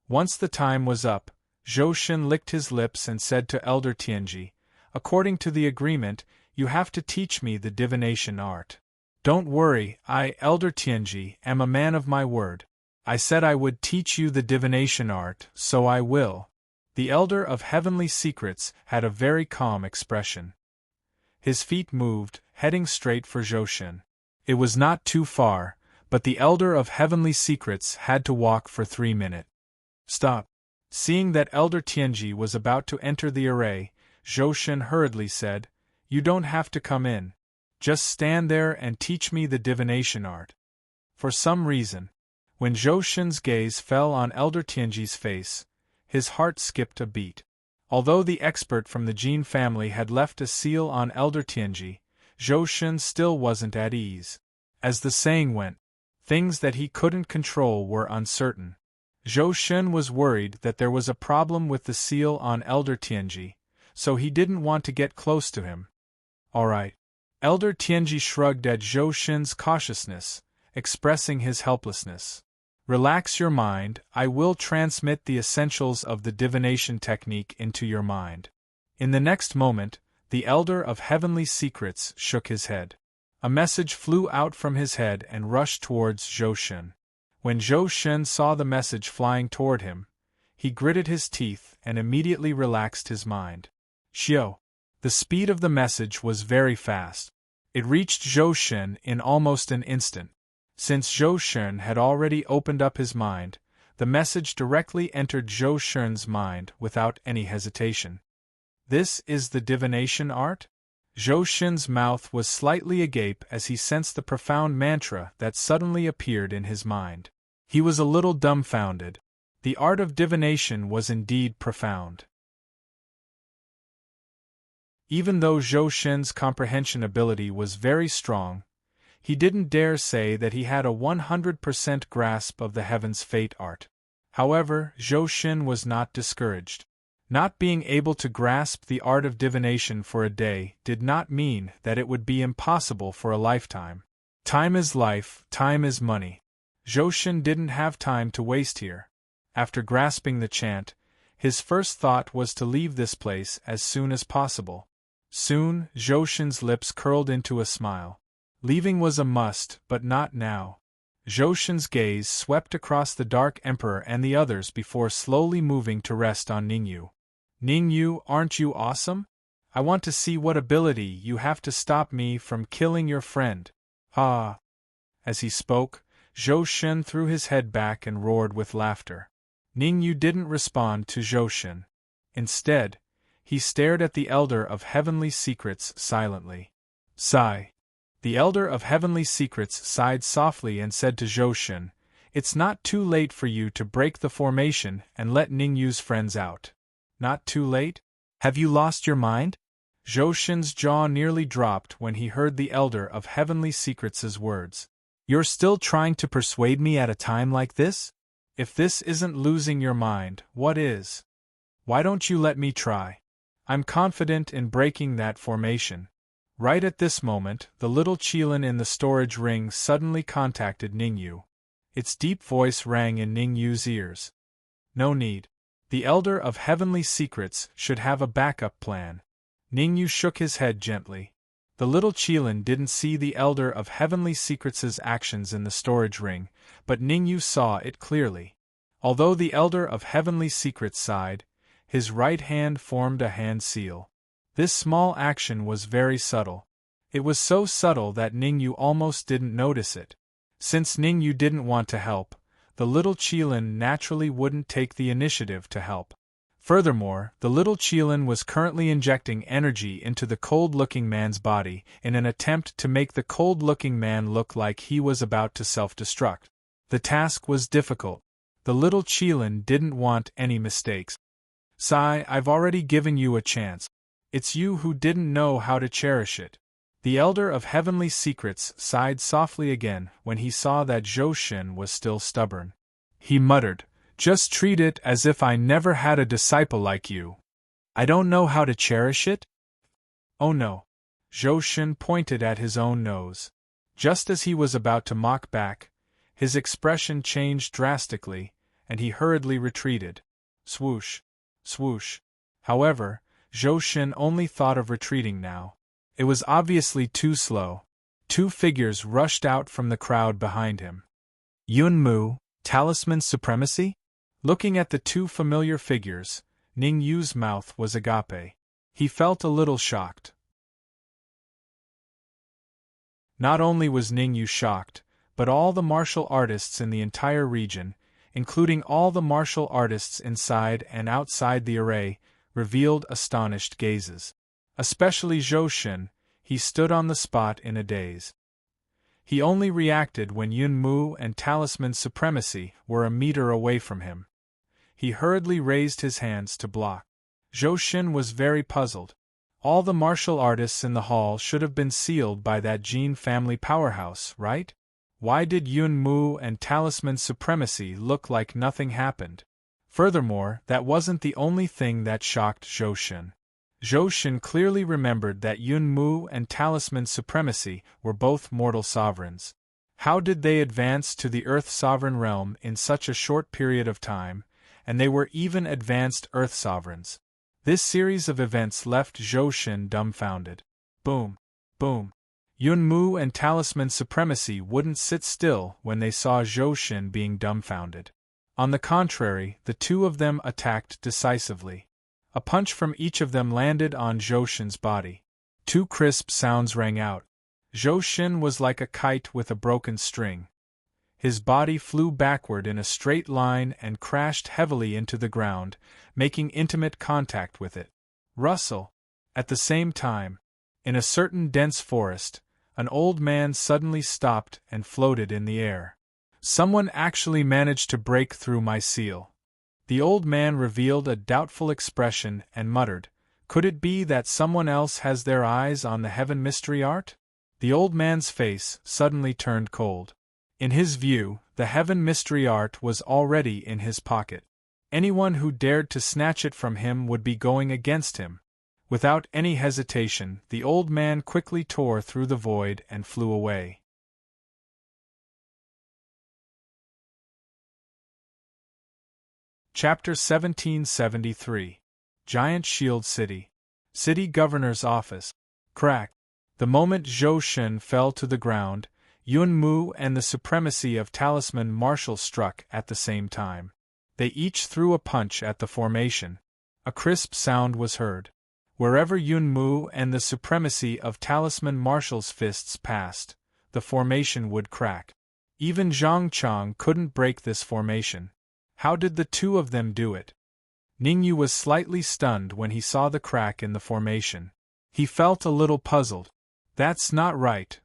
Once the time was up, Zhoushan licked his lips and said to Elder Tianji, According to the agreement, you have to teach me the divination art. Don't worry, I, Elder Tianji, am a man of my word. I said I would teach you the divination art, so I will. The Elder of Heavenly Secrets had a very calm expression. His feet moved, heading straight for Zhoushan. It was not too far, but the Elder of Heavenly Secrets had to walk for 3 minutes. Stop. Seeing that Elder Tianji was about to enter the array, Zhoushan hurriedly said, You don't have to come in. Just stand there and teach me the divination art. For some reason, when Zhoushan's gaze fell on Elder Tianji's face, his heart skipped a beat. Although the expert from the Jin family had left a seal on Elder Tianji, Zhoushan still wasn't at ease. As the saying went, things that he couldn't control were uncertain. Zhoushan was worried that there was a problem with the seal on Elder Tianji, so he didn't want to get close to him. All right. Elder Tianji shrugged at Zhoushan's cautiousness, expressing his helplessness. Relax your mind, I will transmit the essentials of the divination technique into your mind. In the next moment, the Elder of Heavenly Secrets shook his head. A message flew out from his head and rushed towards Zhoushan. When Zhoushan saw the message flying toward him, he gritted his teeth and immediately relaxed his mind. Xiao. The speed of the message was very fast. It reached Zhoushan in almost an instant. Since Zhoushan had already opened up his mind, the message directly entered Zhoushan's mind without any hesitation. This is the divination art? Zhoushan's mouth was slightly agape as he sensed the profound mantra that suddenly appeared in his mind. He was a little dumbfounded. The art of divination was indeed profound. Even though Zhoushan's comprehension ability was very strong, he didn't dare say that he had a 100% grasp of the heaven's fate art. However, Zhoushan was not discouraged. Not being able to grasp the art of divination for a day did not mean that it would be impossible for a lifetime. Time is life, time is money. Zhoushan didn't have time to waste here. After grasping the chant, his first thought was to leave this place as soon as possible. Soon, Zhoushan's lips curled into a smile. Leaving was a must, but not now. Zhoushan's gaze swept across the Dark Emperor and the others before slowly moving to rest on Ningyu. Ningyu, aren't you awesome? I want to see what ability you have to stop me from killing your friend. Ah! As he spoke, Zhoushan threw his head back and roared with laughter. Ningyu didn't respond to Zhoushan. Instead, he stared at the Elder of Heavenly Secrets silently. Sigh. The Elder of Heavenly Secrets sighed softly and said to Zhoushan, "It's not too late for you to break the formation and let Ningyu's friends out." Not too late? Have you lost your mind? Zhoushan's jaw nearly dropped when he heard the Elder of Heavenly Secrets' words. You're still trying to persuade me at a time like this? If this isn't losing your mind, what is? Why don't you let me try? I'm confident in breaking that formation. Right at this moment, the little Qilin in the storage ring suddenly contacted Ningyu. Its deep voice rang in Ningyu's ears. No need. The Elder of Heavenly Secrets should have a backup plan. Ningyu shook his head gently. The little Qilin didn't see the Elder of Heavenly Secrets' actions in the storage ring, but Ningyu saw it clearly. Although the Elder of Heavenly Secrets sighed, his right hand formed a hand seal. This small action was very subtle. It was so subtle that Ningyu almost didn't notice it. Since Ningyu didn't want to help, the little Qilin naturally wouldn't take the initiative to help. Furthermore, the little Qilin was currently injecting energy into the cold-looking man's body in an attempt to make the cold-looking man look like he was about to self-destruct. The task was difficult. The little Qilin didn't want any mistakes. Sigh, I've already given you a chance. It's you who didn't know how to cherish it. The Elder of Heavenly Secrets sighed softly again when he saw that Zhoushan was still stubborn. He muttered, "Just treat it as if I never had a disciple like you. I don't know how to cherish it?" Oh no. Zhoushan pointed at his own nose. Just as he was about to mock back, his expression changed drastically, and he hurriedly retreated. Swoosh. Swoosh. However, Zhoushan only thought of retreating now. It was obviously too slow. Two figures rushed out from the crowd behind him. Yunmu, Talisman Supremacy? Looking at the two familiar figures, Ningyu's mouth was agape. He felt a little shocked. Not only was Ningyu shocked, but all the martial artists in the entire region, including all the martial artists inside and outside the array, revealed astonished gazes. Especially Zhoushan, he stood on the spot in a daze. He only reacted when Yunmu and Talisman Supremacy were a meter away from him. He hurriedly raised his hands to block. Zhoushan was very puzzled. All the martial artists in the hall should have been sealed by that Jin family powerhouse, right? Why did Yunmu and Talisman Supremacy look like nothing happened? Furthermore, that wasn't the only thing that shocked Zhoushan. Zhoushan clearly remembered that Yunmu and Talisman Supremacy were both mortal sovereigns. How did they advance to the Earth Sovereign realm in such a short period of time, and they were even advanced Earth sovereigns? This series of events left Zhoushan dumbfounded. Boom. Boom. Yunmu and Talisman Supremacy wouldn't sit still when they saw Zhoushan being dumbfounded. On the contrary, the two of them attacked decisively. A punch from each of them landed on Zhoushan's body. Two crisp sounds rang out. Zhoushan was like a kite with a broken string. His body flew backward in a straight line and crashed heavily into the ground, making intimate contact with it. Rustle! At the same time, in a certain dense forest, an old man suddenly stopped and floated in the air. Someone actually managed to break through my seal. The old man revealed a doubtful expression and muttered, "Could it be that someone else has their eyes on the Heaven Mystery Art?" The old man's face suddenly turned cold. In his view, the Heaven Mystery Art was already in his pocket. Anyone who dared to snatch it from him would be going against him. Without any hesitation, the old man quickly tore through the void and flew away. Chapter 1773. Giant Shield City. City Governor's Office. Crack. The moment Zhou Shen fell to the ground, Yun Mu and the supremacy of Talisman Marshal struck at the same time. They each threw a punch at the formation. A crisp sound was heard. Wherever Yun Mu and the supremacy of Talisman Marshal's fists passed, the formation would crack. Even Zhang Chang couldn't break this formation. How did the two of them do it? Ningyu was slightly stunned when he saw the crack in the formation. He felt a little puzzled. That's not right.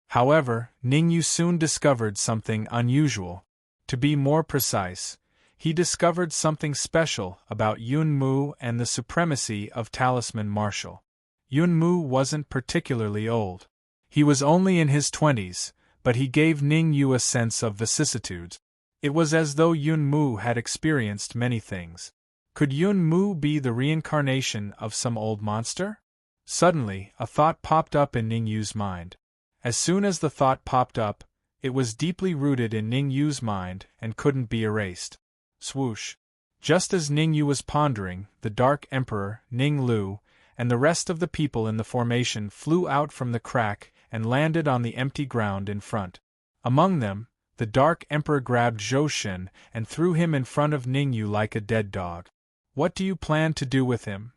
However, Ningyu soon discovered something unusual. To be more precise, he discovered something special about Yun Mu and the supremacy of Talisman Marshal. Yun Mu wasn't particularly old. He was only in his 20s, but he gave Ningyu a sense of vicissitudes. It was as though Yun Mu had experienced many things. Could Yun Mu be the reincarnation of some old monster? Suddenly, a thought popped up in Ningyu's mind. As soon as the thought popped up, it was deeply rooted in Ningyu's mind and couldn't be erased. Swoosh! Just as Ningyu was pondering, the Dark Emperor, Ning Lu, and the rest of the people in the formation flew out from the crack and landed on the empty ground in front. Among them, the Dark Emperor grabbed Zhou Shen and threw him in front of Ningyu like a dead dog. What do you plan to do with him?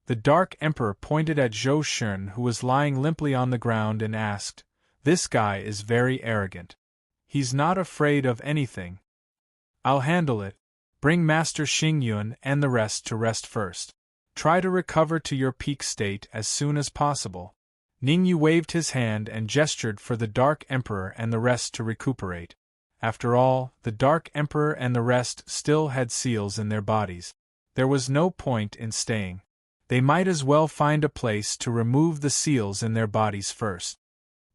The Dark Emperor pointed at Zhou Shen, who was lying limply on the ground, and asked, "This guy is very arrogant. He's not afraid of anything." "I'll handle it. Bring Master Xingyun and the rest to rest first. Try to recover to your peak state as soon as possible." Ningyu waved his hand and gestured for the Dark Emperor and the rest to recuperate. After all, the Dark Emperor and the rest still had seals in their bodies. There was no point in staying. They might as well find a place to remove the seals in their bodies first.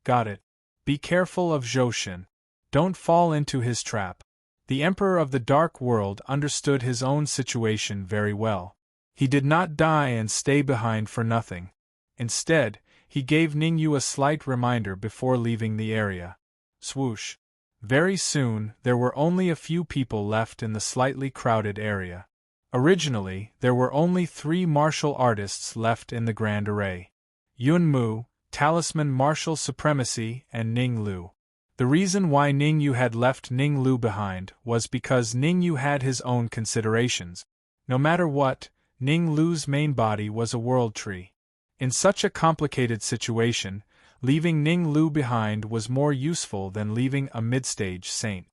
Got it. Be careful of Zhou Shen. Don't fall into his trap. The Emperor of the Dark World understood his own situation very well. He did not die and stay behind for nothing. Instead, he gave Ningyu a slight reminder before leaving the area. Swoosh! Very soon, there were only a few people left in the slightly crowded area. Originally, there were only 3 martial artists left in the grand array: Yun Mu, Talisman Martial Supremacy, and Ning Lu. The reason why Ningyu had left Ning Lu behind was because Ningyu had his own considerations. No matter what, Ning Lu's main body was a world tree. In such a complicated situation, leaving Ning Lu behind was more useful than leaving a mid-stage saint.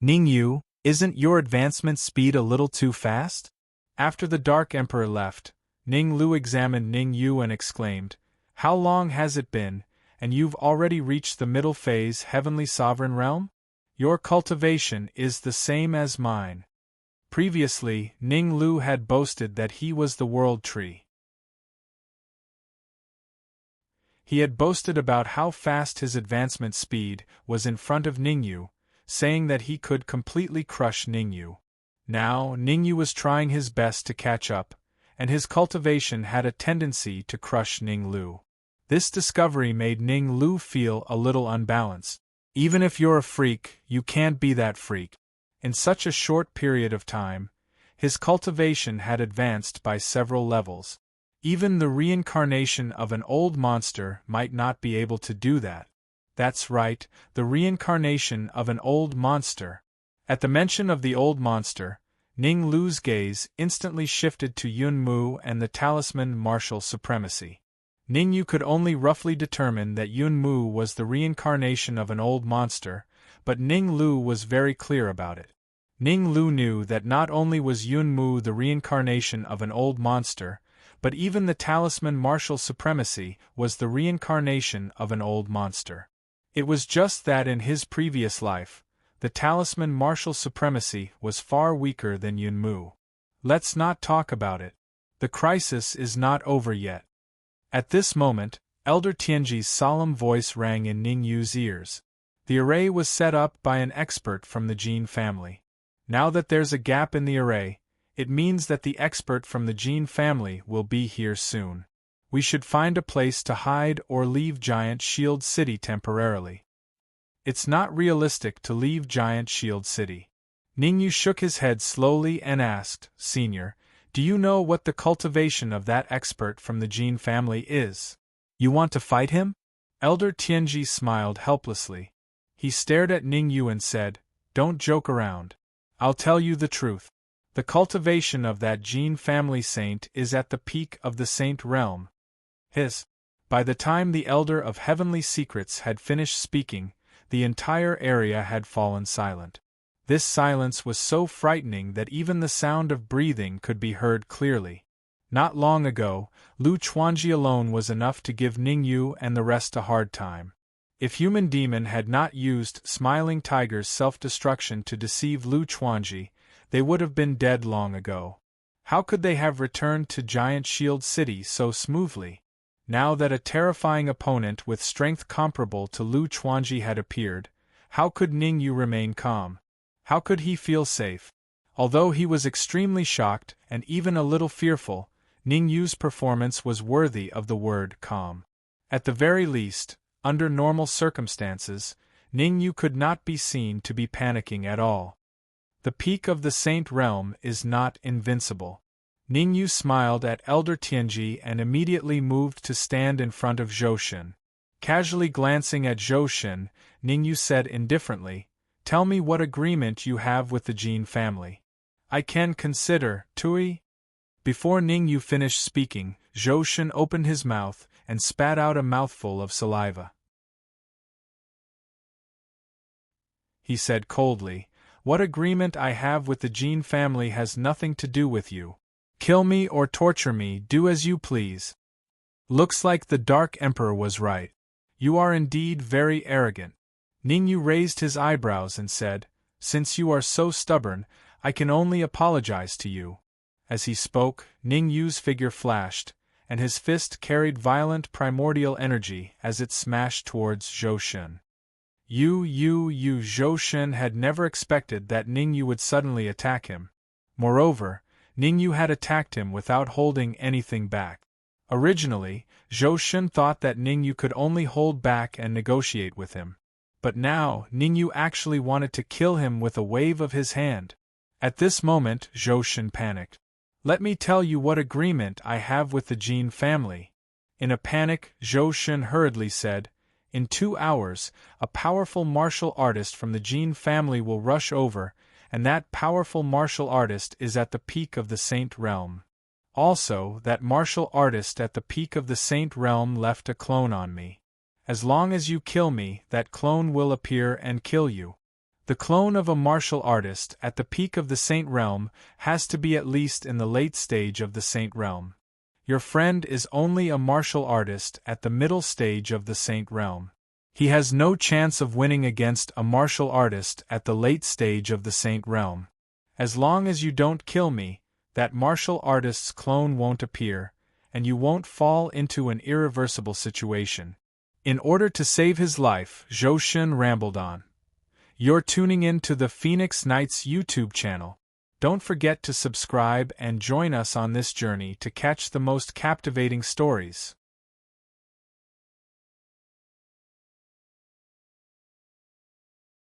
"Ningyu, isn't your advancement speed a little too fast?" After the Dark Emperor left, Ning Lu examined Ningyu and exclaimed, "How long has it been, and you've already reached the middle phase Heavenly Sovereign Realm? Your cultivation is the same as mine." Previously, Ning Lu had boasted that he was the world tree. He had boasted about how fast his advancement speed was in front of Ningyu, saying that he could completely crush Ningyu. Now, Ningyu was trying his best to catch up, and his cultivation had a tendency to crush Ning Lu. This discovery made Ning Lu feel a little unbalanced. Even if you're a freak, you can't be that freak. In such a short period of time, his cultivation had advanced by several levels. Even the reincarnation of an old monster might not be able to do that. That's right, the reincarnation of an old monster. At the mention of the old monster, Ning Lu's gaze instantly shifted to Yun Mu and the Talisman Martial Supremacy. Ningyu could only roughly determine that Yun Mu was the reincarnation of an old monster, but Ning Lu was very clear about it. Ning Lu knew that not only was Yun Mu the reincarnation of an old monster, but even the Talisman Martial Supremacy was the reincarnation of an old monster. It was just that in his previous life, the Talisman Martial Supremacy was far weaker than Yun Mu. Let's not talk about it. The crisis is not over yet. At this moment, Elder Tianji's solemn voice rang in Ningyu's ears. The array was set up by an expert from the Jin family. Now that there's a gap in the array, it means that the expert from the Jin family will be here soon. We should find a place to hide or leave Giant Shield City temporarily. It's not realistic to leave Giant Shield City. Ningyu shook his head slowly and asked, Senior, do you know what the cultivation of that expert from the Jin family is? You want to fight him? Elder Tianji smiled helplessly. He stared at Ningyu and said, Don't joke around. I'll tell you the truth. The cultivation of that Jin family saint is at the peak of the saint realm. By the time the Elder of Heavenly Secrets had finished speaking, the entire area had fallen silent. This silence was so frightening that even the sound of breathing could be heard clearly. Not long ago, Lu Chuanji alone was enough to give Ningyu and the rest a hard time. If Human Demon had not used Smiling Tiger's self-destruction to deceive Lu Chuanji, they would have been dead long ago. How could they have returned to Giant Shield City so smoothly? Now that a terrifying opponent with strength comparable to Lu Chuanji had appeared, how could Ningyu remain calm? How could he feel safe? Although he was extremely shocked and even a little fearful, Ningyu's performance was worthy of the word calm. At the very least, under normal circumstances, Ningyu could not be seen to be panicking at all. The peak of the Saint Realm is not invincible. Ningyu smiled at Elder Tianji and immediately moved to stand in front of Zhou. Casually glancing at Zhou, Ningyu said indifferently, Tell me what agreement you have with the Jin family. I can consider, Tui. Before Ningyu finished speaking, Zhou opened his mouth and spat out a mouthful of saliva. He said coldly, What agreement I have with the Jin family has nothing to do with you. Kill me or torture me, do as you please. Looks like the Dark Emperor was right. You are indeed very arrogant. Ningyu raised his eyebrows and said, Since you are so stubborn, I can only apologize to you. As he spoke, Ningyu's figure flashed, and his fist carried violent primordial energy as it smashed towards Zhou. Zhou had never expected that Ningyu would suddenly attack him. Moreover, Ningyu had attacked him without holding anything back. Originally, Zhou thought that Ningyu could only hold back and negotiate with him. But now, Ningyu actually wanted to kill him with a wave of his hand. At this moment, Zhou panicked. Let me tell you what agreement I have with the Jin family. In a panic, Zhou hurriedly said, In 2 hours, a powerful martial artist from the Jin family will rush over, and that powerful martial artist is at the peak of the Saint Realm. Also, that martial artist at the peak of the Saint Realm left a clone on me. As long as you kill me, that clone will appear and kill you. The clone of a martial artist at the peak of the Saint Realm has to be at least in the late stage of the Saint Realm. Your friend is only a martial artist at the middle stage of the Saint Realm. He has no chance of winning against a martial artist at the late stage of the Saint Realm. As long as you don't kill me, that martial artist's clone won't appear, and you won't fall into an irreversible situation. In order to save his life, Zhou rambled on. You're tuning in to the Phoenix Knights YouTube channel. Don't forget to subscribe and join us on this journey to catch the most captivating stories.